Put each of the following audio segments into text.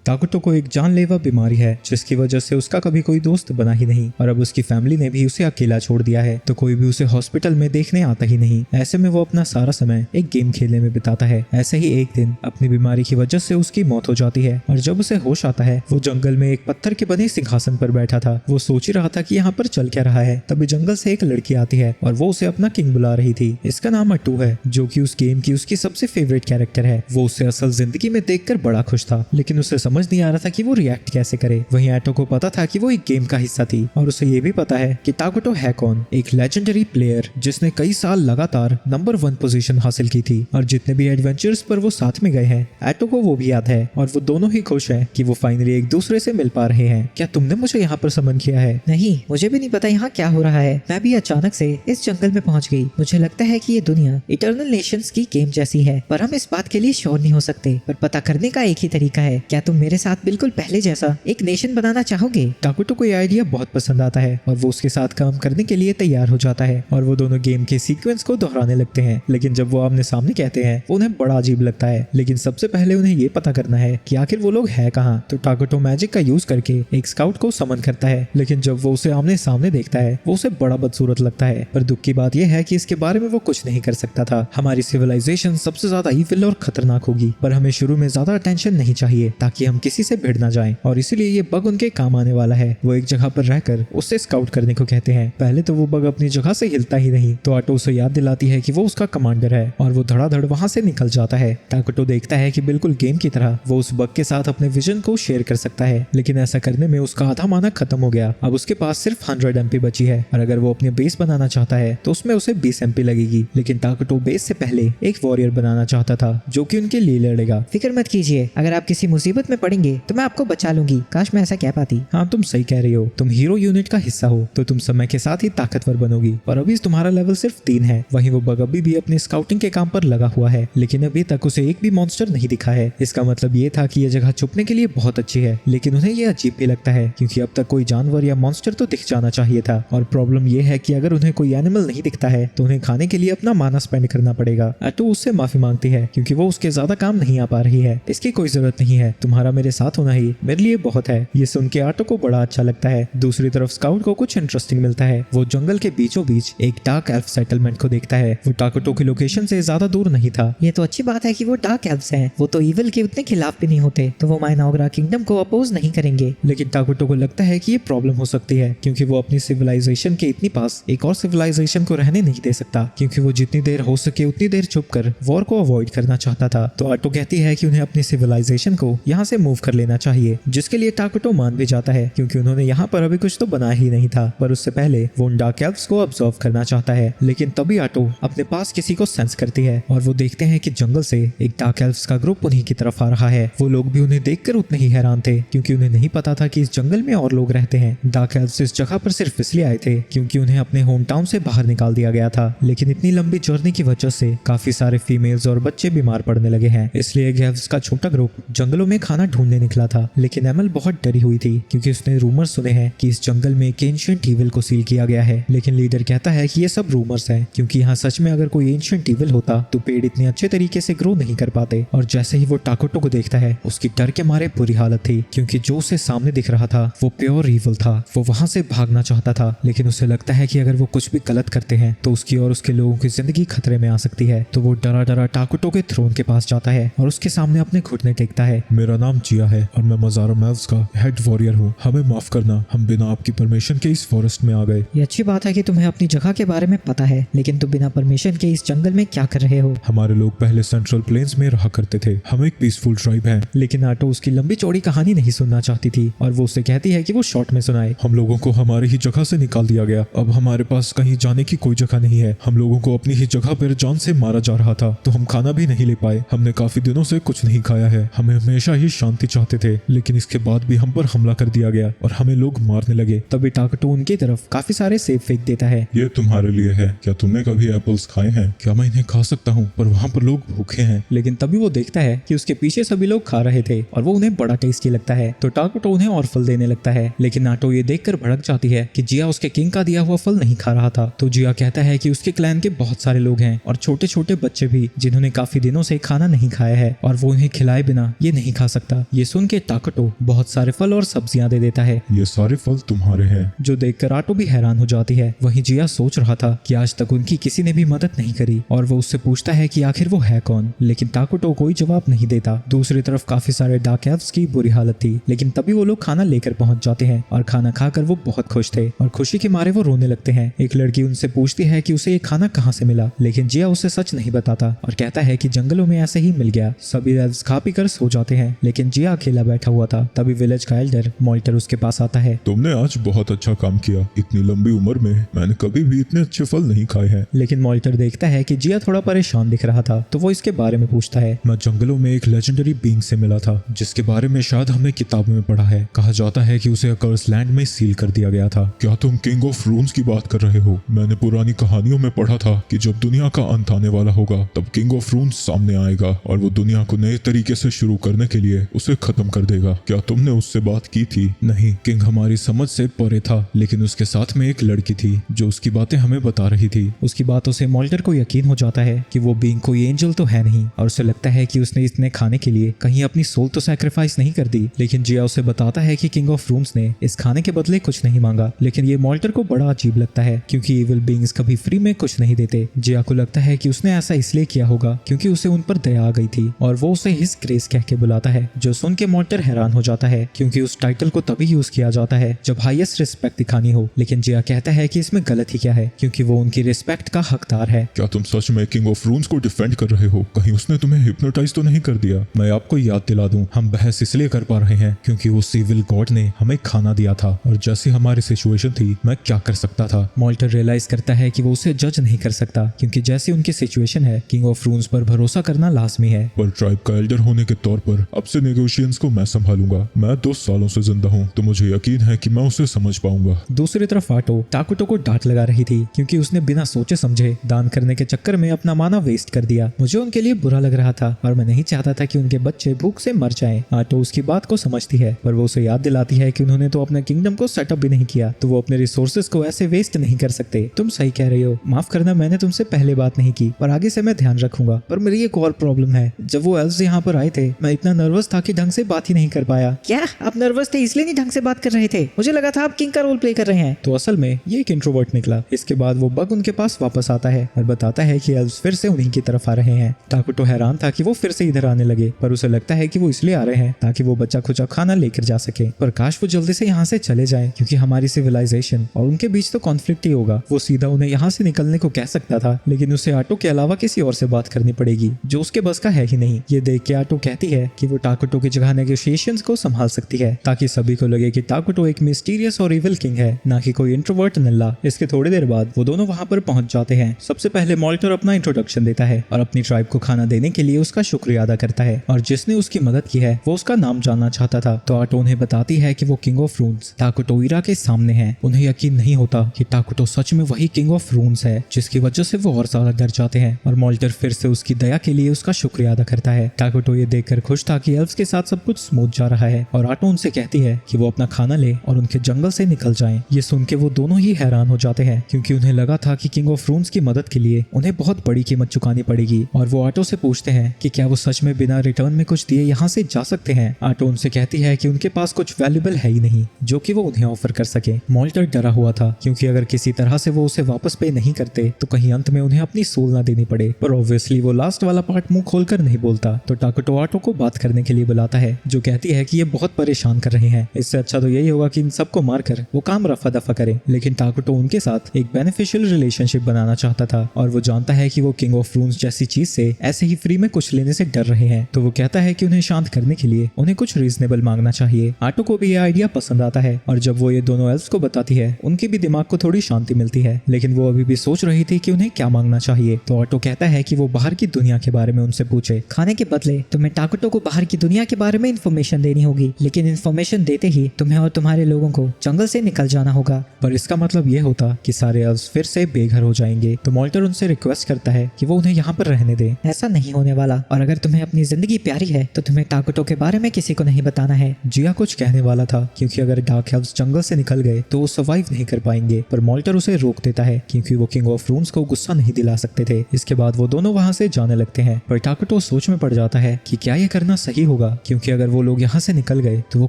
टाकुटो को एक जानलेवा बीमारी है जिसकी वजह से उसका कभी कोई दोस्त बना ही नहीं और अब उसकी फैमिली ने भी उसे अकेला छोड़ दिया है, तो कोई भी उसे हॉस्पिटल में देखने आता ही नहीं। ऐसे में वो अपना सारा समय एक गेम खेलने में बिताता है। ऐसे ही एक दिन अपनी बीमारी की वजह से उसकी मौत हो जाती है और जब उसे होश आता है वो जंगल में एक पत्थर के बने सिंहासन पर बैठा था। वो सोच ही रहा था कि यहाँ पर चल क्या रहा है, तभी जंगल से एक लड़की आती है और वो उसे अपना किंग बुला रही थी। इसका नाम अट्टू है जो कि उस गेम की उसकी सबसे फेवरेट कैरेक्टर है। वो उसे असल जिंदगी में देखकर बड़ा खुश था, लेकिन उसे समझ नहीं आ रहा था कि वो रिएक्ट कैसे करे। वहीं एटो को पता था कि वो एक गेम का हिस्सा थी और उसे ये भी पता है कि टाकुटो है कौन, एक लेजेंडरी प्लेयर जिसने कई साल लगातार नंबर 1 पोजीशन हासिल की थी और जितने भी एडवेंचर्स पर वो साथ में गए हैं एटो को वो भी याद है और वो दोनों ही खुश हैं कि वो फाइनली एक दूसरे से मिल पा रहे हैं। क्या तुमने मुझे यहाँ पर समन किया है? नहीं, मुझे भी नहीं पता यहाँ क्या हो रहा है। मैं भी अचानक से इस जंगल में पहुँच गई। मुझे लगता है कि ये दुनिया इटर्नल नेशंस की गेम जैसी है, पर हम इस बात के लिए श्योर नहीं हो सकते। पर पता करने का एक ही तरीका है। क्या तुम मेरे साथ बिल्कुल पहले जैसा एक नेशन बनाना चाहोगे? टाकुटो को ये आइडिया बहुत पसंद आता है और वो उसके साथ काम करने के लिए तैयार हो जाता है और वो दोनों गेम के सीक्वेंस को दोहराने लगते हैं। लेकिन जब वो आमने सामने कहते हैं वो उन्हें बड़ा अजीब लगता है। लेकिन सबसे पहले उन्हें ये पता करना है कि आखिर वो लोग है कहाँ। तो टाकुटो मैजिक का यूज करके एक स्काउट को समन करता है, लेकिन जब वो उसे आमने सामने देखता है वो उसे बड़ा बदसूरत लगता है। पर दुख की बात यह है कि इसके बारे में वो कुछ नहीं कर सकता था। हमारी सिविलाइजेशन सबसे ज्यादा ईविल और खतरनाक होगी, पर हमें शुरू में ज्यादा अटेंशन नहीं चाहिए ताकि हम किसी से भिड़ ना जाएं, और इसीलिए ये बग उनके काम आने वाला है। वो एक जगह पर रहकर उससे स्काउट करने को कहते हैं। पहले तो वो बग अपनी जगह से हिलता ही नहीं, तो आटो उसे याद दिलाती है कि वो उसका कमांडर है और वो धड़ाधड़ वहां से निकल जाता है। टाकुटो देखता है कि बिल्कुल गेम की तरह वो उस बग के साथ अपने विजन को शेयर कर सकता है, लेकिन ऐसा करने में उसका आधा माना खत्म हो गया। अब उसके पास सिर्फ 100 MP बची है और अगर वो अपने बेस बनाना चाहता है तो उसमें उसे 20 MP लगेगी। लेकिन टाकुटो बेस से पहले एक वॉरियर बनाना चाहता था जो कि उनके लिए लड़ेगा। फिक्र मत कीजिए, अगर आप किसी मुसीबत में पड़ेंगे तो मैं आपको बचा लूंगी। काश मैं ऐसा कह पाती। हाँ, तुम सही कह रही हो। तुम हीरो यूनिट का हिस्सा हो तो तुम समय के साथ ही ताकतवर बनोगी, पर अभी तुम्हारा लेवल सिर्फ 3 है। वहीं वो बग अभी भी अपने स्काउटिंग के काम पर लगा हुआ है, लेकिन अभी तक उसे एक भी मॉन्स्टर नहीं दिखा है। इसका मतलब ये था कि यह जगह छुपने के लिए बहुत अच्छी है, लेकिन उन्हें यह अजीब भी लगता है क्योंकि अब तक कोई जानवर या मॉन्स्टर तो दिख जाना चाहिए था। और प्रॉब्लम यह है कि अगर उन्हें कोई एनिमल नहीं दिखता है तो उन्हें खाने के लिए अपना माना स्पेंड करना पड़ेगा। अटो उससे माफी मांगती है क्योंकि वो उसके ज्यादा काम नहीं आ पा रही है। इसकी कोई जरूरत नहीं है, तुम्हारा मेरे साथ होना ही मेरे लिए बहुत है। ये सुन के आटो को बड़ा अच्छा लगता है। दूसरी तरफ स्काउट को कुछ इंटरेस्टिंग मिलता है। वो जंगल के बीचों बीच एक डार्क एल्फ सेटलमेंट को देखता है। वो टाकुटो की लोकेशन से ज्यादा दूर नहीं था। ये तो अच्छी बात है कि वो डार्क एल्व्स हैं। वो तो ईविल के उतने खिलाफ भी नहीं होते, तो वो माइनॉग्रा किंगडम को अपोज नहीं करेंगे। लेकिन टाकुटो को लगता है कि ये प्रॉब्लम हो सकती है क्योंकि वो अपनी सिविलाइजेशन के इतनी पास एक और सिविलाइजेशन को रहने नहीं दे सकता, क्योंकि वो जितनी देर हो सके उतनी देर छुपकर वॉर को अवॉइड करना चाहता था। तो आटो कहती है कि उन्हें अपनी सिविलाइजेशन को यहाँ से मूव कर लेना चाहिए, जिसके लिए टाकुटो मान भी जाता है क्योंकि उन्होंने यहाँ पर अभी कुछ तो बनाया ही नहीं था। पर उससे पहले वो उन डार्क एल्व्स को ऑब्जर्व करना चाहता है। लेकिन तभी आटो अपने पास किसी को सेंस करती है और वो देखते हैं कि जंगल से एक डार्क एल्व्स का ग्रुप उन्हीं की तरफ आ रहा है। वो लोग भी उन्हें देखकर उतने ही हैरान थे क्योंकि उन्हें नहीं पता था कि इस जंगल में और लोग रहते हैं। डार्क एल्व्स इस जगह पर सिर्फ इसलिए आए थे क्योंकि उन्हें अपने होम टाउन से बाहर निकाल दिया गया था, लेकिन इतनी लंबी जर्नी की वजह से काफी सारे फीमेल्स और बच्चे बीमार पड़ने लगे हैं। इसलिए एल्व्स का छोटा ग्रुप जंगलों में खाना ढूंढने निकला था। लेकिन एमल बहुत डरी हुई थी क्योंकि उसने रूमर सुने हैं कि इस जंगल में एक एंशिएंट ईविल को सील किया गया है। लेकिन लीडर कहता है कि ये सब रूमर्स हैं, क्योंकि यहाँ सच में अगर कोई एंशिएंट ईविल होता तो पेड़ इतने अच्छे तरीके से ग्रो नहीं कर पाते। और जैसे ही वो टाकुटो को देखता है उसकी डर के मारे बुरी हालत थी क्योंकि जो उसे सामने दिख रहा था वो प्योर ईविल था। वो वहां से भागना चाहता था, लेकिन उसे लगता है कि अगर वो कुछ भी गलत करते हैं तो उसकी और उसके लोगों की जिंदगी खतरे में आ सकती है। तो वो डरा डरा टाकुटो के थ्रोन के पास जाता है और उसके सामने अपने घुटने टेकता है। मेरा नाम जिया है और मैं मज़ारो मेल्व्स का हेड वॉरियर हूँ। हमें माफ करना, हम बिना आपकी परमिशन के इस फॉरेस्ट में आ गए। ये अच्छी बात है कि तुम्हें अपनी जगह के बारे में पता है, लेकिन तुम बिना परमिशन के इस जंगल में क्या कर रहे हो? हमारे लोग पहले सेंट्रल प्लेन्स में रहा करते थे। हम एक पीसफुल ट्राइब है। लेकिन आटो उसकी लंबी चौड़ी कहानी नहीं सुनना चाहती थी और वो उसे कहती है कि वो शॉर्ट में सुनाए। हम लोगों को हमारी ही जगह से निकाल दिया गया। अब हमारे पास कहीं जाने की कोई जगह नहीं है। हम लोगों को अपनी ही जगह पर जान से मारा जा रहा था, तो हम खाना भी नहीं ले पाए। हमने काफी दिनों से कुछ नहीं खाया है। हमें हमेशा ही शांति चाहते थे, लेकिन इसके बाद भी हम पर हमला कर दिया गया और हमें लोग मारने लगे। तभी टाकुटो उनकी तरफ काफी सारे सेब फेंक देता है। ये तुम्हारे लिए है। क्या तुमने कभी एप्पल्स खाए हैं? क्या मैं इन्हें खा सकता हूँ? पर वहाँ पर लोग भूखे हैं। लेकिन तभी वो देखता है कि उसके पीछे सभी लोग खा रहे थे और वो उन्हें बड़ा टेस्टी लगता है, तो टाकुटो उन्हें और फल देने लगता है। लेकिन आटो ये देखकर भड़क जाती है कि जिया उसके किंग का दिया हुआ फल नहीं खा रहा था। तो जिया कहता है कि उसके क्लैन के बहुत सारे लोग हैं और छोटे छोटे बच्चे भी जिन्होंने काफी दिनों से खाना नहीं खाया है और वो उन्हें खिलाए बिना ये नहीं खा सकता। था। ये सुन के टाकुटो बहुत सारे फल और सब्जियां दे देता है, ये सारे फल तुम्हारे हैं। जो देखकर आटो भी हैरान हो जाती है। वहीं जिया सोच रहा था कि आज तक उनकी किसी ने भी मदद नहीं करी और वो उससे पूछता है कि आखिर वो है कौन, लेकिन टाकुटो कोई जवाब नहीं देता। दूसरी तरफ काफी सारे डार्क एल्व्स की बुरी हालत थी, लेकिन तभी वो लोग खाना लेकर पहुंच जाते हैं और खाना खाकर वो बहुत खुश थे और खुशी के मारे वो रोने लगते हैं। एक लड़की उनसे पूछती है कि उसे ये खाना कहाँ से मिला, लेकिन जिया उसे सच नहीं बताता और कहता है कि जंगलों में ऐसे ही मिल गया। सभी एल्व्स खा पी कर सो जाते हैं, लेकिन जिया अकेला बैठा हुआ था। तभी विलेज का एल्डर मॉल्टर उसके पास आता है। तुमने आज बहुत अच्छा काम किया। इतनी लंबी उम्र में मैंने कभी भी इतने अच्छे फल नहीं खाए हैं। लेकिन मॉल्टर देखता है कि जिया थोड़ा परेशान दिख रहा था, तो वो इसके बारे में पूछता है। मैं जंगलों में एक लेजेंडरी बीइंग से मिला था, जिसके बारे में शायद हमने किताबों में पढ़ा है। कहा जाता है कि उसे अकर्स लैंड में सील कर दिया गया था। क्या तुम किंग ऑफ रून्स की बात कर रहे हो? मैंने पुरानी कहानियों में पढ़ा था कि जब दुनिया का अंत आने वाला होगा तब किंग ऑफ रून्स सामने आएगा और वो दुनिया को नए तरीके से शुरू करने के लिए उसे खत्म कर देगा। क्या तुमने उससे बात की थी? नहीं, किंग हमारी समझ से परे था, लेकिन उसके साथ में एक लड़की थी जो उसकी बातें हमें बता रही थी। उसकी बातों से मॉल्टर को यकीन हो जाता है कि वो बीइंग कोई एंजल तो है नहीं और उसे लगता है कि उसने इतने खाने के लिए कहीं अपनी सोल तो सैक्रिफाइस नहीं कर दी। लेकिन जिया उसे बताता है कि किंग ऑफ रून्स ने इस खाने के बदले कुछ नहीं मांगा। लेकिन ये मॉल्टर को बड़ा अजीब लगता है क्योंकि इविल बीइंग्स कभी फ्री में कुछ नहीं देते। जिया को लगता है कि उसने ऐसा इसलिए किया होगा क्योंकि उसे उन पर दया आ गई थी और वो उसे हिज ग्रेस कह के बुलाता है, जो सुन के मॉल्टर हैरान हो जाता है क्योंकि उस टाइटल को तभी यूज किया जाता है जब हाईएस्ट रिस्पेक्ट दिखानी हो। लेकिन जिया कहता है कि इसमें गलत ही क्या है क्योंकि वो उनकी रिस्पेक्ट का हकदार है। क्या तुम सच में किंग ऑफ रून्स को डिफेंड कर रहे हो? कहीं उसने तुम्हें हिप्नोटाइज तो नहीं कर दिया? मैं आपको याद दिला दूं, हम बहस इसलिए कर पा रहे हैं क्योंकि उस सिविल गॉड ने हमें खाना दिया था और जैसी हमारी सिचुएशन थी मैं क्या कर सकता था। मॉल्टर रियलाइज करता है कि वो उसे जज नहीं कर सकता क्योंकि जैसी उनकी सिचुएशन है किंग ऑफ रून्स पर भरोसा करना लाजमी है। पर ट्राइब का एल्डर होने के तौर पर अब से नेगोशिएशंस को मैं संभालूंगा। मैं 2 सालों से जिंदा हूँ तो मुझे यकीन है कि मैं उसे समझ पाऊंगा। दूसरी तरफ आटो टाकुटो को डांट लगा रही थी क्योंकि उसने बिना सोचे समझे दान करने के चक्कर में अपना माना वेस्ट कर दिया। मुझे उनके लिए बुरा लग रहा था और मैं नहीं चाहता था कि उनके बच्चे भूख से मर जाएं। आटो उसकी बात को समझती है पर वो उसे याद दिलाती है कि उन्होंने तो अपने किंगडम को सेटअप भी नहीं किया, तो वो अपने रिसोर्सेज को ऐसे वेस्ट नहीं कर सकते। तुम सही कह रही हो, माफ करना मैंने तुमसे पहले बात नहीं की पर आगे से मैं ध्यान रखूंगा। पर मेरी एक और प्रॉब्लम है, जब वो एल्व्स यहाँ पर आए थे मैं इतना नर्वस था कि ढंग से बात ही नहीं कर पाया। क्या आप नर्वस थे इसलिए नहीं ढंग से बात कर रहे थे? मुझे लगा था आप किंग का रोल प्ले कर रहे हैं। तो असल में ये एक इंट्रोवर्ट निकला। इसके बाद वो बग उनके पास वापस आता है और बताता है कि एल्व्स फिर से उन्हीं की तरफ आ रहे हैं। टाकुटो हैरान था कि वो फिर से इधर आने लगे, पर उसे लगता है कि वो इसलिए आ रहे हैं ताकि वो बच्चा खुचा खाना लेकर जा सके। पर काश वो जल्दी से यहाँ से चले जाएं क्योंकि हमारी सिविलाइजेशन और उनके बीच तो कॉन्फ्लिक्ट ही होगा। वो सीधा उन्हें यहाँ से निकलने को कह सकता था, लेकिन उसे आटो के अलावा किसी और से बात करनी पड़ेगी जो उसके बस का है ही नहीं। ये देख के आटो कहती है कि वो टाकुटो की जगह नेगोशिएशंस को संभाल सकती है ताकि सभी को लगे कि टाकुटो एक मिस्टीरियस और इविल किंग है, ना कि कोई इंट्रोवर्ट नल्ला। इसके थोड़ी देर बाद वो दोनों वहाँ पर पहुंच जाते हैं। सबसे पहले मॉल्टर अपना इंट्रोडक्शन देता है और अपनी ट्राइब को खाना देने के लिए उसका शुक्रिया अदा करता है और जिसने उसकी मदद की है वो उसका नाम जानना चाहता था। तो आटो उन्हें बताती है कि वो किंग ऑफ रून्स टाकुटो इरा के सामने है। उन्हें यकीन नहीं होता कि टाकुटो सच में वही किंग ऑफ रून्स है, जिसकी वजह से वो और ज्यादा डर जाते हैं और मॉल्टर फिर से उसकी दया के लिए उसका शुक्रिया अदा करता है। टाकुटो ये देखकर खुश था कि एल्व्स के साथ सब कुछ स्मूथ जा रहा है और आटो उनसे कहती है कि वो अपना खाना ले और उनके जंगल से निकल जाएं। ये सुन के वो दोनों ही हैरान हो जाते हैं क्योंकि उन्हें लगा था कि किंग ऑफ रून्स की मदद के लिए उन्हें बहुत बड़ी कीमत चुकानी पड़ेगी और वो आटो से पूछते हैं कि क्या वो सच में बिना रिटर्न में कुछ दिए यहाँ से जा सकते हैं। आटो उनसे कहती है कि उनके पास कुछ वैल्यूएबल है ही नहीं जो कि वो उन्हें ऑफर कर सके। मॉल्टर डरा हुआ था क्योंकि अगर किसी तरह से वो उसे वापस पे नहीं करते तो कहीं अंत में उन्हें अपनी सोल ना देनी पड़े। पर ऑब्वियसली वो लास्ट वाला पार्ट मुंह खोलकर नहीं बोलता। तो टाकुटो आटो को बात करने के लिए बुलाता है, जो कहती है कि ये बहुत परेशान कर रहे हैं, इससे अच्छा तो यही होगा कि इन सबको मारकर वो काम रफा दफा करे। लेकिन टाकुटो उनके साथ एक बेनिफिशियल रिलेशनशिप बनाना चाहता था और वो जानता है कि वो किंग ऑफ रून्स जैसी चीज से ऐसे ही फ्री में कुछ लेने से डर रहे हैं। तो वो कहता है कि उन्हें शांत करने के लिए उन्हें कुछ रीजनेबल मांगना चाहिए। आटो को भी ये आइडिया पसंद आता है और जब वो ये दोनों एल्व्स को बताती है उनके भी दिमाग को थोड़ी शांति मिलती है। लेकिन वो अभी भी सोच रही थी कि उन्हें क्या मांगना चाहिए। तो आटो कहता है कि वो बाहर की दुनिया के बारे में उनसे पूछे। खाने के बदले तुम्हें टाकुटो को बाहर की दुनिया के बारे में इन्फॉर्मेशन देनी होगी, लेकिन इन्फॉर्मेशन देते ही तुम्हें और तुम्हारे लोगों को जंगल से निकल जाना होगा। पर इसका मतलब ये होता कि सारे एल्व्स फिर से बेघर हो जाएंगे। तो मॉल्टर उनसे रिक्वेस्ट करता है कि वो उन्हें यहाँ पर रहने दे। ऐसा नहीं होने वाला, और अगर तुम्हें अपनी जिंदगी प्यारी है तो तुम्हें टाकुटो के बारे में किसी को नहीं बताना है। जिया कुछ कहने वाला था क्योंकि अगर डार्क एल्व्स जंगल से निकल गए तो वो सर्वाइव नहीं कर पाएंगे, पर मॉल्टर उसे रोक देता है क्योंकि वो किंग ऑफ रून्स को गुस्सा नहीं दिला सकते थे। इसके बाद वो दोनों वहां से जाने लगते हैं, पर टाकुटो सोच में पड़ जाता है कि क्या ये करना सही होगा। होगा, क्योंकि अगर वो लोग यहाँ से निकल गए तो वो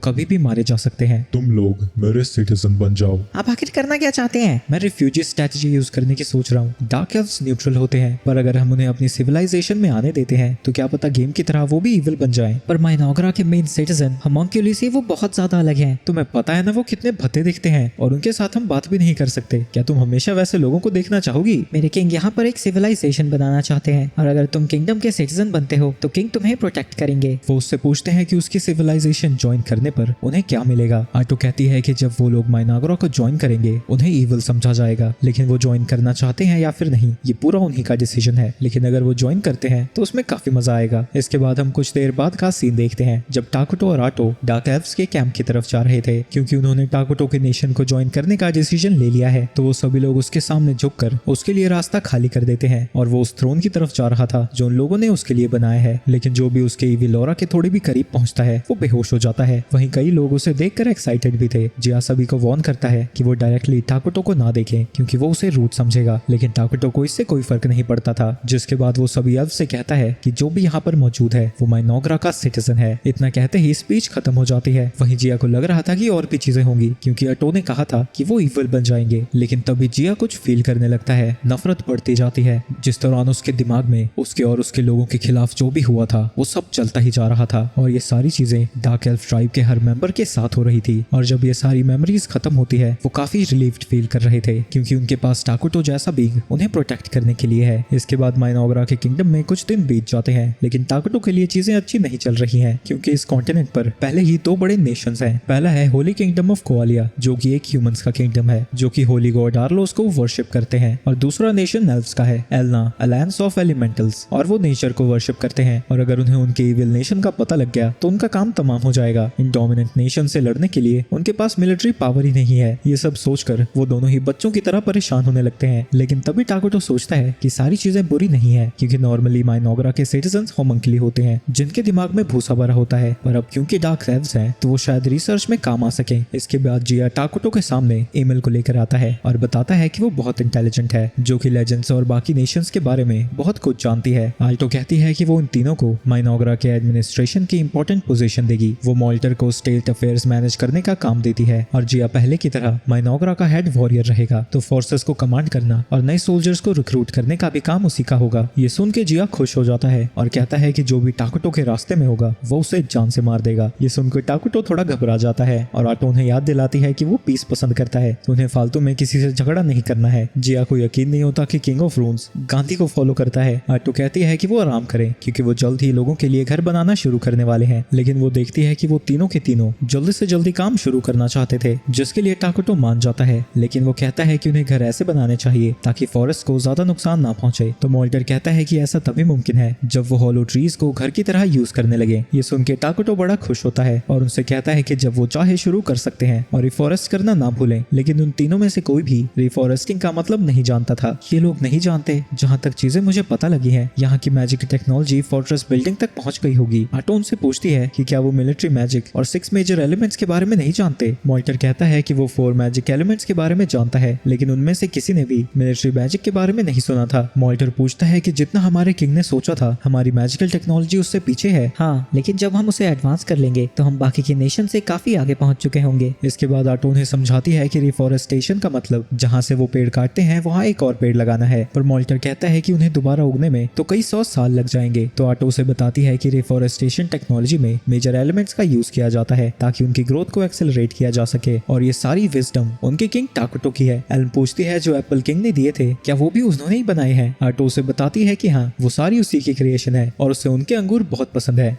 कभी भी मारे जा सकते हैं। तुम लोग मेरे सिटीजन बन जाओ। आप आखिर करना क्या चाहते हैं? मैं रिफ्यूजी स्ट्रेटजी यूज करने की सोच रहा हूँ। डार्क एल्व्स न्यूट्रल होते हैं, पर अगर हम उन्हें अपनी सिविलाइजेशन में आने देते हैं तो क्या पता गेम की तरह वो भी इविल बन जाएं। पर माइनॉग्रा के मेन सिटीजन होमोंक्यूली से वो बहुत ज्यादा अलग हैं। तुम्हें पता है ना वो कितने भद्दे दिखते हैं और उनके साथ हम बात भी नहीं कर सकते। क्या तुम हमेशा वैसे लोगों को देखना चाहोगी? मेरे किंग यहाँ पर एक सिविलाइजेशन बनाना चाहते हैं और अगर तुम किंगडम के सिटीजन बनते हो तो किंग तुम्हें प्रोटेक्ट करेंगे। वो उससे पूछते हैं कि उसकी सिविलाइजेशन ज्वाइन करने पर उन्हें क्या मिलेगा। आटो कहती है कि जब वो लोग माइनाग्रा को ज्वाइन करेंगे उन्हें इविल समझा जाएगा, लेकिन वो ज्वाइन करना चाहते हैं या फिर नहीं ये पूरा उन्हीं का डिसीजन है। लेकिन अगर वो ज्वाइन करते हैं तो उसमें काफी मजा आएगा। इसके बाद हम कुछ देर बाद का सीन देखते हैं जब टाकुटो और आटो डार्क एल्व्स के कैंप की तरफ जा रहे थे। क्योंकि उन्होंने टाकुटो के नेशन को ज्वाइन करने का डिसीजन ले लिया है तो वो सभी लोग उसके सामने झुककर उसके लिए रास्ता खाली कर देते हैं और वो उस थ्रोन की तरफ जा रहा था जो उन लोगों ने उसके लिए बनाया है। लेकिन जो भी उसके इविल ऑरा के थोड़ी भी करीब पहुंचता है वो बेहोश हो जाता है। वहीं कई लोग उसे देखकर एक्साइटेड भी थे। जिया सभी को वार्न करता है कि वो डायरेक्टली टाकुटो को ना देखें क्योंकि वो उसे रूट समझेगा, लेकिन टाकुटो को इससे कोई फर्क नहीं पड़ता था। जिसके बाद वो सभी एल्फ से कहता है कि जो भी यहाँ पर मौजूद है वो माइनॉग्रा का सिटीजन है। इतना कहते ही स्पीच खत्म हो जाती है। वहीं जिया को लग रहा था कि और भी चीजें होंगी क्योंकि अटो ने कहा था कि वो इविल बन जाएंगे, लेकिन तभी जिया कुछ फील करने लगता है। नफरत बढ़ती जाती है जिस दौरान उसके दिमाग में उसके और उसके लोगों के खिलाफ जो भी हुआ था वो सब चलता ही जा रहा था और ये सारी चीजें डार्क एल्फ ट्राइब के हर मेंबर के साथ हो रही थी। और जब ये सारी मेमोरीज खत्म होती है वो काफी रिलीव्ड फील कर रहे थे क्योंकि उनके पास टाकुटो जैसा बीइंग उन्हें प्रोटेक्ट करने के लिए है। इसके बाद माइनॉग्रा के किंगडम में कुछ दिन बीत जाते हैं, लेकिन टाकुटो के लिए चीजें अच्छी नहीं चल रही हैं क्योंकि इस कॉन्टिनेंट पर पहले ही दो बड़े नेशंस हैं। पहला है होली किंगडम ऑफ कोआलिया जो कि एक ह्यूमंस का किंगडम है जो कि होली गॉड आर्लोस को वर्शिप करते हैं, और दूसरा नेशन एल्व्स का है एलना अलायंस ऑफ एलिमेंटल्स, और वो नेचर को वर्शिप करते हैं। और अगर उन्हें उनके इविल नेशन का पता लग गया तो उनका काम तमाम हो जाएगा। इन डोमिनेंट नेशन से लड़ने के लिए उनके पास मिलिट्री पावर ही नहीं है। ये सब सोचकर वो दोनों ही बच्चों की तरह परेशान होने लगते हैं। लेकिन तभी टाकुटो सोचता है कि सारी चीजें बुरी नहीं है क्योंकि नॉर्मली माइनॉग्रा के सिटीजन्स होमंकली होते हैं जिनके दिमाग में भूसा भरा होता है, पर अब क्योंकि डार्क एल्व्स हैं तो वो शायद रिसर्च में काम आ सके। इसके बाद जिया टाकुटो के सामने एमिल को लेकर आता है और बताता है कि वो बहुत इंटेलिजेंट है जो कि लेजेंड्स और बाकी नेशंस के बारे में बहुत कुछ जानती है। आल्टो कहती है कि वो उन तीनों को माइनॉग्रा के एडमिनिस्ट्रेशन की इंपॉर्टेंट पोजीशन देगी। वो मॉल्टर को स्टेट अफेयर्स मैनेज करने का काम देती है और जिया पहले की तरह माइनॉग्रा का हेड वॉरियर रहेगा, तो फोर्सेस को कमांड करना और नए सोल्जर्स को रिक्रूट करने का भी काम उसी का होगा। ये सुन के जिया खुश हो जाता है और कहता है कि जो भी टाकुटो के रास्ते में होगा वो उसे जान से मार देगा। ये सुनकर टाकुटो थोड़ा घबरा जाता है और आटो उन्हें याद दिलाती है कि वो पीस पसंद करता है तो उन्हें फालतू में किसी से झगड़ा नहीं करना है। जिया को यकीन नहीं होता कि किंग ऑफ रून्स गांधी को फॉलो करता है। आटो कहती है कि वो आराम करें क्योंकि वो जल्द ही लोगों के लिए घर बनाना शुरू करने वाले हैं, लेकिन वो देखती है कि वो तीनों के तीनों जल्दी से जल्दी काम शुरू करना चाहते थे, जिसके लिए टाकुटो मान जाता है। लेकिन वो कहता है कि उन्हें घर ऐसे बनाने चाहिए ताकि फॉरेस्ट को ज्यादा नुकसान ना पहुंचे। तो मोल्टर कहता है कि ऐसा तभी मुमकिन है जब वो हॉलो ट्रीज को घर की तरह यूज करने लगे। ये सुन के टाकुटो बड़ा खुश होता है और उनसे कहता है कि जब वो चाहे शुरू कर सकते हैं और रिफॉरेस्ट करना ना भूलें। लेकिन उन तीनों में से कोई भी रिफॉरेस्टिंग का मतलब नहीं जानता था। ये लोग नहीं जानते, जहाँ तक चीजें मुझे पता लगी है यहाँ की मैजिक टेक्नोलॉजी फोर्ट्रेस बिल्डिंग तक पहुंच गई होगी। आटो उनसे पूछती है कि क्या वो मिलिट्री मैजिक और 6 मेजर एलिमेंट्स के बारे में नहीं जानते। मोल्टर कहता है कि वो 4 मैजिक एलिमेंट्स के बारे में जानता है, लेकिन उनमें से किसी ने भी मिलिट्री मैजिक के बारे में नहीं सुना था। मोल्टर पूछता है कि जितना हमारे किंग ने सोचा था हमारी मैजिकल टेक्नोलॉजी उससे पीछे है। हाँ, लेकिन जब हम उसे एडवांस कर लेंगे तो हम बाकी के नेशन से काफी आगे पहुंच चुके होंगे। इसके बाद आटो उन्हें समझाती है कि रिफॉरेस्टेशन का मतलब जहाँ से वो पेड़ काटते हैं वहाँ एक और पेड़ लगाना है, पर मोल्टर कहता है कि उन्हें दोबारा उगने में तो कई 100 साल लग जाएंगे। तो आटो उसे बताती है कि रिफॉरेस्टेशन टेक्नोलॉजी में मेजर एलिमेंट्स का यूज किया जाता है ताकि उनकी ग्रोथ को एक्सेलरेट किया जा सके, और ये सारी विजडम उनके किंग टाकुटो की है। एल्म पूछती है जो एप्पल किंग ने दिए थे क्या वो भी उन्होंने ही बनाए हैं। आटो उसे बताती है कि हाँ, वो सारी उसी की क्रिएशन है और उसे उनके अंगूर बहुत पसंद है।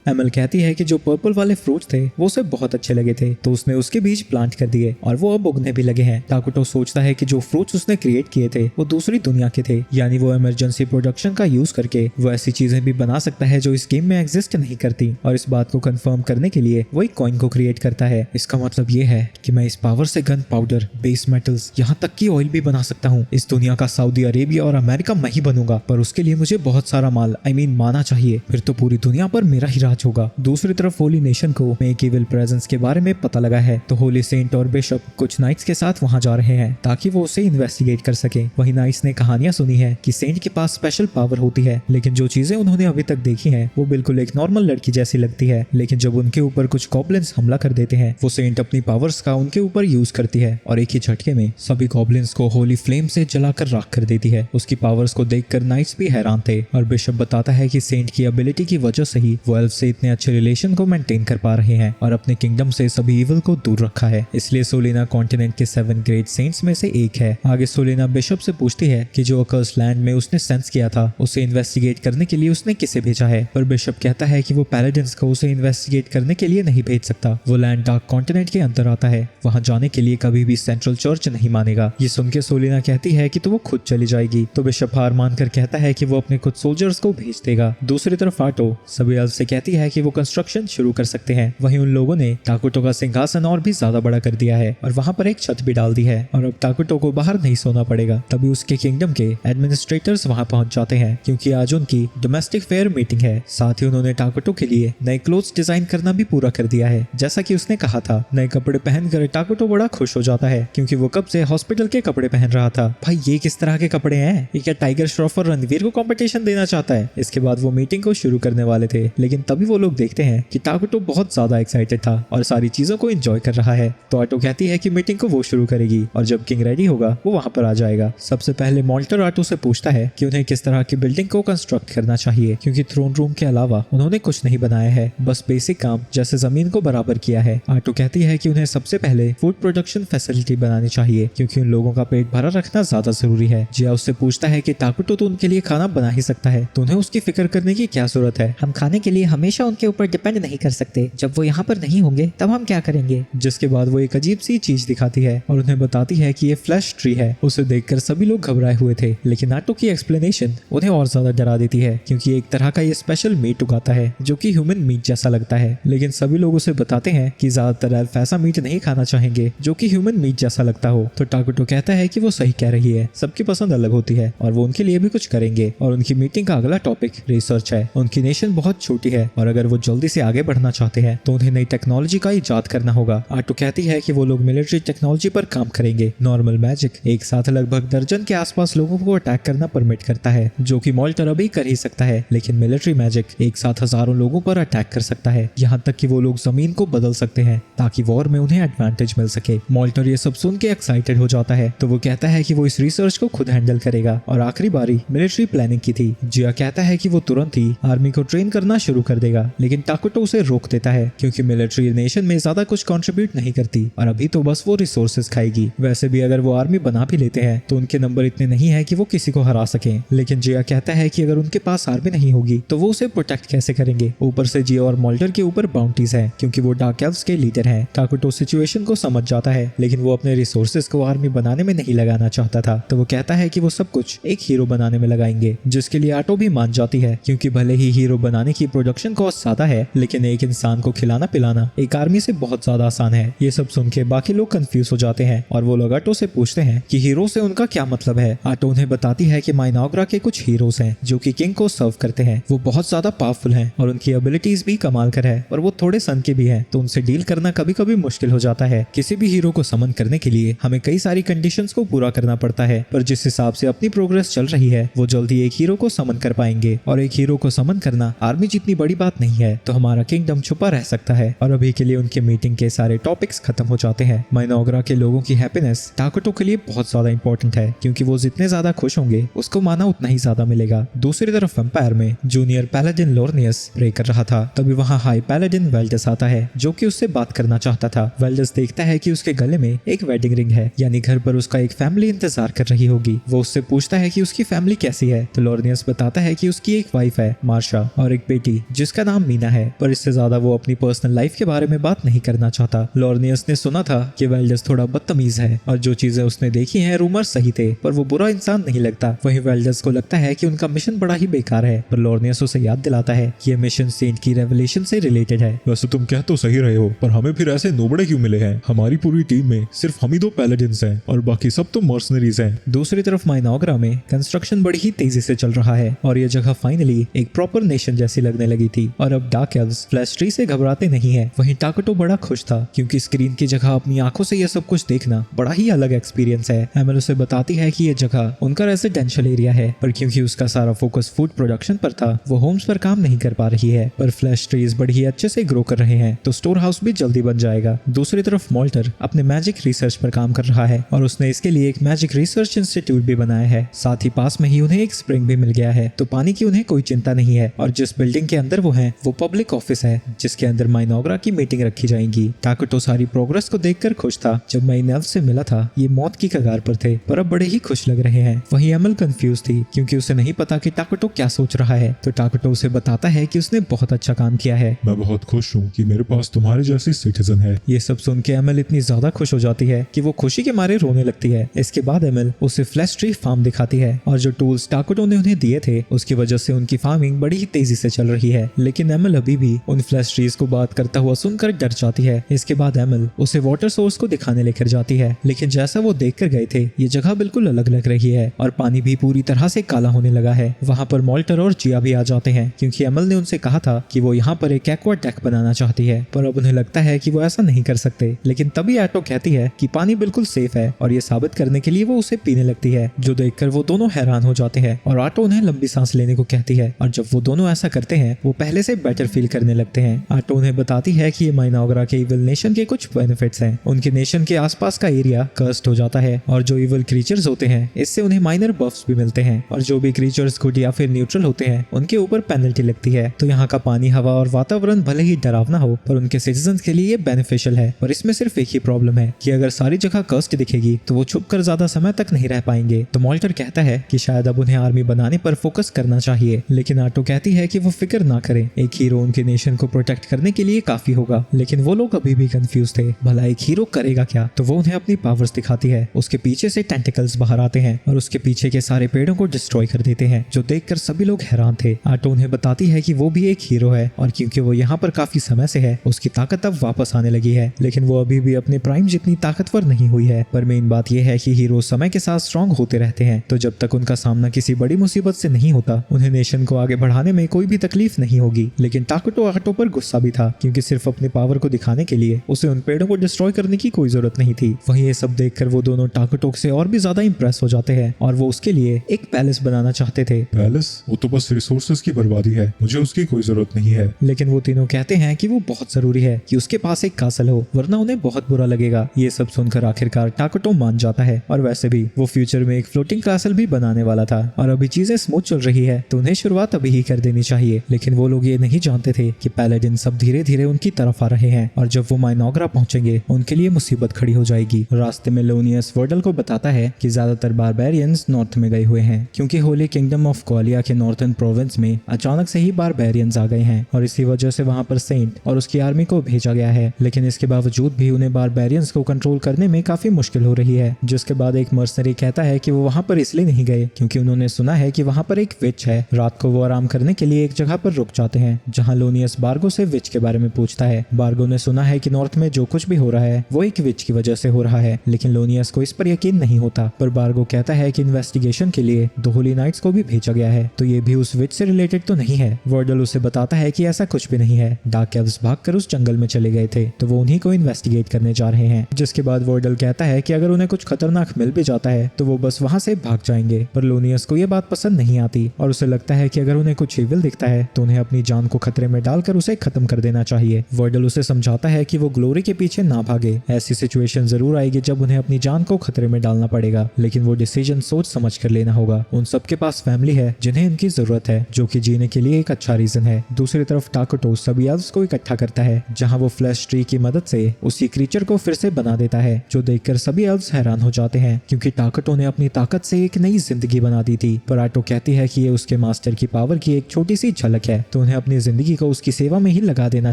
एमल कहती है कि जो पर्पल वाले फ्रूट्स थे वो उसे बहुत अच्छे लगे थे तो उसने उसके बीज प्लांट कर दिए और वो अब उगने भी लगे हैं। टाकुटो सोचता है कि जो फ्रूट्स उसने क्रिएट किए थे वो दूसरी दुनिया के थे, यानी वो इमरजेंसी प्रोडक्शन का यूज करके वो ऐसी चीजें भी बना सकता है जो इस गेम में एग्जिस्ट नहीं करती, और इस बात को कंफर्म करने के लिए वो एक कॉइन को क्रिएट करता है। इसका मतलब ये है कि मैं इस पावर से गन पाउडर, बेस मेटल्स, यहाँ तक की ऑयल भी बना सकता हूँ। इस दुनिया का सऊदी अरेबिया और अमेरिका मैं ही बनूंगा, पर उसके लिए मुझे बहुत सारा माल माना चाहिए, फिर तो पूरी दुनिया पर मेरा ही राज होगा। दूसरी तरफ होली नेशन को एक इविल प्रेजेंस के बारे में पता लगा है, तो होली सेंट और बिशप कुछ नाइट्स के साथ वहां जा रहे हैं ताकि वो उसे इन्वेस्टिगेट कर सके। वही नाइट्स ने कहानियां सुनी है कि सेंट के पास स्पेशल पावर होती है, लेकिन जो चीजें उन्होंने अभी तक देखी हैं वो बिल्कुल एक नॉर्मल लड़की जैसी लगती है। लेकिन जब उनके ऊपर कुछ गॉब्लिन्स हमला कर देते हैं, वो सेंट अपनी पावर्स का उनके ऊपर यूज करती है और एक ही झटके में सभी गॉब्लिन्स को होली फ्लेम से जलाकर राख कर देती है। उसकी पावर्स को देखकर नाइट्स भी हैरान थे और बिशप बताता है कि सेंट की एबिलिटी की वजह से ही वो एल्फ से इतने अच्छे रिलेशन को मेंटेन कर पा रहे हैं और अपने किंगडम से सभी इविल को दूर रखा है, इसलिए सोलिना कॉन्टिनेंट के 7 ग्रेट सेंट्स में से एक है। आगे सोलिना बिशप से पूछती है कि जो अकर्स लैंड में उसने सेंस किया था उसे इन्वेस्टिगेट करने के लिए उसने किसे भेजा है, पर बिशप कहता है कि वो पैलेडिन्स को उसे इन्वेस्टिगेट करने के लिए नहीं भेज सकता। वो लैंड डार्क कॉन्टिनेंट के अंदर आता है, वहां जाने के लिए कभी भी सेंट्रल चर्च नहीं मानेगा। ये सुन के सोलिना कहती है कि तो वो खुद चली जाएगी, तो बिशप हार मानकर कहता है कि वो अपने कुछ सोल्जर्स को भेज देगा। दूसरी तरफ आटो सभी एल्फ से कहती है कि वो कंस्ट्रक्शन शुरू कर सकते हैं। वहीं उन लोगों ने टाकुटो का सिंहासन और भी ज्यादा बड़ा कर दिया है और वहां पर एक छत भी डाल दी है और अब टाकुटो को बाहर नहीं सोना पड़ेगा। तभी उसके किंगडम के एडमिनिस्ट्रेटर्स वहां पहुंच जाते हैं क्योंकि आज उनकी डोमेस्टिक फेयर मीटिंग है। साथ ही उन्होंने टाकुटो के लिए नए क्लोथ्स डिजाइन करना भी पूरा कर दिया है। जैसा कि उसने कहा था, नए कपड़े पहनकर टाकुटो बड़ा खुश हो जाता है क्योंकि वो कब से हॉस्पिटल के कपड़े पहन रहा था। भाई ये किस तरह के कपड़े हैं? ये क्या टाइगर श्रॉफ और रणवीर को कंपटीशन देना चाहता है? इसके बाद वो मीटिंग को शुरू करने वाले थे, लेकिन तभी वो लोग देखते हैं कि टाकुटो बहुत ज्यादा एक्साइटेड था और सारी चीजों को एंजॉय कर रहा है। तो आटो कहती है कि मीटिंग को वो शुरू करेगी और जब किंग रेडी होगा वो वहां पर आ जाएगा। सबसे पहले मॉल्टर आटो से पूछता है कि उन्हें किस तरह की बिल्डिंग को कंस्ट्रक्ट करना चाहिए क्योंकि थ्रोन रूम के अलावा उन्होंने कुछ नहीं बनाया है, बस बेसिक काम जैसे जमीन को बराबर किया है। आटो कहती है कि उन्हें सबसे पहले फूड प्रोडक्शन फैसिलिटी बनानी चाहिए क्योंकि उन लोगों का पेट भरा रखना ज्यादा जरूरी है। जिया उससे पूछता है कि टाकुटो तो उनके लिए खाना बना ही सकता है, तो उन्हें उसकी फिक्र करने की क्या जरूरत है? हम खाने के लिए हमेशा उनके ऊपर डिपेंड नहीं कर सकते, जब वो यहाँ पर नहीं होंगे तब हम क्या करेंगे? जिसके बाद वो एक अजीब सी चीज दिखाती है और उन्हें बताती है कि ये फ्लैश ट्री है। उसे देखकर सभी लोग घबराए हुए थे, लेकिन आटो की एक्सप्लेनेशन उन्हें और ज्यादा डरा देती है क्योंकि एक तरह का ये स्पेशल मीट उगाता है जो कि ह्यूमन मीट जैसा लगता है। लेकिन सभी लोग उसे बताते हैं कि ज्यादातर एल्फ ऐसा मीट नहीं खाना चाहेंगे जो कि ह्यूमन मीट जैसा लगता हो। तो टाकुटो कहता है कि वो सही कह रही है, सबकी पसंद अलग होती है और वो उनके लिए भी कुछ करेंगे। और उनकी मीटिंग का अगला टॉपिक रिसर्च है। उनकी नेशन बहुत छोटी है और अगर वो जल्दी से आगे बढ़ना चाहते हैं तो उन्हें नई टेक्नोलॉजी का इजाद करना होगा। आटो कहती है कि वो लोग मिलिट्री टेक्नोलॉजी पर काम करेंगे। नॉर्मल मैजिक एक साथ लगभग दर्जन के आसपास लोगों को अटैक करना परमिट करता है, जो कि मॉल्टर अभी कर ही सकता है, लेकिन मिलिट्री मैजिक एक साथ हजारों लोगों पर अटैक कर सकता है, यहाँ तक कि वो लोग जमीन को बदल सकते हैं ताकि वॉर में उन्हें एडवांटेज मिल सके। मॉल्टर ये सब सुन के एक्साइटेड हो जाता है, तो वो कहता है कि वो इस रिसर्च को खुद हैंडल करेगा और आखिरी बारी मिलिट्री प्लानिंग की थी। जिया कहता है कि वो तुरंत ही आर्मी को ट्रेन करना शुरू कर देगा, लेकिन टाकुटो उसे रोक देता है क्योंकि मिलिट्री नेशन में ज्यादा कुछ कंट्रीब्यूट नहीं करती और अभी तो बस वो रिसोर्सेज खाएगी। वैसे भी अगर वो आर्मी बना भी लेते हैं तो उनके नंबर इतने नहीं है कि वो किसी को हरा सकें। लेकिन जिया कहता है कि अगर उनके पास आर्मी नहीं होगी तो वो उसे प्रोटेक्ट कैसे करेंगे? ऊपर से जिया और मॉल्टर के ऊपर बाउंटीज है क्योंकि वो डार्क एल्व्स के लीडर हैं। टाकुटो सिचुएशन को समझ जाता है, लेकिन वो अपने रिसोर्सेज को आर्मी बनाने में नहीं लगाना चाहता था, तो वो कहता है कि वो सब कुछ एक हीरो बनाने में लगाएंगे, जिसके लिए आटो भी मान जाती है क्योंकि भले ही हीरो बनाने की प्रोडक्शन कॉस्ट ज्यादा है, लेकिन एक इंसान को खिलाना पिलाना एक आर्मी से बहुत ज्यादा आसान है। ये सब सुन के बाकी लोग कंफ्यूज हो जाते हैं और वो लोग आटो से पूछते हैं कि हीरो से उनका क्या मतलब है। आटो उन्हें बताती है कि माइनॉग्रा के कुछ हीरोज हैं जो कि किंग को सर्व करते हैं। वो बहुत ज्यादा पावरफुल हैं और उनकी एबिलिटीज भी कमाल कर है और वो थोड़े सन के भी हैं, तो उनसे डील करना कभी कभी मुश्किल हो जाता है। किसी भी हीरो को समन करने के लिए हमें कई सारी कंडीशंस को पूरा करना पड़ता है, पर जिस हिसाब से अपनी प्रोग्रेस चल रही है वो जल्दी एक हीरो को समन कर पाएंगे और एक हीरो को समन करना आर्मी जितनी बड़ी बात नहीं है, तो हमारा किंगडम छुपा रह सकता है। और अभी के लिए उनके मीटिंग के सारे टॉपिक्स खत्म हो जाते हैं। माइनॉग्रा के लोगों की हैप्पीनेस टाकुटो के लिए बहुत ज्यादा इंपॉर्टेंट है क्योंकि वो जितने ज्यादा खुश होंगे उसको माना उतना ही ज्यादा मिलेगा। दूसरी तरफ एम्पायर में जूनियर पैलेडिन लोर्नियस प्रे कर रहा था, तभी वहाँ हाई पैलेडिन वेल्डस आता है जो कि उससे बात करना चाहता था। वेल्डस देखता है कि उसके गले में एक वेडिंग रिंग है, यानी घर पर उसका एक फैमिली इंतजार कर रही होगी। वो उससे पूछता है कि उसकी फैमिली कैसी है, तो लोर्नियस बताता है कि उसकी एक वाइफ है मार्शा और एक बेटी जिसका नाम मीना है, पर इससे ज्यादा वो अपनी पर्सनल लाइफ के बारे में बात नहीं करना चाहता। लोर्नियस ने सुना था कि वेल्डस थोड़ा बदतमीज है और जो चीजें उसने देखी हैं रूमर सही थे, पर वो बुरा इंसान नहीं लगता। वहीं वेल्डस को लगता है कि उनका मिशन बड़ा ही बेकार है, पर लोर्नियस उसे याद दिलाता है कि यह मिशन सेंट की रेवलेशन से रिलेटेड है। वैसे तुम कह तो सही रहे हो, पर हमें फिर ऐसे नोबड़े क्यों मिले हैं? हमारी पूरी टीम में सिर्फ हम ही 2 पैलेडिन्स हैं और बाकी सब तो मर्सनरीज हैं। दूसरी तरफ माइनॉग्रा में कंस्ट्रक्शन बड़ी ही तेजी से चल रहा है और यह जगह फाइनली एक प्रॉपर नेशन जैसी लगने लगी थी। थी और अब डार्क एल्व्स फ्लैश ट्री से घबराते नहीं है। वहीं टाकुटो बड़ा खुश था क्योंकि स्क्रीन की जगह अपनी आंखों से यह सब कुछ देखना बड़ा ही अलग एक्सपीरियंस है। एमएल उसे बताती है कि यह जगह उनका रेजिडेंशियल एरिया है, पर क्योंकि उसका सारा फोकस फूड प्रोडक्शन पर था वो होम्स पर काम नहीं कर पा रही है। पर फ्लैश ट्रीज बड़ी ही अच्छे से ग्रो कर रहे हैं तो स्टोर हाउस भी जल्दी बन जाएगा। दूसरी तरफ मोल्टर अपने मैजिक रिसर्च पर काम कर रहा है और उसने इसके लिए एक मैजिक रिसर्च इंस्टीट्यूट भी बनाया है। साथ ही पास में ही उन्हें एक स्प्रिंग भी मिल गया है तो पानी की उन्हें कोई चिंता नहीं है। और जिस बिल्डिंग के अंदर वो है वो पब्लिक ऑफिस है जिसके अंदर माइनोग्रा की मीटिंग रखी जाएगी। टाकुटो सारी प्रोग्रेस को देखकर खुश था। जब माइन एल्व से मिला था ये मौत की कगार पर थे पर अब बड़े ही खुश लग रहे हैं। वहीं एमएल कंफ्यूज थी क्योंकि उसे नहीं पता कि टाकुटो क्या सोच रहा है। तो टाकुटो उसे बताता है कि उसने बहुत अच्छा काम किया है। मैं बहुत खुश हूँ कि मेरे पास तुम्हारे जैसी सिटीजन है। ये सब सुन के एमएल इतनी ज्यादा खुश हो जाती है कि वो खुशी के मारे रोने लगती है। इसके बाद एमएल उसे फ्लैश ट्री फार्म दिखाती है और जो टूल्स टाकुटो ने उन्हें दिए थे उसकी वजह से उनकी फार्मिंग बड़ी ही तेजी से चल रही है। लेकिन एमएल अभी भी उन फ्लैश ट्रीज को बात करता हुआ सुनकर डर जाती है। इसके बाद एमएल उसे वाटर सोर्स को दिखाने लेकर जाती है, लेकिन जैसा वो देख कर गए थे ये जगह बिल्कुल अलग लग रही है और पानी भी पूरी तरह से काला होने लगा है। वहाँ पर मोल्टर और जिया भी आ जाते हैं क्योंकि एमएल ने उनसे कहा था कि वो यहाँ पर एक एक्वा डेक बनाना चाहती है, पर अब उन्हें लगता है कि वो ऐसा नहीं कर सकते। लेकिन तभी एटो कहती है कि पानी बिल्कुल सेफ है और ये साबित करने के लिए वो उसे पीने लगती है, जो देखकर वो दोनों हैरान हो जाते हैं और आटो उन्हें लंबी सांस लेने को कहती है। और जब वो दोनों ऐसा करते हैं वो पहले से बेटर फील करने लगते हैं। आटो उन्हें बताती है कि ये माइनोग्रा के इविल नेशन के कुछ बेनिफिट्स हैं। उनके नेशन के आसपास का एरिया कर्स्ड हो जाता है और जो इविल क्रीचर्स होते हैं इससे उन्हें माइनर बफ्स भी मिलते हैं और जो भी क्रीचर्स गुड या फिर न्यूट्रल होते हैं उनके ऊपर पेनल्टी लगती है। तो यहाँ का पानी, हवा और वातावरण भले ही डरावना हो पर उनके सिटीजंस के लिए ये बेनिफिशियल है। पर इसमें सिर्फ एक ही प्रॉब्लम है कि अगर सारी जगह कर्स्ड दिखेगी तो वो छुप कर ज्यादा समय तक नहीं रह पाएंगे। तो मोल्टर कहता है कि शायद अब उन्हें आर्मी बनाने पर फोकस करना चाहिए, लेकिन आटो कहती है कि वो फिक्र ना करें, एक हीरो उनके नेशन को प्रोटेक्ट करने के लिए काफी होगा। लेकिन वो लोग अभी भी कंफ्यूज थे, भला एक हीरो करेगा क्या। तो वो उन्हें अपनी पावर्स दिखाती है। उसके पीछे से टेंटिकल्स बाहर आते हैं और उसके पीछे के सारे पेड़ों को डिस्ट्रॉय कर देते हैं, जो देखकर सभी लोग हैरान थे। आटो उन्हें बताती है कि वो भी एक हीरो है और क्योंकि वो यहाँ पर काफी समय से है उसकी ताकत अब वापस आने लगी है, लेकिन वो अभी भी अपने प्राइम जितनी ताकतवर नहीं हुई है। पर मेन बात यह है कि हीरो समय के साथ स्ट्रॉन्ग होते रहते हैं, तो जब तक उनका सामना किसी बड़ी मुसीबत से नहीं होता उन्हें नेशन को आगे बढ़ाने में कोई भी तकलीफ नहीं होगी। लेकिन टाकुटो आटो पर गुस्सा भी था क्योंकि सिर्फ अपने पावर को दिखाने के लिए उसे उन पेड़ों को डिस्ट्रॉय करने की कोई जरूरत नहीं थी। वहीं ये सब देखकर वो दोनों टाकुटो से और भी ज्यादा इंप्रेस हो जाते हैं और वो उसके लिए एक पैलेस बनाना चाहते थे। पैलेस? वो तो बस रिसोर्सेज की बर्बादी है, मुझे उसकी कोई जरूरत नहीं है। लेकिन वो तीनों कहते हैं कि वो बहुत जरूरी है कि उसके पास एक कासल हो, वरना उन्हें बहुत बुरा लगेगा। ये सब सुनकर आखिरकार टाकुटो मान जाता है और वैसे भी वो फ्यूचर में एक फ्लोटिंग कासल भी बनाने वाला था और अभी चीजें स्मूथ चल रही है तो उन्हें शुरुआत अभी ही कर देनी चाहिए। लेकिन वो लोग ये नहीं जानते थे कि पैलेडिन सब धीरे धीरे उनकी तरफ आ रहे हैं और जब वो माइनोग्रा पहुंचेंगे उनके लिए मुसीबत खड़ी हो जाएगी। रास्ते में लोनियस वर्डल को बताता है कि ज्यादातर बारबेरियंस नॉर्थ में गए हुए हैं क्योंकि होली किंगडम ऑफ क्वालिया के नॉर्थर्न प्रोविंस में अचानक से ही बारबेरियंस आ गए हैं और इसी वजह से वहां पर सेंट और उसकी आर्मी को भेजा गया है। लेकिन इसके बावजूद भी उन्हें बारबेरियंस को कंट्रोल करने में काफी मुश्किल हो रही है। जिसके बाद एक मर्सनरी कहता है कि वो वहां पर इसलिए नहीं गए क्योंकि उन्होंने सुना है कि वहां पर एक विच है। रात को वो आराम करने के लिए एक जगह पर रुक जाते हैं जहां लोनियस बार्गो से विच के बारे में पूछता है। बार्गो ने सुना है कि नॉर्थ में जो कुछ भी हो रहा है वो एक विच की वजह से हो रहा है, लेकिन लोनियस को इस पर यकीन नहीं होता। पर बार्गो कहता है कि इन्वेस्टिगेशन के लिए दो होली नाइट्स को भी भेजा गया है, तो ये भी उस विच से रिलेटेड तो नहीं है। वर्डल उसे बताता है कि ऐसा कुछ भी नहीं है, डार्क एल्व्स भागकर उस जंगल में चले गए थे तो वो उन्हीं को इन्वेस्टिगेट करने जा रहे हैं। जिसके बाद वर्डल कहता है कि अगर उन्हें कुछ खतरनाक मिल भी जाता है तो वो बस वहां से भाग जाएंगे। पर लोनियस को ये बात पसंद नहीं आती और उसे लगता है कि अगर उन्हें कुछ इविल दिखता है तो उन्हें अपनी जान को खतरे में डालकर उसे खत्म कर देना चाहिए। वर्डल उसे समझाता है कि वो ग्लोरी के पीछे ना भागे, ऐसी सिचुएशन जरूर आएगी जब उन्हें अपनी जान को खतरे में डालना पड़ेगा, लेकिन वो डिसीजन सोच समझ कर लेना होगा। उन सबके पास फैमिली है जिन्हें इनकी जरूरत है, जो कि जीने के लिए एक अच्छा रीजन है। दूसरी तरफ टाकुटो सभी एल्व्स को इकट्ठा करता है जहां वो फ्लैश ट्री की मदद से उसी क्रीचर को फिर से बना देता है, जो देखकर सभी एल्व्स हैरान हो जाते हैं क्योंकि टाकुटो ने अपनी ताकत से एक नई जिंदगी बना दी थी। पर आटो कहती है कि ये उसके मास्टर की पावर की एक छोटी सी झलक है, तो उन्हें अपनी जिंदगी को उसकी सेवा में ही लगा देना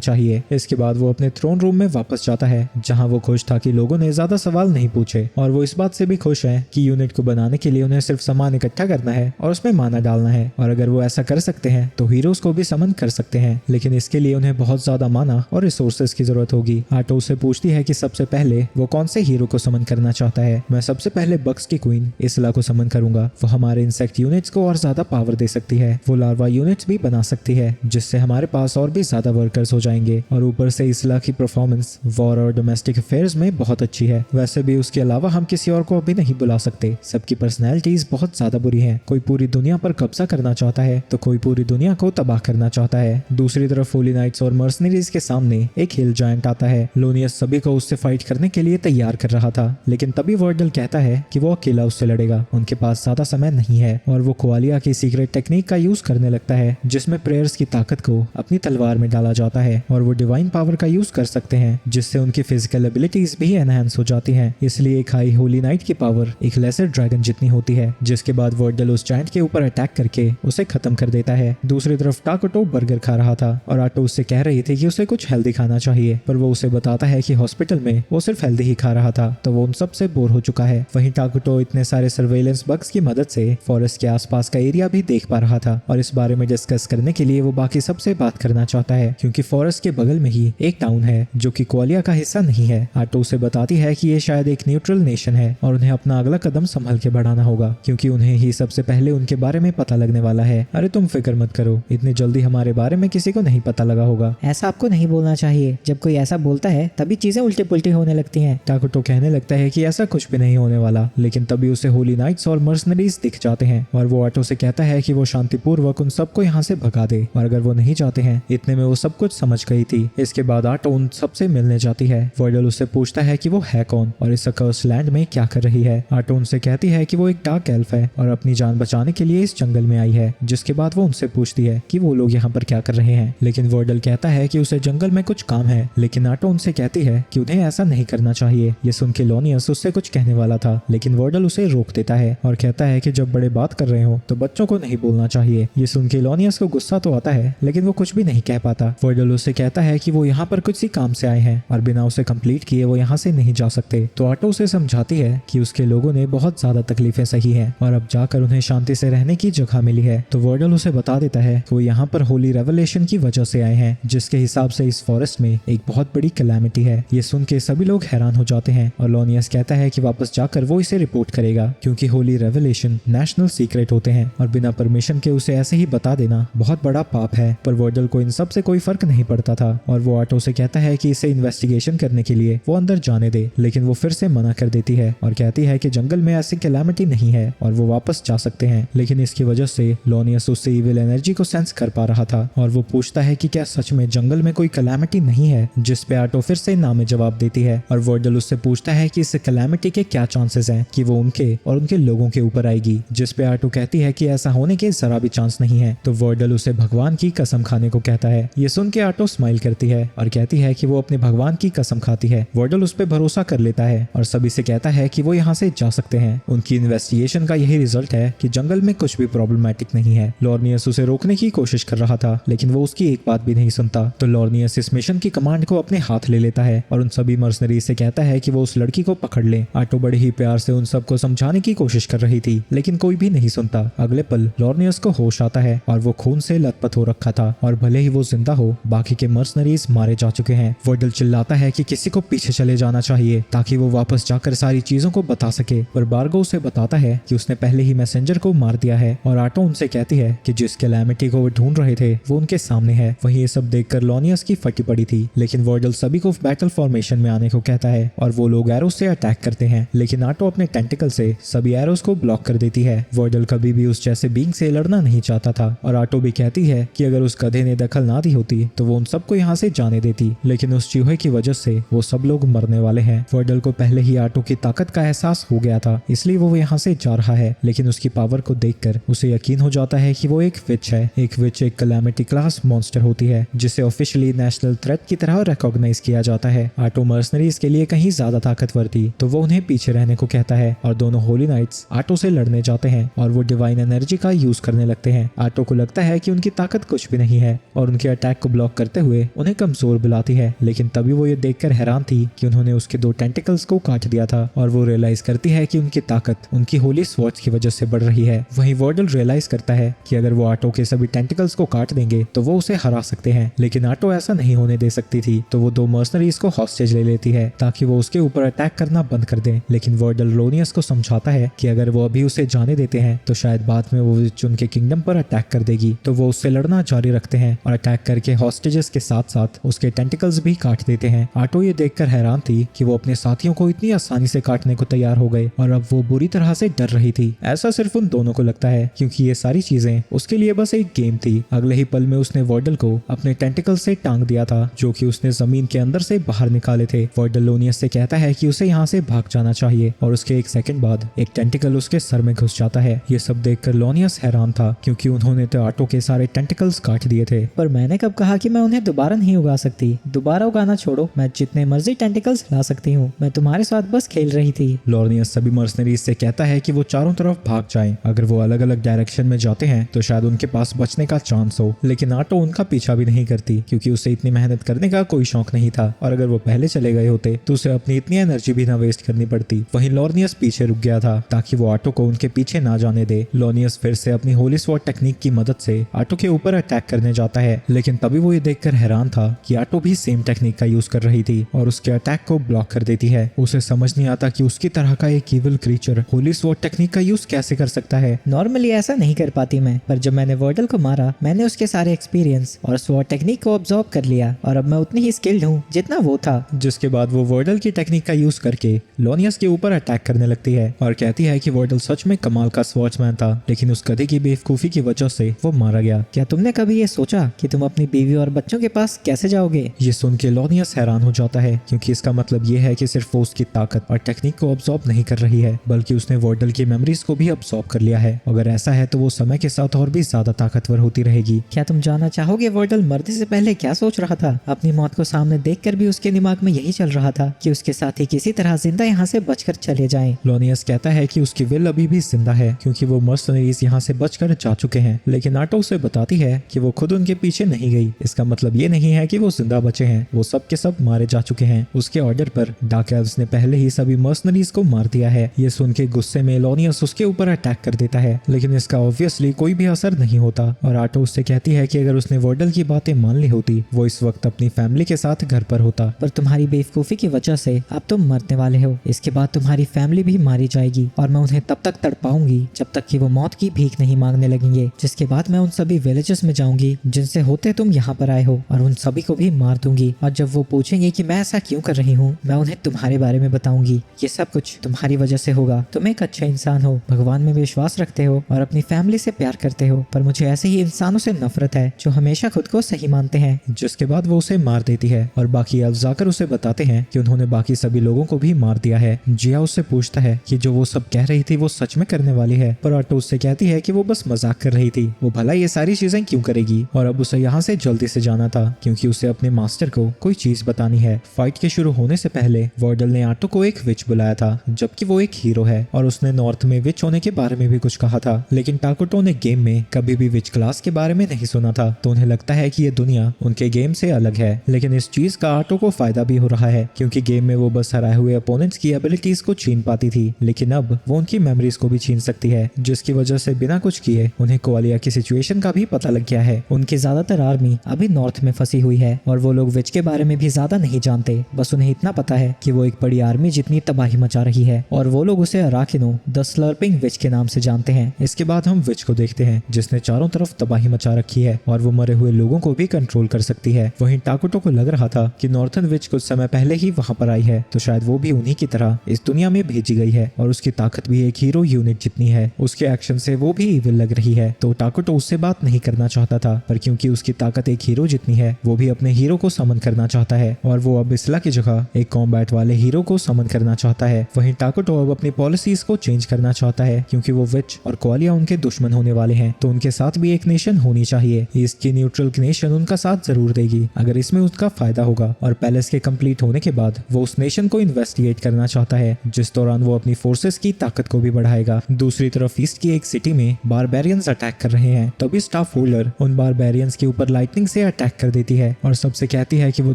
चाहिए। इसके बाद वो अपने थ्रोन रूम में वापस जाता है जहां वो खुश था कि लोगों ने ज्यादा सवाल नहीं पूछे और वो इस बात से भी खुश है कि यूनिट को बनाने के लिए उन्हें सिर्फ सामान इकट्ठा करना है और उसमें माना डालना है, और अगर वो ऐसा कर सकते हैं तो हीरोज को भी समन कर सकते हैं, लेकिन इसके लिए उन्हें बहुत ज्यादा माना और रिसोर्सेज की जरूरत होगी। आटो उसे पूछती है कि सबसे पहले वो कौन से हीरो को समन करना चाहता है। मैं सबसे पहले बग्स की क्वीन इसला को समन करूंगा, वो हमारे इंसेक्ट यूनिट्स को और ज्यादा पावर दे सकती है, वो लार्वा यूनिट्स भी बना सकती है जिससे हमारे पास और भी ज्यादा वर्कर्स हो जाएंगे। और ऊपर से इसला की परफॉर्मेंस वॉर और डोमेस्टिक अफेयर्स में बहुत अच्छी है। वैसे भी उसके अलावा हम किसी और को अभी नहीं बुला सकते। सबकी पर्सनैलिटीज बहुत ज्यादा बुरी है। कोई पूरी दुनिया पर कब्जा करना चाहता है तो कोई पूरी दुनिया को तबाह करना चाहता है। दूसरी तरफ होली नाइट्स और मर्सनरीज के सामने एक हिल जायंट आता है। लोनियस सभी को उससे फाइट करने के लिए तैयार कर रहा था, लेकिन तभी वर्डल कहता है कि वो अकेला उससे लड़ेगा। उनके पास ज्यादा समय नहीं है और वो क्वालिया की सीक्रेट टेक्निक का यूज करने लगता है, जिसमें प्रेयर्स की ताकत को अपनी तलवार में डाला जाता है और वो डिवाइन पावर का यूज कर सकते हैं, जिससे उनकी फिजिकल एबिलिटीज भी एनहांस हो जाती हैं। इसलिए एक हाई होली नाइट की पावर एक लेसर ड्रैगन जितनी होती है, जिसके बाद वर्डल उस जायंट के ऊपर अटैक करके उसे खत्म कर देता है। दूसरी तरफ टाकोटो बर्गर खा रहा था और आटो उससे कह रही थी कि उसे कुछ हेल्दी खाना चाहिए, पर वो उसे बताता है कि हॉस्पिटल में वो सिर्फ हेल्दी ही खा रहा था, तो वो उन सब से बोर हो चुका है। वहीं टाकोटो इतने सारे सर्वेलेंस बग्स की मदद से फॉरेस्ट के आसपास का एरिया भी देख पा रहा था और इस बारे में डिस्कस करने के लिए वो बाकी सबसे बात करना चाहता है, क्योंकि फॉरेस्ट के बगल में ही एक टाउन है जो कि क्वालिया का हिस्सा नहीं है। आटो उसे बताती है कि ये शायद एक न्यूट्रल नेशन है और उन्हें अपना अगला कदम संभल के बढ़ाना होगा, क्योंकि उन्हें ही सबसे पहले उनके बारे में पता लगने वाला है। अरे तुम फिक्र मत करो, इतनी जल्दी हमारे बारे में किसी को नहीं पता लगा होगा। ऐसा आपको नहीं बोलना चाहिए। जब कोई ऐसा बोलता है तभी चीजें उल्टी पुल्टी होने लगती हैं। टाकोटो कहने लगता है कि ऐसा कुछ भी नहीं होने वाला, लेकिन तभी उसे होली नाइट्स और मर्सनरीज दिख जाते हैं और वो आटो से कहता है कि वो शांतिपूर्वक उन सबको यहाँ से भगा दे, और अगर वो नहीं चाहते हैं। इतने में वो सब कुछ समझ गई थी। इसके बाद आटो उन सबसे मिलने जाती है। वर्डल उससे पूछता है कि वो है कौन और इस अकर्स लैंड में क्या कर रही है। आटो उनसे कहती है कि वो एक डार्क एल्फ है और अपनी जान बचाने के लिए इस जंगल में आई है। जिसके बाद वो उनसे पूछती है कि वो लोग यहाँ पर क्या कर रहे हैं, लेकिन वर्डल कहता है कि उसे जंगल में कुछ काम है, लेकिन आटो उनसे कहती है कि उन्हें ऐसा नहीं करना चाहिए। ये सुन के लोनियस उससे कुछ कहने वाला था, लेकिन वर्डल उसे रोक देता है और कहता है कि जब बड़े बात कर रहे हो तो बच्चों को नहीं बोलना चाहिए। ये सुन के लोनियस को गुस्सा तो आता है, लेकिन वो कुछ भी नहीं कह पाता। वर्डल उससे कहता है कि वो यहाँ पर कुछ सी काम से आए हैं और बिना उसे कंप्लीट किए वो यहाँ से नहीं जा सकते। तो आटो उसे समझाती है कि उसके लोगों ने बहुत ज्यादा तकलीफें सही है और अब जाकर उन्हें शांति से रहने की जगह मिली है। तो वर्डल उसे बता देता है कि वो यहाँ पर होली रेवलेशन की वजह से आए हैं, जिसके हिसाब से इस फॉरेस्ट में एक बहुत बड़ी कैलामिटी है। ये सुन के सभी लोग हैरान हो जाते हैं और लोनियस कहता है कि वापस जाकर वो इसे रिपोर्ट करेगा, क्योंकि होली रेवलेशन नेशनल सीक्रेट होते हैं और बिना परमिशन के उसे ऐसे ही बता देना बहुत बड़ा पाप है। पर वर्डल को इन सब से कोई फर्क नहीं पड़ता था और वो आटो से कहता है कि इसे इन्वेस्टिगेशन करने के लिए वो अंदर जाने दे, लेकिन वो फिर से मना कर देती है और कहती है कि जंगल में ऐसी कैलामिटी नहीं है और वो वापस जा सकते हैं। लेकिन इसकी वजह से लोनियस उससे इविल एनर्जी को सेंस कर पा रहा था और वो पूछता है कि क्या सच में जंगल में कोई कैलामिटी नहीं है, जिस पे आटो फिर से ना में जवाब देती है और वर्डल उससे पूछता है कि इस कैलामिटी के क्या चांसेस हैं कि वो उनके और उनके लोगों के ऊपर आएगी, जिस पे आटो कहती है कि ऐसा होने के जरा भी चांस नहीं है। तो वर्डल उसे भगवान की कसम खाने को कहता है। ये सुन के आटो स्माइल करती है और कहती है कि वो अपने भगवान की कसम खाती है। वर्डल उस पर भरोसा कर लेता है और सभी से कहता है कि वो यहाँ से जा सकते हैं। उनकी इन्वेस्टिगेशन का यही रिजल्ट है कि जंगल में कुछ भी प्रॉब्लमैटिक नहीं है। लॉर्नियस उसे रोकने की कोशिश कर रहा था, लेकिन वो उसकी एक बात भी नहीं सुनता। तो लॉर्नियस इस मिशन की कमांड को अपने हाथ ले लेता है और उन सभी मर्सनरी से कहता है कि वो उस लड़की को पकड़ ले। आटो बड़े ही प्यार से उन सबको समझाने की कोशिश कर रही थी, लेकिन कोई भी नहीं सुनता। अगले पल लॉर्नियस को होश आता है और वो खून से लथपथ हो रखा था और भले ही वो जिंदा हो, बाकी के मर्सनरीज मारे जा चुके हैं। वर्डल चिल्लाता है कि किसी को पीछे चले जाना चाहिए ताकि वो वापस जाकर सारी चीजों को बता सके, पर बार्गो उसे बताता है कि उसने पहले ही मैसेंजर को मार दिया है और आटो उनसे कहती है कि जिस कैलामिटी को वो ढूंढ रहे थे वो उनके सामने है। वहीं ये सब देखकर लॉनियस की फटी पड़ी थी, लेकिन वर्डल सभी को बैटल फॉर्मेशन में आने को कहता है और वो लोग एरोस से अटैक करते हैं, लेकिन आटो अपने टेंटिकल से सभी एरोस को ब्लॉक कर देती है। वर्डल कभी भी उस जैसे बीइंग से लड़ना नहीं चाहता था और आटो भी कहती है कि अगर उस गधे ने दखल ना दी होती तो वो उन सबको यहाँ से जाने देती, लेकिन उस चूहे की वजह से वो सब लोग मरने वाले हैं। वर्डल को पहले ही आटो की ताकत का एहसास हो गया था, इसलिए वो यहाँ से जा रहा है, लेकिन उसकी पावर को देखकर उसे यकीन हो जाता है कि वो एक विच है। एक विच एक कैलामिटी क्लास मॉन्स्टर होती है जिसे ऑफिशियली नेशनल थ्रेट की तरह रिकॉग्नाइज किया जाता है। आटो मर्सनरीज के लिए कहीं ज्यादा ताकतवर थी, तो वो उन्हें पीछे रहने को कहता है और दोनों होली नाइट्स आटो से लड़ने जाते हैं और वो डिवाइन एनर्जी का यूज करने लगते हैं। आटो को लगता है कि उनकी ताकत कुछ भी नहीं है और उनके अटैक को ब्लॉक करते हुए उन्हें कमजोर बुलाती है, लेकिन तभी वो ये देखकर हैरान थी कि उन्होंने उसके 2 टेंटिकल्स को काट दिया था और वो रियलाइज करती है कि उनकी ताकत उनकी होली स्वॉर्ड्स की वजह से बढ़ रही है। वहीं वर्डल रियलाइज करता है कि अगर वो आटो के सभी टेंटिकल्स को काट देंगे तो वो उसे हरा सकते हैं, लेकिन आटो ऐसा नहीं होने दे सकती थी, तो वो 2 मर्सनरीज को हॉस्टेज ले लेती है ताकि वो उसके ऊपर अटैक करना बंद कर दे। लेकिन वर्डल लोनियस को समझाता है कि अगर वो अभी उसे जाने देते हैं तो शायद बाद में वो उनके किंगडम पर अटैक कर देगी, तो वो उससे लड़ना दौड़ना जारी रखते हैं और अटैक करके हॉस्टेजेस के साथ साथ उसके टेंटिकल्स भी काट देते हैं। आटो ये देखकर हैरान थी कि वो अपने साथियों को इतनी आसानी से काटने को तैयार हो गए और अब वो बुरी तरह से डर रही थी। ऐसा सिर्फ उन दोनों को लगता है क्योंकि ये सारी चीजें उसके लिए बस एक गेम थी। अगले ही पल में उसने वर्डल को अपने टेंटिकल से टांग दिया था जो कि उसने जमीन के अंदर से बाहर निकाले थे। वर्डल लोनियस से कहता है कि उसे यहाँ से भाग जाना चाहिए और उसके एक सेकंड बाद एक टेंटिकल उसके सर में घुस जाता है। ये सब देखकर लोनियस हैरान था क्योंकि उन्होंने तो आटो के सारे टेंटिकल्स काट दिए थे। पर मैंने कब कहा कि मैं उन्हें दोबारा नहीं उगा सकती? दोबारा उगाना छोड़ो, मैं जितने मर्जी टेंटिकल्स ला सकती हूँ। मैं तुम्हारे साथ बस खेल रही थी। लोनियस सभी मर्सनरीज से कहता है कि वो चारों तरफ भाग जाएं। अगर वो अलग अलग डायरेक्शन में जाते हैं तो शायद उनके पास बचने का चांस हो, लेकिन आटो उनका पीछा भी नहीं करती क्योंकि उसे इतनी मेहनत करने का कोई शौक नहीं था और अगर वो पहले चले गए होते तो उसे अपनी इतनी एनर्जी भी ना वेस्ट करनी पड़ती। वहीं लोनियस पीछे रुक गया था ताकि वो आटो को उनके पीछे ना जाने दे। लोनियस फिर से अपनी होली स्वॉर्ड टेक्निक की मदद से आटो के ऊपर अटैक करने जाता है, लेकिन तभी वो ये देखकर हैरान था कि आटो भी सेम टेक्निक का यूज कर रही थी और उसके अटैक को ब्लॉक कर देती है। उसे समझ नहीं आता कि उसकी तरह का एक evil creature Holi sword technique का यूज कैसे कर सकता है। नॉर्मली ऐसा नहीं कर पाती मैं, पर जब मैंने वर्डल को मारा मैंने उसके सारे एक्सपीरियंस और स्वॉर्ड टेक्निक को ऑब्जर्व कर लिया और अब मैं उतनी ही स्किल्ड हूँ जितना वो था। जिसके बाद वो वर्डल की टेक्निक का यूज करके लोनियस के ऊपर अटैक करने लगती है और कहती है कि वर्डल सच में कमाल का स्वॉर्ड्समैन था, लेकिन उस गधे की बेवकूफी की वजह से वो मारा गया। क्या तुमने कभी ये सोचा कि तुम अपनी बीवी और बच्चों के पास कैसे जाओगे? ये सुन के लोनियस हैरान हो जाता है क्योंकि इसका मतलब ये है कि सिर्फ वो उसकी ताकत और टेक्निक को अब्सॉर्ब नहीं कर रही है बल्कि उसने वर्डल की मेमोरीज को भी अब्सॉर्ब कर लिया है। अगर ऐसा है तो वो समय के साथ और भी ज्यादा ताकतवर होती रहेगी। क्या तुम जानना चाहोगे वर्डल मरने से पहले क्या सोच रहा था? अपनी मौत को सामने देखकर भी उसके दिमाग में यही चल रहा था कि उसके साथी किसी तरह जिंदा यहाँ से बचकर चले जाएं। लोनियस कहता है कि उसकी विल अभी भी जिंदा है क्योंकि वो मर्सनरीज यहाँ से बचकर जा चुके हैं, लेकिन आटो उसे बताती है कि वो खुद उनके पीछे नहीं गई। इसका मतलब ये नहीं है कि वो जिंदा बचे हैं, वो सब के सब मारे जा चुके हैं। उसके ऑर्डर पर डार्क एल्व्स ने पहले ही सभी मर्सनरीज को मार दिया है। ये सुन के गुस्से में लोनियस उसके ऊपर अटैक कर देता है, लेकिन इसका ऑब्वियसली कोई भी असर नहीं होता और आटो उससे कहती है कि अगर उसने वर्डल की बातें मान ली होती वो इस वक्त अपनी फैमिली के साथ घर पर होता। पर तुम्हारी बेवकूफी की वजह से अब तुम मरने वाले हो। इसके बाद तुम्हारी फैमिली भी मारी जाएगी और मैं उन्हें तब तक तड़पाऊंगी जब तक कि वो मौत की भीख नहीं मांगने लगेंगे। जिसके बाद मैं उन सभी विलेजेस में जाऊंगी जिनसे होते तुम यहाँ पर आए हो और उन सभी को भी मार दूंगी। और जब वो पूछेंगे कि मैं ऐसा क्यों कर रही हूँ, मैं उन्हें तुम्हारे बारे में बताऊंगी। ये सब कुछ तुम्हारी वजह से होगा। तुम एक अच्छा इंसान हो, भगवान में विश्वास रखते हो और अपनी फैमिली से प्यार करते हो, पर मुझे ऐसे ही इंसानों से नफरत है जो हमेशा खुद को सही मानते हैं। जिसके बाद वो उसे मार देती है और बाकी एल्व्स आकर उसे बताते हैं कि उन्होंने बाकी सभी लोगों को भी मार दिया है। जिया उससे पूछता है कि जो वो सब कह रही थी वो सच में करने वाली है, पर आटो उससे कहती है कि वो बस मजाक कर रही थी, वो भला ये सारी चीजें क्यों करेगी और अब उसे यहाँ से जल्दी से जाना था क्योंकि उसे अपने मास्टर को कोई चीज बतानी है। फाइट के शुरू होने से पहले वर्डल ने आटो को एक विच बुलाया था जबकि वो एक हीरो है और उसने नॉर्थ में विच होने के बारे में भी कुछ कहा था, लेकिन टाकुटो ने गेम में कभी भी विच क्लास के बारे में नहीं सुना था तो उन्हें लगता है कि ये दुनिया उनके गेम से अलग है। लेकिन इस चीज का आटो को फायदा भी हो रहा है क्योंकि गेम में वो बस हराए हुए अपोनेंट्स की एबिलिटीज को छीन पाती थी, लेकिन अब वो उनकी मेमोरीज को भी छीन सकती है, जिसकी वजह से बिना कुछ किए उन्हें कोवालिया की सिचुएशन का भी पता लग गया है। उनकी ज्यादातर आर्मी अभी नॉर्थ में फंसी हुई है और वो लोग विच के बारे में भी ज्यादा नहीं जानते। बस उन्हें इतना पता है कि वो एक बड़ी आर्मी जितनी तबाही मचा रही है और वो लोग उसे अराकिनो द स्लर्पिंग विच के नाम से जानते हैं। इसके बाद हम विच को देखते हैं जिसने चारों तरफ तबाही मचा रखी है और वो मरे हुए लोगों को भी कंट्रोल कर सकती है। वहीं टाकुटो को लग रहा था कि नॉर्थन विच कुछ समय पहले ही वहां पर आई है तो शायद वो भी उन्हीं की तरह इस दुनिया में भेजी गई है और उसकी ताकत भी एक हीरो यूनिट जितनी है। उसके एक्शन से वो भी इविल लग रही है तो टाकुटो उससे बात नहीं करना चाहता था, पर क्योंकि उसकी ताकत एक हीरो जितनी है वो भी अपने हीरो को समन करना चाहता है और वो अब इसला की जगह एक कॉम्बैट वाले हीरो को समन करना चाहता है। वहीं टाकुटो अब अपनी पॉलिसीज को चेंज करना चाहता है क्योंकि वो विच और कोवालिया उनके दुश्मन होने वाले हैं तो उनके साथ भी एक नेशन होनी चाहिए। इसकी न्यूट्रल नेशन उनका साथ जरूर देगी अगर इसमें उसका फायदा होगा और पैलेस के कंप्लीट होने के बाद वो उस नेशन को इन्वेस्टिगेट करना चाहता है जिस दौरान वो अपनी फोर्सेस की ताकत को भी बढ़ाएगा। दूसरी तरफ ईस्ट की एक सिटी में बारबेरियंस अटैक कर रहे हैं तभी स्टाफ होल्डर उन बारबेरियंस के ऊपर लाइटनिंग से अटैक कर देती है और सबसे कहती है कि वो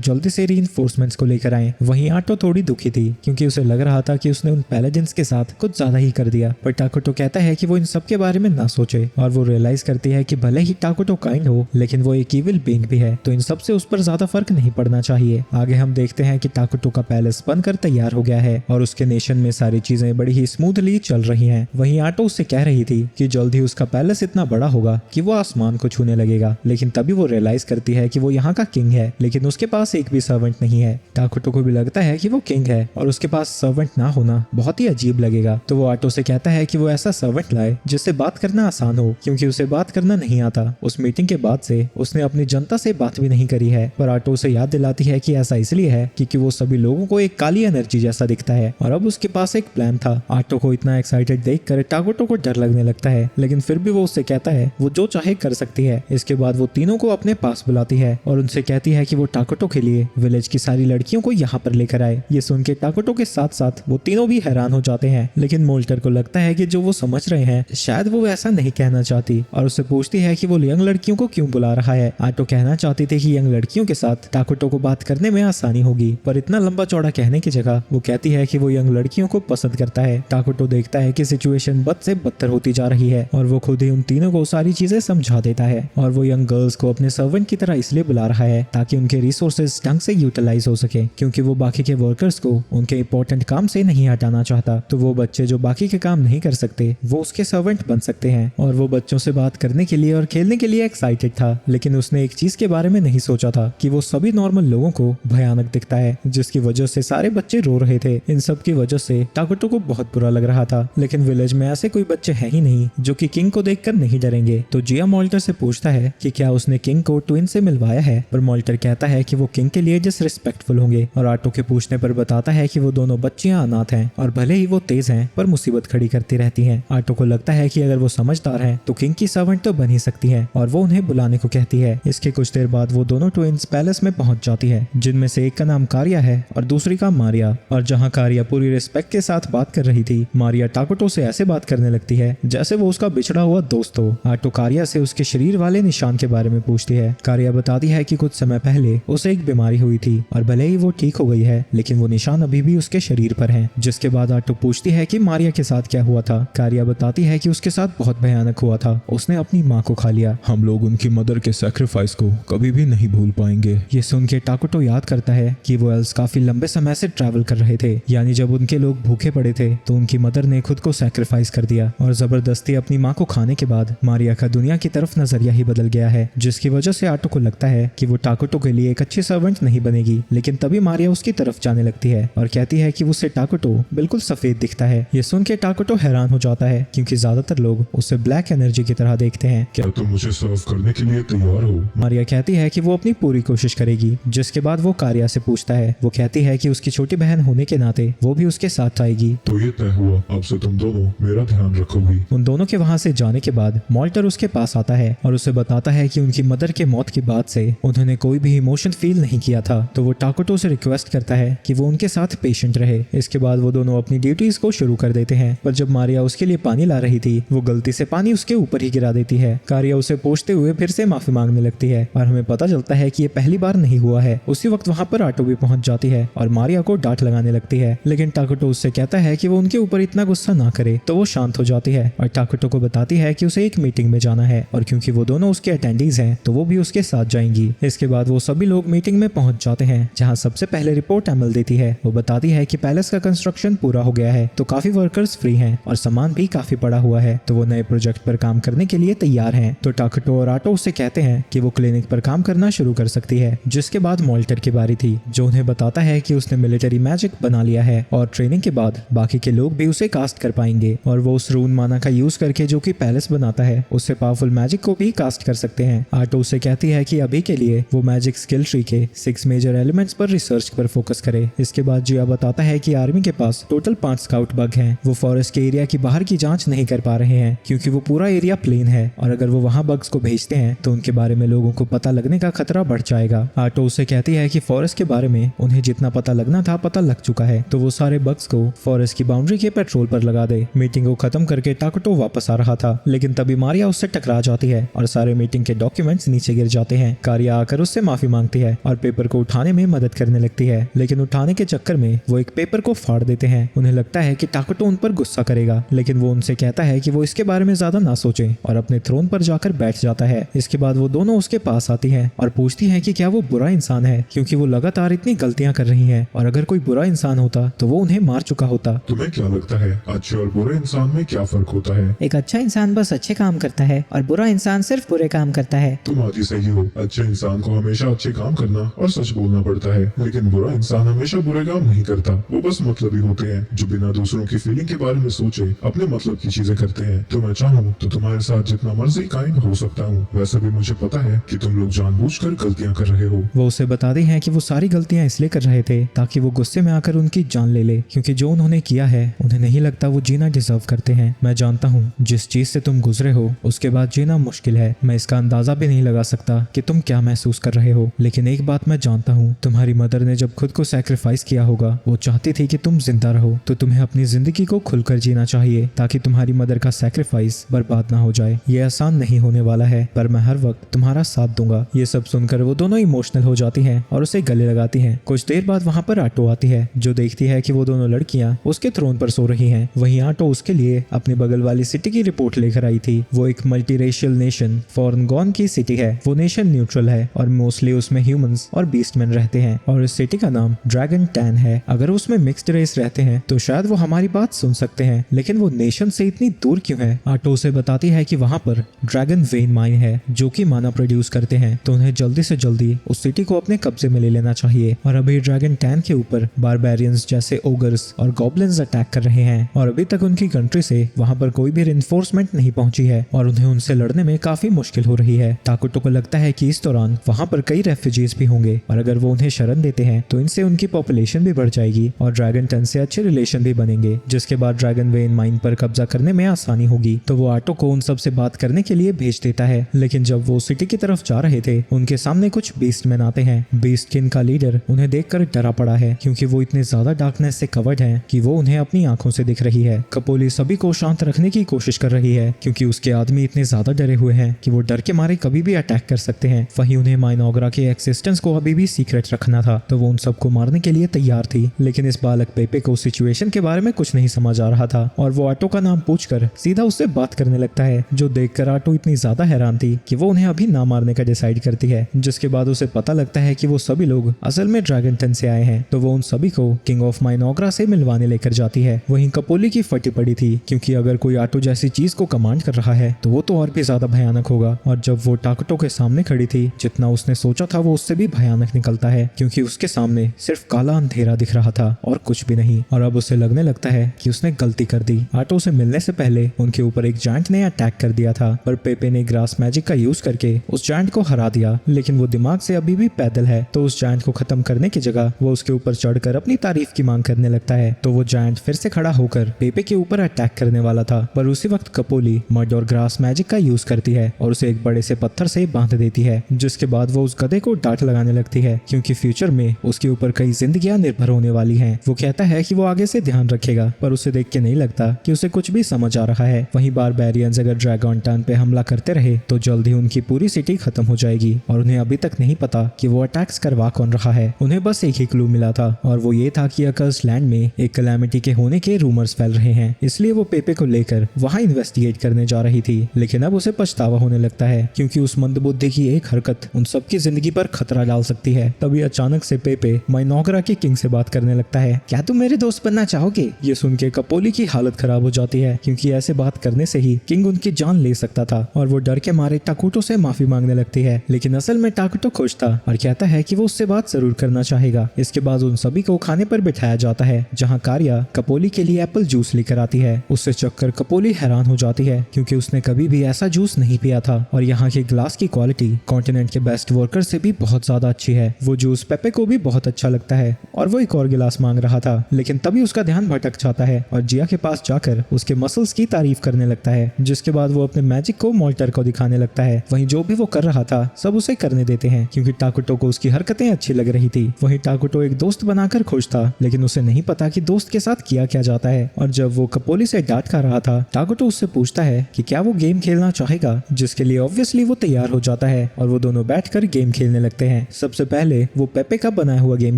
जल्दी से रीइंफोर्समेंट्स को लेकर आए। वहीं आटो थोड़ी दुखी थी क्योंकि उसे लग रहा था कि उसने उन पैलेडिन्स के साथ कुछ ज्यादा ही कर दिया, पर टाकुटो कहता है कि वो इन सब के बारे में ना सोचे और वो रियलाइज करती है कि भले ही टाकुटो काइंड हो लेकिन वो एक इविल बीइंग भी है तो इन सब से उस पर ज्यादा फर्क नहीं पड़ना चाहिए। आगे हम देखते हैं कि टाकुटो का पैलेस बनकर तैयार हो गया है और उसके नेशन में सारी चीजें बड़ी ही स्मूथली चल रही हैं। वहीं आटो उससे कह रही थी कि जल्द ही उसका पैलेस इतना बड़ा होगा कि वो आसमान आसमान को छूने लगेगा, लेकिन तभी वो रियलाइज करती है कि वो यहाँ का किंग है, लेकिन उसके पास एक भी सर्वेंट नहीं है। टाकुटो को भी लगता है कि वो किंग है और उसके पास सर्वेंट ना होना बहुत ही अजीब लगेगा, तो वो आटो से कहता है कि वो ऐसा सर्वेंट लाए जिससे बात करना आसान हो, क्योंकि उसे बात करना नहीं आता। उस मीटिंग के बाद से उसने अपनी जनता से बात भी नहीं करी है, पर आटो उसे याद दिलाती है कि ऐसा इसलिए है क्योंकि वो सभी लोगों को एक काली एनर्जी जैसा दिखता है और अब उसके पास एक प्लान था। आटो को इतना एक्साइटेड देखकर टाकुटो को डर लगने लगता है, लेकिन फिर भी वो उससे कहता है वो जो चाहे कर सकती है। इसके बाद वो तीनों को अपने पास बुलाती है और उनसे कहती है कि वो टाकुटो के लिए विलेज की सारी लड़कियों को यहाँ पर लेकर आए। ये सुन के टाकुटो के साथ साथ वो तीनों भी हैरान हो जाते हैं, लेकिन मोल्टर को लगता है कि जो वो समझ रहे हैं शायद वो ऐसा नहीं कहना चाहती और उससे पूछती है कि वो यंग लड़कियों को क्यों बुला रहा है। आटो कहना चाहती थी कि यंग लड़कियों के साथ टाकुटो को बात करने में आसानी होगी, पर इतना लंबा चौड़ा कहने की जगह वो कहती है कि वो यंग लड़कियों को पसंद करता है। टाकुटो देखता है कि सिचुएशन बद से बदतर होती जा रही है और वो खुद ही उन तीनों को सारी चीजें समझा देता है और वो यंग गर्ल्स को अपने सर्वेंट की तरह इसलिए बुला रहा है ताकि उनके रिसोर्सेज ढंग से यूटिलाइज हो सके, क्योंकि वो बाकी के वर्कर्स को उनके इंपॉर्टेंट काम से नहीं हटाना चाहता। तो वो बच्चे जो बाकी के काम नहीं कर सकते वो उसके सर्वेंट बन सकते हैं और वो बच्चों से बात करने के लिए और खेलने के लिए एक्साइटेड था, लेकिन उसने एक चीज के बारे में नहीं सोचा था कि वो सभी नॉर्मल लोगों को भयानक दिखता है, जिसकी वजह से सारे बच्चे रो रहे थे। इन सब की वजह से टाकुटो को बहुत बुरा लग रहा था, लेकिन विलेज में ऐसे कोई बच्चे हैं ही नहीं जो कि किंग को देखकर नहीं डरेंगे। तो जिया मोल्टर से पूछता है कि क्या उसने किंग को ट्विन से मिलवाया है, पर मोल्टर कहता है कि वो किंग के लिए डिसरिस्पेक्टफुल होंगे और आटो के पूछने पर बताता है कि वो दोनों बच्चियां अनाथ हैं और भले ही वो तेज हैं पर मुसीबत खड़ी करती रहती हैं। आटो को लगता है कि अगर वो समझदार हैं तो किंग की सर्वेंट तो बन ही सकती है और वो उन्हें बुलाने को कहती है। इसके कुछ देर बाद वो दोनों ट्विंस पैलेस में पहुंच जाती है, जिनमें से एक का नाम कारिया है और दूसरी का मारिया। और जहां कारिया पूरी रिस्पेक्ट के साथ बात कर रही थी, मारिया टाकुटो से ऐसे बात करने लगती है जैसे वो उसका बिछड़ा हुआ दोस्त हो। आटो कारिया से उसके शरीर वाले निशान के बारे में पूछती है। कारिया बताती है कि कुछ समय पहले उसे एक बीमारी हुई थी और भले ही वो ठीक हो गई है, लेकिन वो निशान अभी भी उसके शरीर पर हैं। जिसके बाद आटो पूछती है कि मारिया के साथ क्या हुआ था। कारिया बताती है कि उसके साथ बहुत भयानक हुआ था, उसने अपनी माँ को खा लिया। हम लोग उनकी मदर के सैक्रिफाइस को कभी भी नहीं भूल पाएंगे। ये सुन के टाकुटो याद करता है कि वो एल्स काफी लंबे समय से ट्रैवल कर रहे थे, यानी जब उनके लोग भूखे पड़े थे तो उनकी मदर ने खुद को सैक्रिफाइस कर दिया और जबरदस्ती अपनी माँ को खाने के बाद मारिया का दुनिया की तरफ नजरिया ही बदल गया है, जिसकी वजह से आटो को लगता है कि वो टाकुटो के लिए एक अच्छी सर्वेंट नहीं बनेगी। लेकिन तभी मारिया उसकी तरफ जाने लगती है और कहती है कि उससे टाकुटो बिल्कुल सफेद दिखता है। ये सुन के टाकुटो हैरान हो जाता है क्योंकि ज्यादातर लोग उसे ब्लैक एनर्जी की तरह देखते हैं। क्या तुम मुझे सर्व करने के लिए तैयार हो? मारिया कहती है कि वो अपनी पूरी कोशिश करेगी। जिसके बाद वो कारिया से पूछता है। वो कहती है कि उसकी छोटी बहन होने के नाते वो भी उसके साथ आएगी। तो ये तय हुआ, अब से तुम दोनों मेरा ध्यान रखोगी। उन दोनों के वहां से जाने के बाद मोल्टर उसके पास आता है और उसे बताता है कि उनकी मदर के मौत के बाद से उन्होंने कोई भी इमोशन फील नहीं किया था। तो वो टाकुटो से रिक्वेस्ट करता है कि वो उनके साथ पेशेंट रहे। इसके बाद वो दोनों अपनी ड्यूटीज को शुरू कर देते हैं, पर जब मारिया उसके लिए पानी ला रही थी वो गलती से पानी उसके ऊपर ही गिरा देती है। कारिया उसे पोंछते हुए फिर से माफी मांगने लगती है और हमें पता चलता है कि ये पहली बार नहीं हुआ है। उसी वक्त वहाँ पर आटो भी पहुंच जाती है और मारिया को डांट लगाने लगती है, लेकिन टाकुटो उससे कहता है कि वो उनके ऊपर इतना गुस्सा ना करे, तो वो शांत हो जाती है और टाकुटो को बताती है कि उसे एक मीटिंग में जाना है और क्योंकि वो दोनों उसके अटेंडीज हैं तो वो भी उसके साथ जाएंगी। इसके बाद वो सभी लोग मीटिंग में पहुंच जाते हैं, जहां सबसे पहले रिपोर्ट एमल देती है। वो बताती है कि पैलेस का कंस्ट्रक्शन पूरा हो गया है, तो काफी वर्कर्स फ्री हैं और सामान भी काफी पड़ा हुआ है, तो वो नए प्रोजेक्ट पर काम करने के लिए तैयार हैं। तो टाकुटो और आटो उससे कहते हैं कि वो क्लिनिक पर काम करना शुरू कर सकती है। जिसके बाद मोल्टर की बारी थी, जो उन्हें बताता है कि उसने मिलिट्री मैजिक बना लिया है और ट्रेनिंग के बाद बाकी के लोग भी उसे कास्ट कर पाएंगे और वो उस रून माना का यूज करके जो कि पैलेस बनाता है उससे पावरफुल मैजिक को भी कास्ट कर सकते हैं। आटो उसे कहती है कि अभी के लिए वो मैजिक स्किल ट्री के 6 मेजर एलिमेंट्स पर रिसर्च पर फोकस करे। इसके बाद जिया बताता है कि आर्मी के पास टोटल 5 स्काउट बग हैं। वो फॉरेस्ट के एरिया की बाहर की जांच नहीं कर पा रहे हैं क्योंकि वो पूरा एरिया प्लेन है और अगर वो वहाँ बग्स को भेजते हैं तो उनके बारे में लोगों को पता लगने का खतरा बढ़ जाएगा। आटो उसे कहती है कि फॉरेस्ट के बारे में उन्हें जितना पता लगना था पता लग चुका है, तो वो सारे बग्स को फॉरेस्ट की बाउंड्री के पेट्रोल पर लगा दे। मीटिंग को खत्म करके टाकुटो वापस आ रहा था, लेकिन तभी मारिया उससे टकरा जाती है और सारे मीटिंग के डॉक्यूमेंट्स नीचे गिर जाते हैं। कारिया आकर उससे माफी मांगती है और पेपर को उठाने में मदद करने लगती है, लेकिन उठाने के चक्कर में वो एक पेपर को फाड़ देते हैं। उन्हें लगता है कि टाकुटो उन पर गुस्सा करेगा, लेकिन वो उनसे कहता है कि वो इसके बारे में ज्यादा ना सोचे और अपने थ्रोन पर जाकर बैठ जाता है। इसके बाद वो दोनों उसके पास आती हैं और पूछती हैं कि क्या वो बुरा इंसान है, क्योंकि वो लगातार इतनी गलतियां कर रही हैं और अगर कोई बुरा इंसान होता तो वो उन्हें मार चुका होता। तुम्हें क्या लगता है अच्छे और बुरे इंसान में क्या फर्क होता है? एक अच्छा इंसान बस अच्छे काम करता है और बुरा इंसान इंसान सिर्फ बुरे काम करता है। तुम आदि सही हो। अच्छे इंसान को हमेशा अच्छे काम करना और सच बोलना पड़ता है, लेकिन बुरा इंसान हमेशा बुरे काम नहीं करता। वो बस मतलबी होते हैं जो बिना दूसरों की फीलिंग के बारे में सोचे अपने मतलब की चीजें करते हैं। तो मैं चाहूँ तो तुम्हारे साथ जितना मर्जी काइंड हो सकता हूँ। वैसे भी मुझे पता है कि तुम लोग जानबूझकर गलतियाँ कर रहे हो। वो उसे बताती हैं कि वो सारी गलतियां इसलिए कर रहे थे ताकि वो गुस्से में आकर उनकी जान ले ले, क्योंकि जो उन्होंने किया है उन्हें नहीं लगता वो जीना डिजर्व करते हैं। मैं जानता हूँ जिस चीज से तुम गुजरे हो उसके बाद जीना मुश्किल है। मैं इसका अंदाजा भी नहीं लगा सकता कि तुम क्या महसूस कर रहे हो, लेकिन एक बात मैं जानता हूँ, तुम्हारी मदर ने जब खुद को सैक्रिफाइस किया होगा वो चाहती थी कि तुम जिंदा रहो। तो तुम्हें अपनी जिंदगी को खुलकर जीना चाहिए ताकि तुम्हारी मदर का सैक्रिफाइस बर्बाद ना हो जाए। ये आसान नहीं होने वाला है, पर मैं हर वक्त तुम्हारा साथ दूंगा। ये सब सुनकर वो दोनों इमोशनल हो जाती हैं और उसे गले लगाती हैं। कुछ देर बाद वहाँ पर आटो आती है जो देखती है कि वो दोनों लड़कियां उसके थ्रोन पर सो रही हैं। वहीं आटो उसके लिए अपनी बगल वाली सिटी की रिपोर्ट लेकर आई थी। वो एक मल्टीरेशियल नेशन फॉरेन गॉन की सिटी है। वो नेशन न्यूट्रल है और मोस्टली उसमें ह्यूमंस और बीस्टमैन रहते हैं और इस सिटी का नाम ड्रैगन टैन है। अगर उसमें मिक्स्ड रेस रहते हैं तो शायद वो हमारी बात सुन सकते हैं, लेकिन वो नेशन से इतनी दूर क्यों है? आटो उसे बताती है कि वहाँ पर ड्रैगन वेन माइन है जो कि माना प्रोड्यूस करते हैं, तो उन्हें जल्दी से जल्दी उस सिटी को अपने कब्जे में ले लेना चाहिए। और अभी ड्रैगन टैन के ऊपर बारबेरियंस जैसे ओगर्स और गॉब्लिन्स अटैक कर रहे हैं और अभी तक उनकी कंट्री से वहाँ पर कोई भी रिइंफोर्समेंट नहीं पहुंची है और उन्हें उनसे लड़ने में काफी मुश्किल हो रही है। ताकुटो को लगता है कि इस दौरान वहाँ पर कई रेफ्यूजीज भी होंगे और अगर वो उन्हें शरण देते हैं तो इनसे उनकी पॉपुलेशन भी बढ़ जाएगी और ड्रैगन टन से अच्छे रिलेशन भी बनेंगे, जिसके बाद ड्रैगन वेन माइन पर कब्जा करने में आसानी होगी। तो वो आटो को उन सब से बात करने के लिए भेज देता है, लेकिन जब वो सिटी की तरफ जा रहे थे उनके सामने कुछ बीस्टमैन आते हैं। बीस्टकिन का लीडर उन्हें देखकर डरा पड़ा है क्योंकि वो इतने ज्यादा डार्कनेस से कवर्ड हैं कि वो उन्हें अपनी आंखों से दिख रही है। कपोली सभी को शांत रखने की कोशिश कर रही है क्योंकि उसके आदमी इतने ज्यादा डरे हुए हैं कि वो डर के मारे कभी भी अटैक कर सकते हैं। वहीं उन्हें माइनोग्रा के एक्सिस्टेंस को अभी भी सीक्रेट रखना था, तो वो उन सबको मारने के लिए तैयार थी। लेकिन इस बालक पेपे को सिचुएशन के बारे में कुछ नहीं समझ आ रहा था और वो आटो का नाम पूछकर सीधा उससे बात करने लगता है, जो देखकर आटो इतनी ज्यादा हैरान थी कि वो उन्हें अभी ना मारने का डिसाइड करती है। जिसके बाद उसे पता लगता है कि वो सभी लोग असल में ड्रैगन टन से आए हैं, तो वो उन सभी को किंग ऑफ माइनोग्रा से मिलवाने लेकर जाती है। वहीं कपोली की फटी पड़ी थी क्योंकि अगर कोई आटो जैसी चीज को कमांड कर रहा है तो वो तो और भी ज्यादा भयानक होगा। और जब वो टाकुटो के सामने खड़ी थी, जितना उसने सोचा था वो उससे भी भयानक निकलता है क्योंकि उसके सामने सिर्फ काला अंधेरा दिख रहा था और कुछ भी नहीं। और अब उसे लगने लगता है कि उसने गलती कर दी। आटो से मिलने से पहले उनके ऊपर एक जायंट ने अटैक कर दिया था, पर पेपे ने ग्रास मैजिक का यूज करके उस जायंट को हरा दिया, लेकिन वो दिमाग से अभी भी पैदल है। तो उस जायंट को खत्म करने की जगह वो उसके ऊपर चढ़कर अपनी तारीफ की मांग करने लगता है। तो वो जायंट फिर से खड़ा होकर पेपे के ऊपर अटैक करने वाला था, पर उसी वक्त कपोली मड और ग्रास मैजिक का यूज करती है और उसे एक बड़े से पत्थर से बांध देती है। जिसके बाद वो उस गधे को डांट लगाने लगती है क्योंकि फ्यूचर में उसके ऊपर कई जिंदगियां निर्भर होने वाली हैं। वो कहता है कि वो आगे से ध्यान रखेगा, पर उसे देख के नहीं लगता कि उसे कुछ भी समझ आ रहा है। वहीं बारबेरियंस अगर ड्रैगन टन पे हमला करते रहे तो जल्द ही उनकी पूरी सिटी खत्म हो जाएगी और उन्हें अभी तक नहीं पता कि वो अटैक्स करवा कौन रहा है। उन्हें बस एक ही क्लू मिला था और वो ये था कि अकर्स लैंड में एक कैलामिटी के होने के रूमर्स फैल रहे हैं, इसलिए वो पेपे को लेकर वहाँ इन्वेस्टिगेट करने जा रही थी। लेकिन अब उसे पछतावा होने लगता है क्योंकि उस मंदबुद्धि की एक हरकत उन सबकी जिंदगी पर खतरा डाल सकती है। तभी अचानक से पेपे माइनोग्रा के किंग से बात करने लगता है। क्या तुम मेरे दोस्त बनना चाहोगे? ये सुन के कपोली की हालत खराब हो जाती है क्योंकि ऐसे बात करने से ही किंग उनकी जान ले सकता था और वो डर के मारे टाकुटो से माफी मांगने लगती है। लेकिन असल में टाकुटो खुश था और कहता है कि वो उससे बात जरूर करना चाहेगा। इसके बाद उन सभी को खाने पर बिठाया जाता है जहाँ कारिया कपोली के लिए एप्पल जूस लेकर आती है। उससे चखकर कपोली हैरान हो जाती है क्योंकि उसने कभी भी ऐसा जूस नहीं पिया था और यहाँ के ग्लास की क्वालिटी कॉन्टिनेंट के बेस्ट वर्कर से भी बहुत ज्यादा अच्छी है। वो जूस पेपे को भी बहुत अच्छा लगता है और वो एक और गिलास मांग रहा था, लेकिन तभी उसका ध्यान भटक जाता है और जिया के पास जाकर उसके मसल्स की तारीफ करने लगता है। जिसके बाद वो अपने मैजिक को मोल्टर को दिखाने लगता है। वहीं जो भी वो कर रहा था सब उसे करने देते हैं क्योंकि टाकुटो को उसकी हरकतें अच्छी लग रही थी। वहीं टाकुटो एक दोस्त बनाकर खुश था, लेकिन उसे नहीं पता कि दोस्त के साथ किया क्या जाता है। और जब वो कपोली से डांट खा रहा था, टाकुटो उससे पूछता है कि क्या वो गेम खेलना चाहेगा, जिसके लिए ऑब्वियसली वो तैयार हो जाता है और वो दोनों बैठकर गेम खेलने लगते हैं। सबसे पहले वो पेपे का बनाया हुआ गेम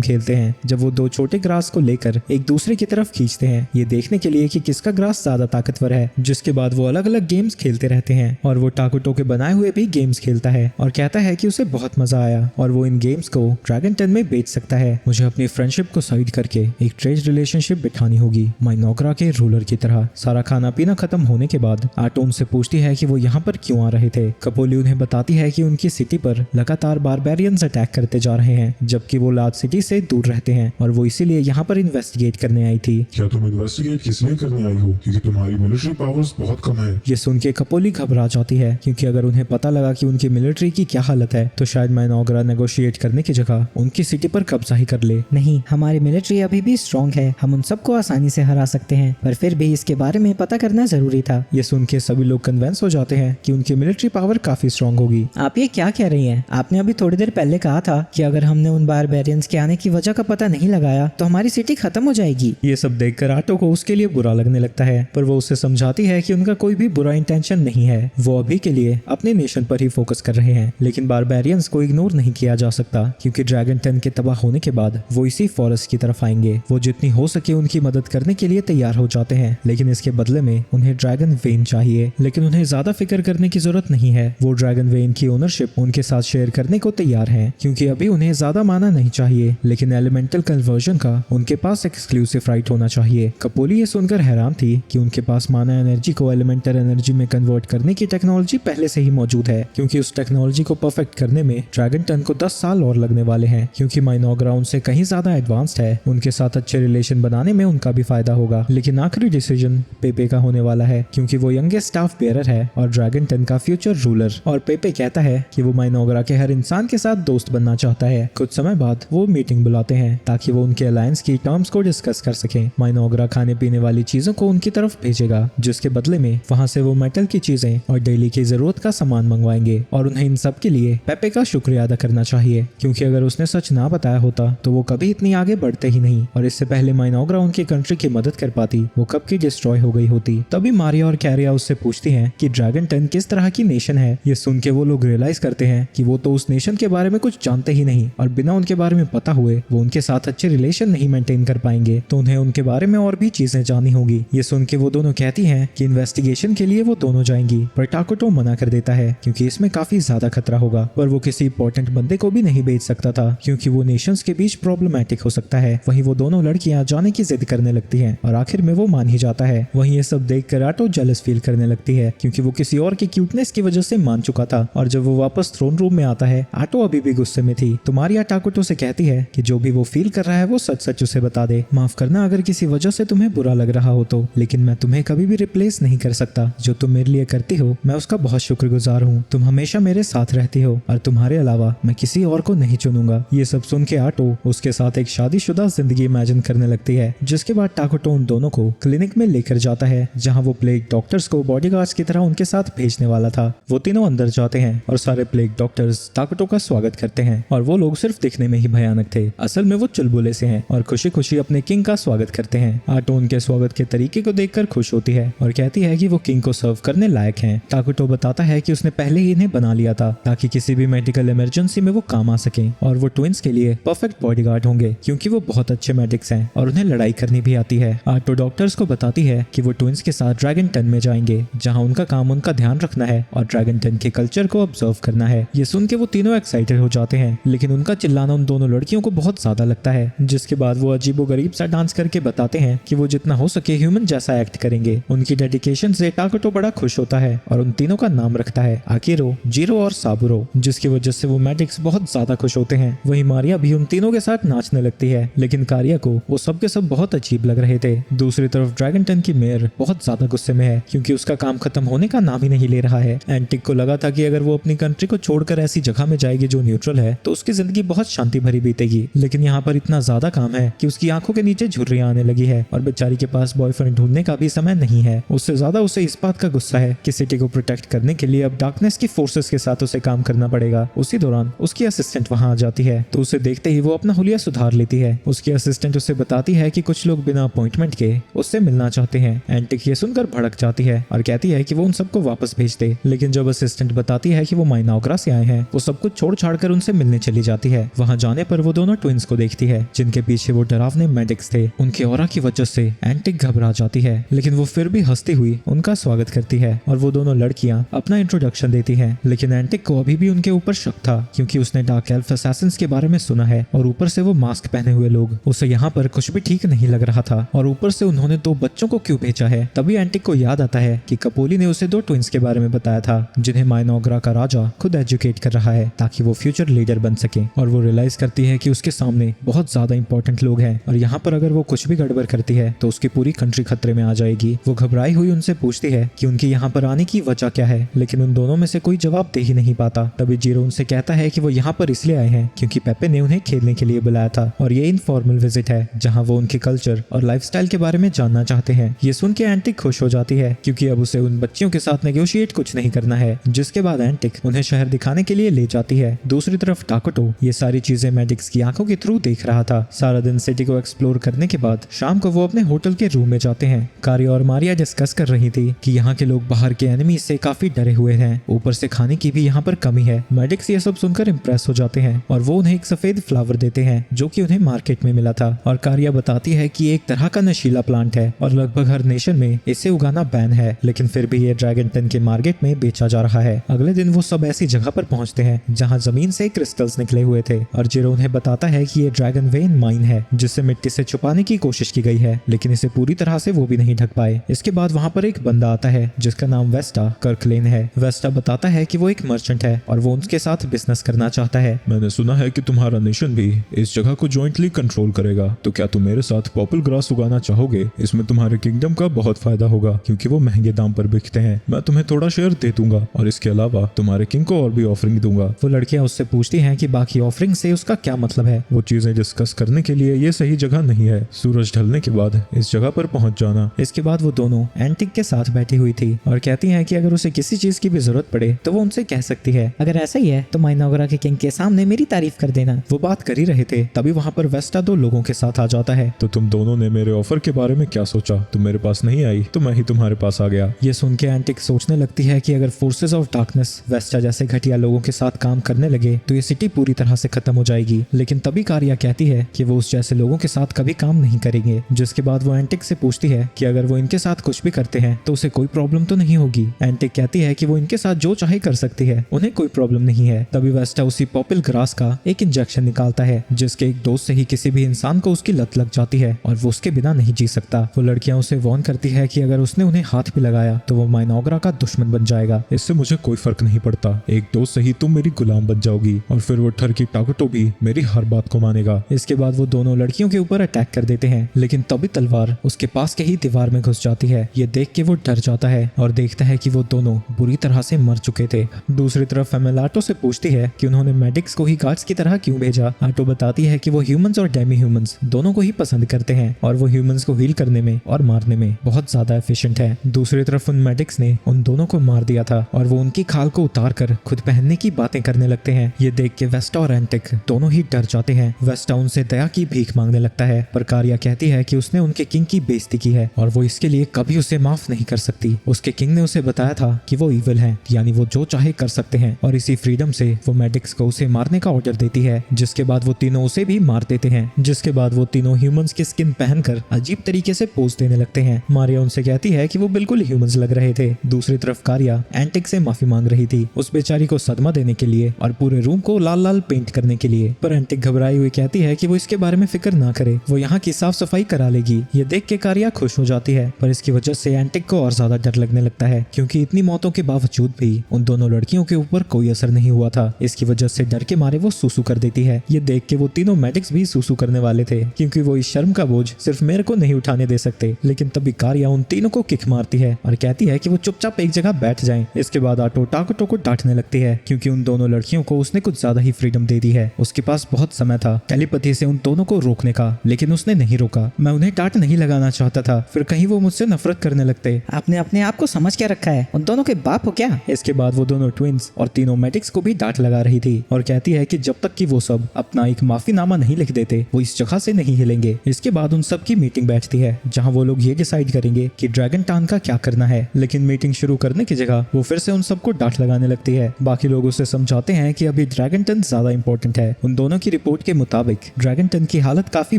खेलते हैं जब वो दो छोटे ग्रास को लेकर एक दूसरे की तरफ खींचते हैं, ये देखने के लिए कि किसका ग्रास ज्यादा ताकतवर है। जिसके बाद वो अलग अलग गेम्स खेलते रहते हैं और वो टाकुटो के बनाए हुए भी गेम्स खेलता है और कहता है कि उसे बहुत मजा आया और वो इन गेम्स को ड्रैगन टन में बेच सकता है। मुझे अपनी फ्रेंडशिप को साइड करके एक ट्रेड रिलेशनशिप बिठानी होगी माइनोग्रा के रूलर की तरह। सारा खाना पीना खत्म होने के बाद आटो उनसे पूछती है कि वो यहाँ पर पर क्यों आ रहे थे। कपोली उन्हें बताती है कि उनकी सिटी पर लगातार बारबेरियंस अटैक करते जा रहे हैं, जबकि वो लार्ज सिटी से दूर रहते हैं और वो इसीलिए यहाँ पर इन्वेस्टिगेट करने आई थी। क्या तुम इन्वेस्टिगेट किस लिए करने आई हो? क्योंकि तुम्हारी मिलिट्री पावर्स बहुत कम है। ये सुन के कपोली घबरा जाती है, क्योंकि अगर उन्हें पता लगा कि उनकी मिलिट्री की क्या हालत है तो शायद माइनॉग्रा नेगोशिएट करने की जगह उनकी सिटी पर कब्जा ही कर ले। नहीं, हमारी मिलिट्री अभी भी स्ट्रॉन्ग है, हम उन सबको आसानी से हरा सकते हैं, पर फिर भी इसके बारे में पता करना जरूरी था। ये सुन के सभी लोग कन्विंस हो जाते हैं कि उनकी मिलिट्री पावर काफी स्ट्रॉन्ग होगी। आप ये क्या कह रही हैं? आपने अभी थोड़ी देर पहले कहा था कि अगर हमने उन बारबेरियंस के आने की वजह का पता नहीं लगाया तो हमारी सिटी खत्म हो जाएगी। ये सब देखकर आटो को उसके लिए बुरा लगने लगता है, पर वो उसे समझाती है कि उनका कोई भी बुरा इंटेंशन नहीं है। वो अभी के लिए अपने नेशन पर ही फोकस कर रहे हैं, लेकिन बारबेरियंस को इग्नोर नहीं किया जा सकता, क्योंकि ड्रैगन टन के तबाह होने के बाद वो इसी फॉरेस्ट की तरफ आएंगे। वो जितनी हो सके उनकी मदद करने के लिए तैयार हो जाते हैं, लेकिन इसके बदले में उन्हें ड्रैगन वेन चाहिए। लेकिन उन्हें ज्यादा फिक्र करने की जरूरत नहीं है। वो ड्रैगन वेन की ओनरशिप उनके साथ शेयर करने को तैयार हैं, क्योंकि अभी उन्हें ज्यादा माना नहीं चाहिए, लेकिन एलिमेंटल कन्वर्जन का उनके पास एक्सक्लूसिव राइट होना चाहिए। कपोली ये सुनकर हैरान थी कि उनके पास माना एनर्जी को एलिमेंटल एनर्जी में कन्वर्ट करने की टेक्नोलॉजी पहले से ही मौजूद है, क्योंकि उस टेक्नोलॉजी को परफेक्ट करने में ड्रैगन टन को 10 साल और लगने वाले हैं। क्योंकि माइनॉग्रा उनसे कहीं ज्यादा एडवांस्ड है, उनके साथ अच्छे रिलेशन बनाने में उनका भी फायदा होगा। लेकिन आखिरी डिसीजन पेपे का होने वाला है, क्योंकि वो यंगेस्ट स्टाफ बेयरर है और ड्रैगन टन का फ्यूचर रूलर। और पेपे कहता है कि वो माइनॉग्रा के हर इंसान के साथ दोस्त बनना चाहता है। कुछ समय बाद वो मीटिंग बुलाते हैं ताकि वो उनके अलायंस की टर्म्स को डिस्कस कर सकें। माइनॉग्रा खाने पीने वाली चीजों को उनकी तरफ भेजेगा, जिसके बदले में वहाँ से वो मेटल की चीजें और डेली की जरूरत का सामान मंगवाएंगे। और उन्हें इन सब के लिए पेपे का शुक्रिया अदा करना चाहिए, क्योंकि अगर उसने सच ना बताया होता तो वो कभी इतनी आगे बढ़ते ही नहीं, और इससे पहले माइनॉग्रा उनकी कंट्री की मदद कर पाती, वो कब की डिस्ट्रॉय हो गई होती। तभी मारिया और कैरिया उससे पूछती हैं कि ड्रैगन टन किस तरह की नेशन है। ये सुन के वो लोग रियलाइज करते हैं कि वो तो उस नेशन के बारे में कुछ जानते ही नहीं, और बिना उनके बारे में पता हुए वो उनके साथ अच्छे रिलेशन नहीं मेंटेन कर पाएंगे, तो उन्हें उनके बारे में और भी चीजें जाननी होगी। ये सुन के वो दोनों कहती हैं कि इन्वेस्टिगेशन के लिए वो दोनों जाएंगी, पर टाकोटो मना कर देता है क्योंकि इसमें काफी ज्यादा खतरा होगा। पर वो किसी इंपॉर्टेंट बंदे को भी नहीं भेज सकता था, क्योंकि वो नेशंस के बीच प्रॉब्लमैटिक हो सकता है। वहीं वो दोनों लड़कियां जाने की जिद करने लगती हैं और आखिर में वो मान ही जाता है। वहीं ये सब देखकर आटो जेलस फील करने लगती है, क्योंकि वो किसी और की क्यूटनेस की वजह से मान चुका था। और जब वो वापस थ्रोन रूम में आता है, आटो अभी भी गुस्से में थी। तो मारिया टाकोटो से कहती है कि जो भी वो फील कर रहा है वो सच सच उसे बता दे। माफ करना अगर किसी वजह से तुम्हें बुरा लग रहा हो तो, लेकिन मैं तुम्हें कभी भी रिप्लेस नहीं कर सकता। जो तुम मेरे लिए करती हो मैं उसका बहुत शुक्रगुजार हूँ। तुम हमेशा मेरे साथ रहती हो और तुम्हारे अलावा मैं किसी और को नहीं चुनूंगा। ये सब सुन के आटो उसके साथ एक शादीशुदा जिंदगी इमेजिन करने लगती है, जिसके बाद टाकोटो उन दोनों को क्लिनिक में लेकर जाता है, जहाँ वो प्लेग डॉक्टर्स को बॉडीगार्ड्स की तरह उनके साथ भेजने वाला था। वो तीनों अंदर जाते हैं और सारे प्लेग डॉक्टर्स टाकोटो का स्वागत करते हैं, और वो लोग सिर्फ दिखने में ही भयानक थे, असल में वो चुलबुले से हैं और खुशी खुशी अपने किंग का स्वागत करते हैं। आटो उनके स्वागत के तरीके को देखकर खुश होती है और कहती है कि वो किंग को सर्व करने लायक हैं। टाकोटो बताता है कि उसने पहले ही इन्हें बना लिया था ताकि किसी भी मेडिकल इमरजेंसी में वो काम आ सके, और वो ट्विंस के लिए परफेक्ट बॉडीगार्ड होंगे, क्योंकि वो बहुत अच्छे मेडिक्स हैं और उन्हें लड़ाई करनी भी आती है। आटो डॉक्टर्स को बताती है कि वो ट्विंस के साथ ड्रैगन टन में जाएंगे, जहाँ उनका काम उनका ध्यान रखना है और ड्रैगन टन के कल्चर को ऑब्जर्व करना है। ये सुन के वो तीनों एक्साइटेड हो जाते हैं, लेकिन उनका चिल्लाना उन दोनों लड़कियों को बहुत ज्यादा लगता है। जिसके बाद वो अजीबोगरीब सा डांस करके बताते हैं कि वो जितना हो सके ह्यूमन जैसा एक्ट करेंगे। उनकी डेडिकेशन से टाकोटो बड़ा खुश होता है और उन तीनों का नाम रखता है आकिरो, जीरो और साबुरो, जिसकी वजह से वो मेडिक्स बहुत ज्यादा खुश होते हैं। वहीं मारिया भी उन तीनों के साथ नाचने लगती है, लेकिन कारिया को वो सब के सब बहुत अजीब लग रहे थे। दूसरी तरफ ड्रैगन टन की मेयर बहुत ज्यादा गुस्से में है, क्योंकि उसका काम खत्म होने का नाम ही नहीं ले रहा है। एंटिक को लगा था कि अगर वो अपनी कंट्री को छोड़कर ऐसी जगह में जाएगी जो न्यूट्रल है तो उसकी जिंदगी बहुत शांति भरी बीतेगी, लेकिन यहाँ पर इतना ज्यादा काम है कि उसकी आंखों के नीचे झुर्रियां आने लगी है और बेचारी के पास बॉयफ्रेंड ढूंढने का भी समय नहीं है। उससे ज्यादा उसे इस बात का गुस्सा है कि सिटी को प्रोटेक्ट करने के लिए अब डार्कनेस की फोर्सेस के साथ उसे काम करना पड़ेगा। उसी दौरान उसकी असिस्टेंट वहां आ जाती है, तो उसे देखते ही वो अपना हुलिया सुधार लेती है। उसकी असिस्टेंट उसे बताती है कि कुछ लोग बिना अपॉइंटमेंट के उससे मिलना चाहते हैं। एंटिक ये सुनकर भड़क जाती है और कहती है कि वो उन सबको वापस भेज दे, लेकिन जब असिस्टेंट बताती है कि वो माइनॉग्रा से आए हैं, वो सब कुछ छोड़ छाड़ कर उनसे मिलने चली जाती है। वहां जाने पर वो दोनों ट्विंस को देखती है, जिनके पीछे वो डरावने मेडिक्स थे। उनके ऑरा की वजह से एंटिक घबरा जाती है, लेकिन वो फिर भी हंसती हुई उनका स्वागत करती है और वो दोनों लड़कियां अपना इंट्रोडक्शन देती हैं। लेकिन एंटिक को अभी भी उनके ऊपर शक था, क्योंकि उसने डार्क एल्फ असैसिन्स के बारे में सुना है और ऊपर से वो मास्क पहने हुए लोग। उसे यहाँ पर कुछ भी ठीक नहीं लग रहा था और ऊपर से उन्होंने 2 बच्चों को क्यों भेजा है। तभी एंटिक को याद आता है कि कपोली ने उसे 2 ट्विंस के बारे में बताया था जिन्हें माइनोग्रा का राजा खुद एजुकेट कर रहा है ताकि वो फ्यूचर लीडर बन सके। और वो रियलाइज करती है कि उसके सामने बहुत ज्यादा इंपॉर्टेंट लोग हैं और यहाँ पर अगर वो कुछ भी गड़बड़ करती है तो उसकी पूरी कंट्री खतरे में आ जाएगी। वो घबराई हुई उनसे पूछती है कि उनकी यहाँ पर आने की वजह क्या है, लेकिन उन दोनों में से कोई जवाब दे ही नहीं पाता। तभी जीरो उनसे कहता है कि वो यहाँ पर इसलिए आए हैं क्योंकि पेपे ने उन्हें खेलने के लिए बुलाया था और ये इनफॉर्मल विजिट है जहाँ वो उनके कल्चर और लाइफस्टाइल के बारे में जानना चाहते हैं। ये सुन के एंटिक खुश हो जाती है क्योंकि अब उसे उन बच्चियों के साथ नेगोशिएट कुछ नहीं करना है। जिसके बाद एंटिक उन्हें शहर दिखाने के लिए ले जाती है। दूसरी तरफ टाकोटो ये सारी चीजें मैडिक्स की आंखों के थ्रू देख रहा था। सारा दिन सिटी को एक्सप्लोर करने के बाद शाम को वो अपने होटल के रूम में जाते हैं। कारिया और मारिया डिस्कस कर रही थी कि यहाँ के लोग बाहर के एनिमी से काफी डरे हुए हैं, ऊपर से खाने की भी यहाँ पर कमी है। मैडिक्स ये सब सुनकर इम्प्रेस हो जाते हैं और वो उन्हें एक सफेद फ्लावर देते हैं जो कि उन्हें मार्केट में मिला था। और कारिया बताती है कि एक तरह का नशीला प्लांट है और लगभग हर नेशन में इसे उगाना बैन है, लेकिन फिर भी ये ड्रैगन टन के मार्केट में बेचा जा रहा है। अगले दिन वो सब ऐसी जगह पर पहुंचते हैं जहां जमीन से क्रिस्टल्स निकले हुए थे और जीरो उन्हें बताता है कि ये ड्रैगन वेन माइन है जिसे मिट्टी से छुपाने की कोशिश की गई है, लेकिन इसे पूरी तरह से वो भी नहीं ढक पाए। इसके बाद वहाँ पर एक बंदा आता है जिसका नाम वेस्टा कर्कलेन है। वेस्टा बताता है कि वो एक मर्चेंट है और वो उनके साथ बिजनेस करना चाहता है। मैंने सुना है कि तुम्हारा नेशन भी इस जगह को जॉइंटली कंट्रोल करेगा, तो क्या तुम मेरे साथ पर्पल ग्रास उगाना चाहोगे? इसमें तुम्हारे किंगडम का बहुत फायदा होगा क्योंकि वो महंगे दाम पर बिकते हैं। मैं तुम्हें थोड़ा शेयर दे दूंगा और इसके अलावा तुम्हारे किंग को और भी ऑफरिंग दूंगा। वो लड़कियां उससे पूछती हैं कि बाकी ऑफरिंग से उसका क्या मतलब है। वो चीजें डिस्कस करने के लिए ये सही जगह नहीं है। सूरज ढलने के बाद इस जगह पर पहुंच जाना। इसके बाद वो दोनों एंटिक के साथ बैठी हुई थी और कहती हैं कि अगर उसे किसी चीज की भी जरूरत पड़े तो वो उनसे कह सकती है। अगर ऐसा ही है तो माइनोग्रा के किंग के सामने मेरी तारीफ कर देना। वो बात कर ही रहे थे तभी वहाँ पर वेस्टा दो लोगों के साथ आ जाता है। तो तुम दोनों ने मेरे ऑफर के बारे में क्या सोचा? तुम मेरे पास नहीं आई तो मैं ही तुम्हारे पास आ गया। ये सुन के एंटिक सोचने लगती है कि अगर फोर्सेस ऑफ डार्कनेस वेस्टा जैसे घटिया लोगों के साथ काम करने लगे तो ये सिटी पूरी तरह से खत्म हो जाएगी। लेकिन तभी कारिया कहती है कि वो उस जैसे लोगों के साथ कभी काम नहीं करेंगे। जिसके बाद वो एंटिक से पूछती है कि अगर वो इनके साथ कुछ भी करते हैं तो उसे कोई प्रॉब्लम तो नहीं होगी। एंटिक कहती है कि वो इनके साथ जो चाहे कर सकती है, उन्हें कोई प्रॉब्लम नहीं है। तभी वेस्टा उसी पॉपल ग्रास का एक इंजेक्शन निकालता है जिसके एक डोज से ही किसी भी इंसान को उसकी लत लग जाती है और वो उसके बिना नहीं जी सकता। वो लड़कियां उसे वार्न करती है कि अगर उसने उन्हें हाथ भी लगाया तो वो माइनोग्रा का दुश्मन बन जाएगा। इससे मुझे कोई फर्क नहीं पड़ता, एक डोज से ही तुम मेरी गुलाम बन जाओगी और फिर वो ठरकी टाकोटो भी मेरी हर बात को मानेगा। इसके बाद वो दोनों लड़कियों के ऊपर अटैक कर देते हैं, लेकिन तभी तलवार उसके पास के ही दीवार में घुस जाती है। ये देख के वो डर जाता है और देखता है कि वो दोनों बुरी तरह से मर चुके थे। दूसरी तरफ फेमेल आटो से पूछती है कि उन्होंने मेडिक्स को ही गार्ड्स की तरह क्यों भेजा। आटो बताती है कि वो ह्यूमंस और डेमी ह्यूमंस दोनों को ही पसंद करते हैं और वो ह्यूमंस को हील करने में और मारने में बहुत ज्यादा एफिशिएंट है। दूसरी तरफ उन मेडिक्स ने उन दोनों को मार दिया था और वो उनकी खाल को उतार कर खुद पहनने की बातें करने लगते हैं। ये देख के वेस्टा और एंटिक दोनों ही डर जाते हैं। वेस्टा उनसे दया की भीख मांगने लगता है पर कारिया कहती है कि उसने उनके किंग की बेइज्जती की है और वो इसके लिए कभी उसे माफ नहीं कर सकती। उसके किंग ने उसे बताया था कि वो इविल है, यानी वो जो चाहे कर सकते हैं और इसी फ्रीडम से वो मेडिक्स को उसे मारने का ऑर्डर देती है। जिसके बाद वो तीनों उसे भी मार देते हैं। जिसके बाद वो तीनों ह्यूमंस की स्किन पहनकर अजीब तरीके से पोज देने लगते हैं। मारिया उनसे कहती है कि वो बिल्कुल ह्यूमंस लग रहे थे। दूसरी तरफ कारिया एंटिक से माफी मांग रही थी उस बेचारी को सदमा देने के लिए और पूरे रूम को लाल लाल पेंट करने के लिए। पर एंटिक घबराई हुई कहती है कि वो इसके बारे में फिक्र ना करे, वो यहाँ की साफ सफाई करा लेगी। ये देख के कारिया खुश हो जाती है पर इसकी वजह से एंटिक को और ज्यादा डर लगने लगता है क्योंकि इतनी मौतों के बावजूद भी उन दोनों लड़कियों के ऊपर कोई असर नहीं हुआ था। इसकी वजह से डर के मारे वो सूसू कर देती है। ये देख के वो तीनों मेडिक्स भी सूसू करने वाले थे क्योंकि वो इस शर्म का बोझ सिर्फ मेरे को नहीं उठाने दे सकते। लेकिन तभी कारिया उन तीनों को किक मारती है और कहती है कि वो चुपचाप एक जगह बैठ जाएं। इसके बाद आटो टाकोटो को डांटने लगती है क्योंकि उन दोनों लड़कियों को उसने कुछ ज्यादा ही फ्रीडम दे दी है। उसके पास बहुत समय था टेलीपैथी से उन दोनों को रोकने का, लेकिन उसने नहीं रोका। मैं उन्हें डांट नहीं लगाना चाहता था, फिर कहीं वो मुझसे नफरत करने लगते। आपने अपने आप को समझ क्या रखा है? उन दोनों के बाप हो क्या? इसके बाद वो दोनों ट्विंस और तीनों मेडिक्स को भी डांट लगा रही थी और कहती है कि जब तक कि वो सब अपना एक माफीनामा नहीं लिख देते वो इस जगह से नहीं हिलेंगे। इसके बाद उन सब की मीटिंग बैठती है जहां वो लोग ये डिसाइड करेंगे कि ड्रैगन टाउन का क्या करना है। लेकिन मीटिंग शुरू करने की जगह वो फिर से उन सबको डांट लगाने लगती है। बाकी लोग उसे समझाते हैं कि अभी ड्रैगन टन ज्यादा इंपॉर्टेंट है। उन दोनों की रिपोर्ट के मुताबिक ड्रैगन टन की हालत काफी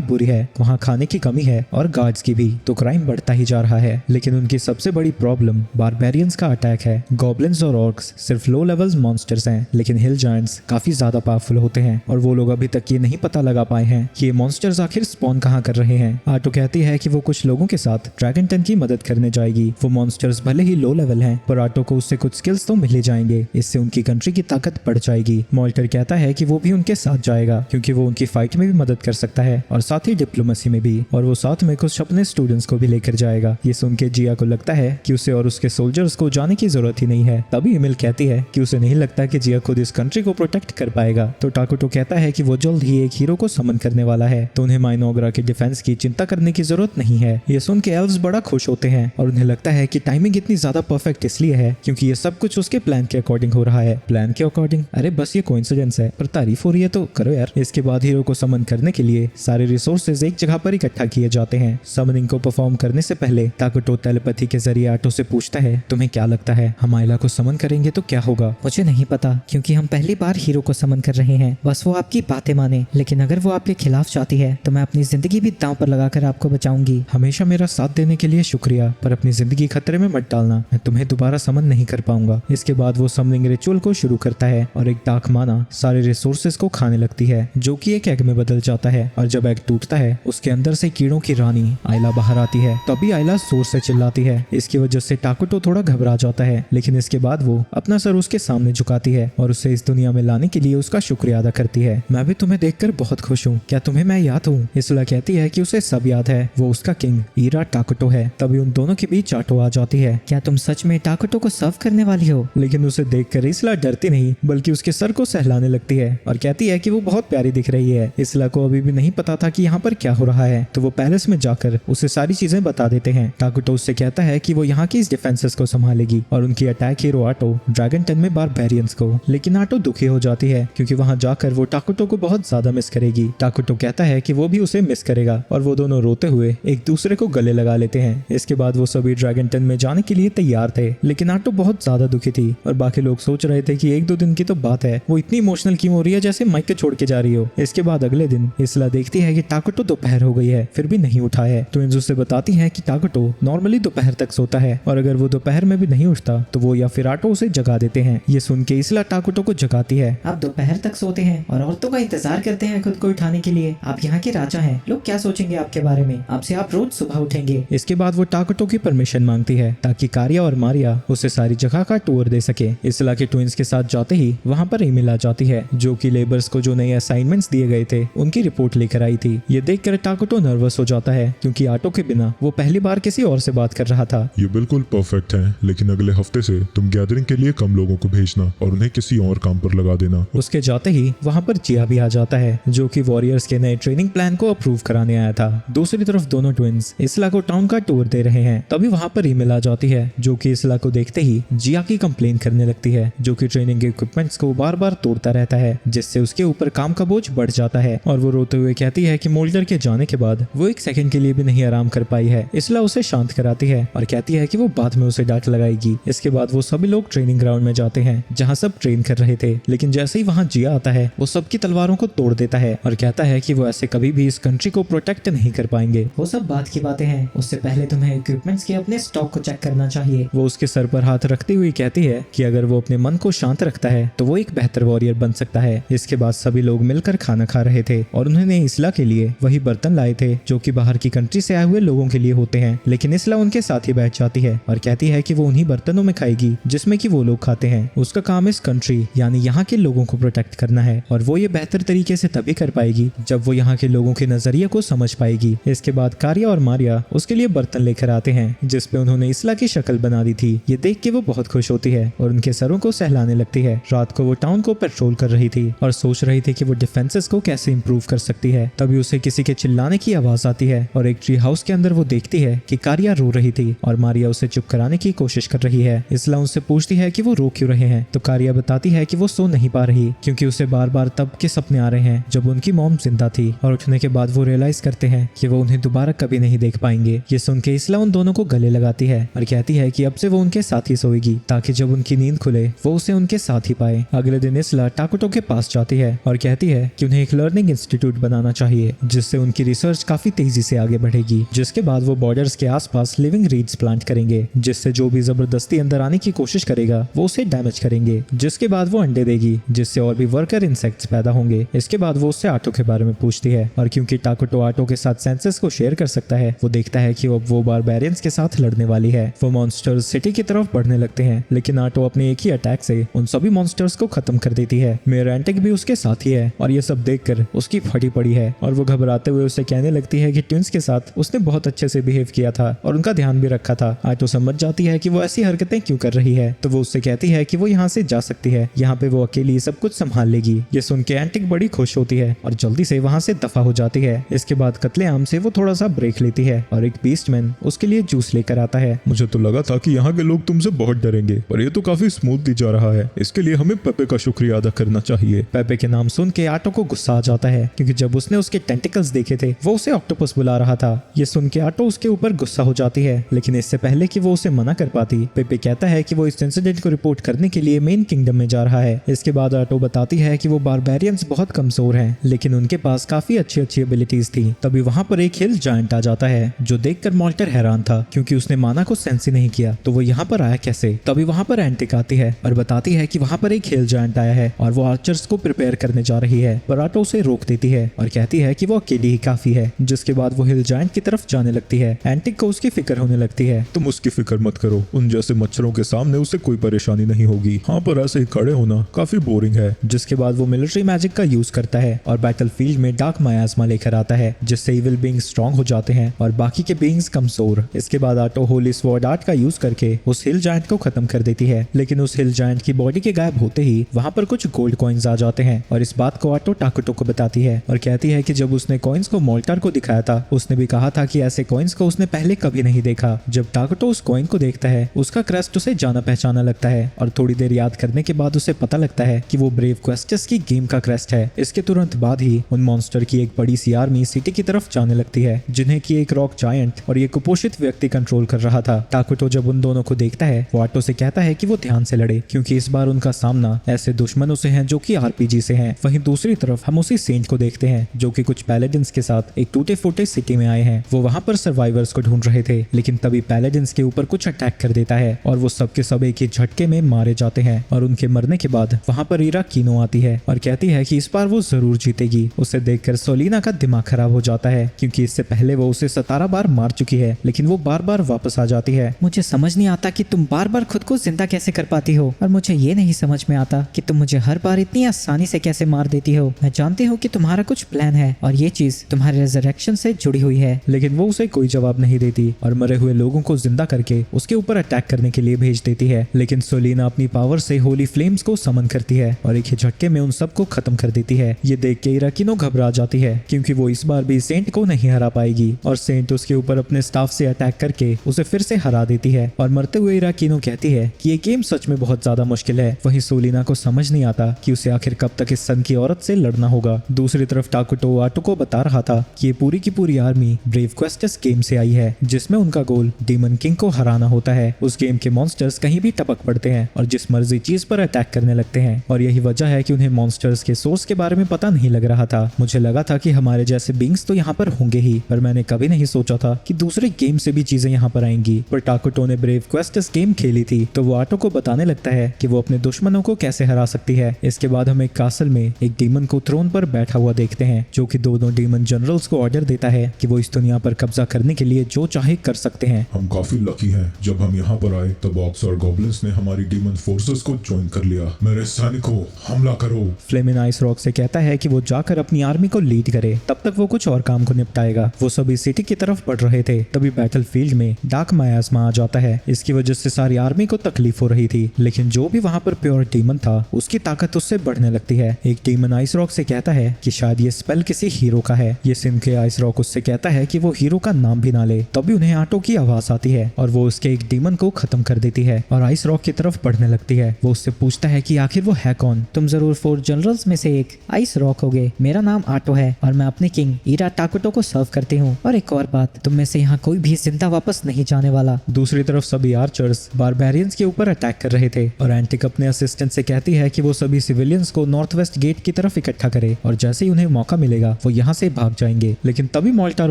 बुरी है, वहाँ खाने की कमी है और गार्ड्स की भी, तो क्राइम बढ़ता ही जा रहा है। लेकिन उनकी सबसे बड़ी प्रॉब्लम बारबेरियंस का अटैक है। गॉब्लिन्स और ऑर्क्स सिर्फ लो लेवल्स मॉन्स्टर्स हैं, लेकिन हिल जायंट्स काफी ज्यादा पावरफुल होते हैं और वो लोग अभी तक ये नहीं पता लगा पाए हैं कि ये मॉन्स्टर्स आखिर स्पॉन कहाँ कर रहे हैं। आटो कहती है कि वो कुछ लोगों के साथ ड्रैगन टन की मदद करने जाएगी। वो मॉन्स्टर्स भले ही लो लेवल हैं पर आटो को उससे कुछ स्किल्स तो मिल ही जाएंगे, इससे उनकी कंट्री की ताकत बढ़ जाएगी। मॉल्टर कहता है कि वो भी उनके साथ जाएगा क्योंकि वो उनकी फाइट में भी मदद कर सकता है और साथ ही डिप्लोमेसी में भी, और वो साथ में कुछ अपने स्टूडेंट्स को भी लेकर जाएगा। ये सुन के जिया को लगता है कि उसे और उसके सोल्जर्स को जाने की जरूरत ही नहीं है। तभी एमिल कहती है कि उसे नहीं लगता कि जिया खुद इस कंट्री को प्रोटेक्ट कर पाएगा। तो टाकुटो कहता है कि वो जल्द ही एक हीरो को समन करने वाला है, तो उन्हें माइनोग्रा के डिफेंस की चिंता करने की जरूरत नहीं है। ये सुन के एल्व्स बड़ा खुश होते हैं और उन्हें लगता है कि टाइमिंग इतनी ज्यादा परफेक्ट इसलिए है क्योंकि ये सब कुछ उसके प्लान के अकॉर्डिंग हो रहा है। प्लान के अकॉर्डिंग? अरे बस ये कोइंसिडेंस है, पर तारीफ हो रही है तो करो यार। इसके बाद हीरो को समन करने के लिए सारे रिसोर्सेज एक जगह पर इकट्ठा किए जाते हैं। समनिंग को परफॉर्म करने से पहले टाकुटो टेलीपैथी के जरिए आटो से पूछता है, तुम्हें क्या लगता है हम आयला को समन करेंगे तो क्या होगा? मुझे नहीं पता क्योंकि हम पहली बार हीरो को समन कर रहे हैं, बस वो आपकी बातें माने, लेकिन अगर वो आपके खिलाफ चाहती है तो मैं अपनी जिंदगी भी दांव पर लगाकर आपको बचाऊंगी। हमेशा मेरा साथ देने के लिए शुक्रिया, पर अपनी जिंदगी खतरे में मत डालना, मैं तुम्हें दोबारा समन नहीं कर पाऊंगा। इसके बाद वो समनिंग रिचुअल को शुरू करता है और एक डार्क माना सारे रिसोर्सेज को खाने लगती है जो कि एक एग में बदल जाता है, और जब एग टूटता है उसके अंदर से कीड़ों की रानी आयला बाहर आती है। तभी आयला जोर से चिल्लाती है, इसकी वजह से टाकुटो थोड़ा घबरा जाता है, लेकिन इसके बाद वो अपना सर उसके सामने झुकाती है और उसे इस दुनिया में लाने के लिए उसका शुक्रिया अदा करती है। मैं भी तुम्हें देखकर बहुत खुश हूँ, क्या तुम्हें मैं याद हूँ? इसला कहती है कि उसे सब याद है, वो उसका किंग ईरा टाकुटो है। तभी उन दोनों के बीच आटो आ जाती है। क्या तुम सच में टाकुटो को सर्व करने वाली हो? लेकिन उसे देखकर इसला डरती नहीं बल्कि उसके सर को सहलाने लगती है और कहती है कि वो बहुत प्यारी दिख रही है। इसला को अभी भी नहीं पता था कि यहाँ पर क्या हो रहा है, तो वो पैलेस में जाकर उसे सारी चीजें बता देते हैं। टाकुटो उससे कहता है कि वो यहाँ की इस डिफेंसेस को संभालेगी और उनकी अटैक हीरो आटो ड्रैगन टन में बारबेरियंस को। लेकिन आटो दुखी हो जाती है क्योंकि वहाँ जाकर वो टाकुटो को बहुत ज्यादा मिस करेगी। टाकुटो कहता है कि वो भी उसे मिस करेगा और वो दोनों रोते हुए एक दूसरे को गले लगा लेते हैं। इसके बाद वो सभी ड्रैगन टन में जाने के लिए तैयार थे, लेकिन आटो बहुत ज्यादा दुखी थी और बाकी लोग सोच रहे थे कि 1-2 दिन की तो बात है, वो इतनी इमोशनल क्यों हो रही है जैसे माइक छोड़ के जा रही हो। इसके बाद अगले दिन इसला देखती है कि टाकुटो दोपहर हो गई है फिर भी नहीं उठा है, तो इंजो से बताती है कि टाकुटो नॉर्मली दोपहर तक सोता है और अगर वो दोपहर में भी नहीं उठता तो वो या फिर आटो उसे जगा देते हैं। ये सुन के इसला टाकुटो को जगाती है। आप दोपहर तक सोते हैं और औरतों का इंतजार करते हैं खुद को उठाने के लिए, आप यहाँ के राजा हैं, लोग क्या सोचेंगे आपके बारे में, आपसे आप रोज सुबह उठेंगे। इसके बाद वो टाकुटो की परमिशन मांगती है ताकि कारिया और मारिया उसे सारी जगह का टूर दे सके। इसला के ट्विंस के साथ जाते ही वहाँ पर ईमेल आ जाती है जो कि लेबर्स को जो नए असाइनमेंट्स दिए गए थे उनकी रिपोर्ट लेकर आई थी। ये देखकर टाकुटो नर्वस हो जाता है क्योंकि आटो के बिना वो पहली बार किसी और से बात कर रहा था। ये बिल्कुल परफेक्ट है, लेकिन अगले हफ्ते से तुम गैदरिंग के लिए कम लोगों को भेजना और उन्हें किसी और काम पर लगा देना। उसके जाते ही वहाँ पर जिया भी आ जाता है जो कि वॉरियर्स के नए ट्रेनिंग प्लान को अप्रूव कराने आया था। दूसरी तरफ दोनों ट्विंस इसला को टाउन का टूर दे रहे हैं। तभी वहाँ पर ईमेल आ जाती है जो कि इसला को देखते ही जिया की कंप्लेन करने लगती है जो कि ट्रेनिंग इक्विपमेंट्स को बार बार तोड़ता रहता है, जिससे उसके ऊपर काम का बोझ बढ़ जाता है और वो रोते हुए कहती है कि मोल्डर के जाने के बाद वो एक सेकंड के लिए भी नहीं आराम कर पाई है। इसला उसे शांत कराती है और कहती है कि वो बाद में उसे डांट लगाएगी। इसके बाद वो सभी लोग ट्रेनिंग ग्राउंड में जाते हैं जहाँ सब ट्रेन कर रहे थे, लेकिन जैसे ही वहाँ जिया आता है वो सबकी तलवारों को तोड़ देता है और कहता है कि वो ऐसे कभी भी इस कंट्री को प्रोटेक्ट नहीं कर पाएंगे। वो सब बात की बातें हैं, उससे पहले तुम्हें इक्विपमेंट्स के अपने स्टॉक को चेक करना चाहिए। वो उसके सर पर हाथ रखती हुई कहती है कि अगर वो अपने मन को शांत रखता है तो वो एक बेहतर वॉरियर बन सकता है। इसके बाद सभी लोग मिलकर खाना खा रहे थे और उन्होंने इसला के लिए वही बर्तन लाए थे जो कि बाहर की कंट्री से आए हुए लोगों के लिए होते हैं, लेकिन इसला उनके साथ ही बैठ जाती है और कहती है कि वो उन्हीं बर्तनों में खाएगी जिसमें कि वो लोग खाते हैं। उसका काम इस कंट्री यानी यहाँ के लोगों को प्रोटेक्ट करना है और वो ये बेहतर तरीके से तभी कर पाएगी जब वो यहाँ के लोगों के नजरिए को समझ पाएगी। इसके बाद कारिया और मारिया उसके लिए बर्तन लेकर आते हैं जिसपे उन्होंने इसला की शक्ल बना दी थी। ये देख के वो बहुत खुश होती है और उनके सरों को सहलाने लगती है। रात को वो टाउन को पेट्रोल कर रही थी और सोच रही थी कि वो डिफेंसेस को कैसे इंप्रूव कर सकती है। तभी उसे किसी के चिल्लाने की आवाज आती है और एक ट्री हाउस के अंदर वो देखती है कि कारिया रो रही थी और मारिया उसे चुप कराने की कोशिश कर रही है। इसला उनसे पूछती है कि वो रो क्यों रहे हैं, तो कारिया बताती है कि वो सो नहीं पा रही क्योंकि उसे बार बार तब के सपने आ रहे हैं जब उनकी मॉम जिंदा थी और उठने के बाद वो रियलाइज करते हैं कि वो उन्हें दोबारा कभी नहीं देख पाएंगे। ये सुन के इसला उन दोनों को गले लगाती है और कहती है कि अब से वो उनके साथ ही सोएगी ताकि जब उनकी नींद खुले वो उसे उनके साथ ही पाए। अगले दिन इसला टाकुटो के पास जाती है और कहती है कि उन्हें एक लर्निंग इंस्टीट्यूट बनाना चाहिए जिससे उनकी रिसर्च काफी तेजी से आगे बढ़ेगी। जिसके बाद वो बॉर्डर्स के आसपास लिविंग रीड्स प्लांट करेंगे जिससे जो भी जबरदस्ती अंदर आने की कोशिश करेगा वो उसे डैमेज करेंगे। जिसके बाद वो अंडे देगी जिससे और भी वर्कर इंसेक्ट्स पैदा होंगे। इसके बाद वो उससे आटो के बारे में पूछती है और क्योंकि टाकुटो आटो के साथ सेंसेस को शेयर कर सकता है वो देखता है कि अब वो बारबेरियंस के साथ लड़ने वाली है। वो मॉन्स्टर्स से सिटी की तरफ बढ़ने लगते हैं, लेकिन आटो अपने एक ही अटैक से उन सभी मॉन्स्टर्स को खत्म कर देती है। मेयर एंटिक भी उसके साथ ही है और ये सब देखकर उसकी फटी पड़ी है और वो घबराते हुए उसे कहने लगती है कि ट्विंस के साथ उसने बहुत अच्छे से बिहेव किया था और उनका ध्यान भी रखा था। आटो समझ जाती है कि वो ऐसी हरकतें क्यों कर रही है, तो वो उससे कहती है कि वो यहाँ से जा सकती है, यहाँ पे वो अकेली सब कुछ संभाल लेगी। ये सुन के एंटिक बड़ी खुश होती है और जल्दी से वहाँ से दफा हो जाती है। इसके बाद कत्लेआम से वो थोड़ा सा ब्रेक लेती है और एक बीस्टमैन उसके लिए जूस लेकर आता है। मुझे तो लगा था कि यहाँ के लोग तुमसे बहुत डरेंगे, पर ये तो काफी स्मूथली जा रहा है। इसके लिए हमें पेपे का शुक्रिया अदा करना चाहिए। पेपे के नाम सुन के आटो को गुस्सा आ जाता है, क्योंकि जब उसने उसके टेंटिकल्स देखे थे वो उसे ऑक्टोपस बुला रहा था। ये सुन के आटो उसके ऊपर गुस्सा हो जाती है, लेकिन इससे पहले कि वो उसे मना कर पाती, पेपे कहता है कि वो इस इंसिडेंट को रिपोर्ट करने के लिए मेन किंगडम में जा रहा है। इसके बाद आटो बताती है कि वो बारबेरियंस बहुत कमजोर हैं, लेकिन उनके पास काफी अच्छी अच्छी एबिलिटीज थी। तभी वहाँ पर एक हिल जायंट आ जाता है, जो देखकर मॉल्टर हैरान था, क्योंकि उसने माना को सेंस ही नहीं किया, तो वो यहाँ पर आया कैसे। तभी वहाँ पर एंटिक आती है और बताती है कि वहाँ पर एक हिल जायंट आया है और वो आर्चर्स को प्रिपेयर करने जा रही है, पर आटो उसे रोक देती है और कहती है कि वो अकेली ही काफी है। जिसके बाद वो हिल जायंट की तरफ जाने लगती है। एंटिक को उसकी फिक्र होने लगती है। तुम उसकी फिक्र मत करो, उन जैसे मच्छरों के सामने उसे कोई परेशानी नहीं होगी। हाँ, पर ऐसे ही खड़े होना काफी बोरिंग है। जिसके बाद वो मिलिट्री मैजिक का यूज करता है और बैटलफील्ड में डार्क मायाज़मा लेकर आता है, जिससे इविल बीइंग स्ट्रांग हो जाते हैं और बाकी के बीइंग्स कमजोर। इसके बाद आटो होली स्वॉर्ड आर्ट का यूज करके उस हिल जायंट को खत्म कर देती है, लेकिन उस हिल जायंट की बॉडी के गायब होते ही वहाँ पर कुछ गोल्ड कॉइन्स आ जाते हैं और इस बात को आटो टाकुटो को बताती है और कहती है कि जब उसने कॉइन्स को मोल्टार को दिखाया था, उसने भी कहा था कि ऐसे कॉइन्स को उसने पहले कभी नहीं देखा। जब टाकुटो उस कॉइन को देखता है, उसका क्रेस्ट उसे जाना पहचाना लगता है और थोड़ी देर याद करने के बाद उसे पता लगता है कि वो ब्रेव क्वेस्टस की गेम का क्रेस्ट है। इसके तुरंत बाद ही उन मॉन्स्टर की एक बड़ी सी आर्मी सिटी की तरफ जाने लगती है, जिन्हें की एक रॉक जायंट और ये कुपोषित व्यक्ति कंट्रोल कर रहा था। टाकुटो जब उन दोनों को देखता है, वो आटो से कहता है कि वो ध्यान से लड़े, क्योंकि इस बार उनका सामना ऐसे दुश्मनों से है जो कि आरपीजी से हैं। वहीं दूसरी तरफ हम उसी सेंट को देखते हैं, जो कि कुछ पैलेडिन्स के साथ एक टूटे फूटे सिटी में आए हैं। वो वहां पर सर्वाइवर्स को ढूंढ रहे थे, लेकिन तभी पैलेडिन्स के ऊपर कुछ अटैक कर देता है और वो सबके सब एक ही झटके में मारे जाते हैं। और उनके मरने के बाद वहां पर ईरा कीनो आती है और कहती है कि इस बार वो जरूर जीतेगी। उसे देखकर सोलिना का दिमाग खराब हो जाता है, क्योंकि इससे पहले वो उसे 17 बार मार चुकी है, लेकिन वो बार बार वापस आ जाती है। मुझे समझ नहीं आता कि तुम बार बार खुद को जिंदा कैसे कर पाती हो, और मुझे ये नहीं समझ में आता कि तुम मुझे हर बार इतनी आसानी से कैसे मार देती हो। मैं जानती हूँ कि तुम्हारा कुछ प्लान है और ये चीज तुम्हारे रिजरेक्शन से जुड़ी हुई है। लेकिन वो उसे कोई जवाब नहीं देती और मरे हुए लोगों को जिंदा करके उसके ऊपर अटैक करने के लिए भेज देती है। लेकिन सोलिना अपनी पावर से होली फ्लेम्स को समन करती है और एक ही झटके में उन सबको खत्म कर देती है। ये देख के इरा कीनो घबरा जाती है, क्योंकि वो इस बार भी सेंट को नहीं हरा पाएगी और सेंट उसके ऊपर अपने स्टाफ से अटैक करके उसे फिर से हरा देती है। और मरते हुए इरा कीनो कहती है कि ये गेम सच में बहुत ज्यादा मुश्किल है। वहीं सोलिना को समझ नहीं आता कि उसे आखिर कब तक इस सन की औरत से लड़ना होगा। दूसरी तरफ टाकुटो आटो को बता रहा था कि ये पूरी की पूरी आर्मी ब्रेव क्वेस्टस गेम से आई है, जिसमें उनका गोल डीमन किंग को हराना होता है। उस गेम के मॉन्स्टर्स कहीं भी टपक पड़ते हैं और जिस मर्जी चीज पर अटैक करने लगते हैं, और यही वजह है कि उन्हें मॉन्स्टर्स के सोर्स के बारे में पता नहीं लग रहा था। मुझे लगा था कि हमारे जैसे बींग्स तो यहाँ पर होंगे ही, पर मैंने कभी नहीं सोचा था कि दूसरे गेम से भी चीजें यहाँ पर आएंगी। पर टाकुटो ने ब्रेव क्वेस्टस गेम खेली थी, तो वो आटो को बताने लगता है कि वो अपने दुश्मनों को कैसे हरा सकती है। इसके बाद हम एक कासल में एक डीमन को थ्रोन पर बैठा हुआ देखते हैं, जो कि दोनों डीमन जनरल्स को ऑर्डर देता है कि वो इस दुनिया पर कब्जा करने के लिए जो चाहे कर सकते हैं। हम काफी लकी हैं। जब हम यहाँ पर आए तब ऑक्स और गॉब्लिन्स ने हमारी डीमन फोर्सेस को ज्वाइन कर लिया। मेरे सैनिकों, हमला करो। फ्लेमिन आइस रॉक से कहता है कि वो जाकर अपनी आर्मी को लीड करे, तब तक वो कुछ और काम को निपटाएगा। वो सभी सिटी की तरफ बढ़ रहे थे, तभी बैटलफील्ड में डार्क मायाज़मा आ जाता है। इसकी वजह से सारी आर्मी को तकलीफ हो रही थी, लेकिन जो भी वहाँ पर प्योर डीमन था उसकी ताकत उससे बढ़ने लगती है। एक डीमन आइस रॉक से कहता है कि शायद ये स्पेल किसी हीरो का है। ये सुन के आइस रॉक उससे कहता है कि वो हीरो का नाम भी ना ले। तभी उन्हें आटो की आवाज आती है और वो उसके एक डीमन को खत्म कर देती है और आइस रॉक की तरफ बढ़ने लगती है। वो उससे पूछता है कि आखिर वो है कौन। तुम जरूर 4 जनरल्स में से एक आइस रॉक होगे। मेरा नाम आटो है और मैं अपने किंग ईरा टाकुटो को सर्व करती हूँ। और एक और बात, तुम में से यहाँ कोई भी जिंदा वापस नहीं जाने वाला। दूसरी तरफ सभी आर्चर्स बारबेरियंस के ऊपर अटैक कर रहे थे और एंटिक अपने असिस्टेंट से कहती है कि वो सभी सिविलियंस को नॉर्थ वेस्ट गेट की तरफ इकट्ठा करे और जैसे ही उन्हें मौका मिलेगा वो यहाँ से भाग जाएंगे। लेकिन तभी मोल्टार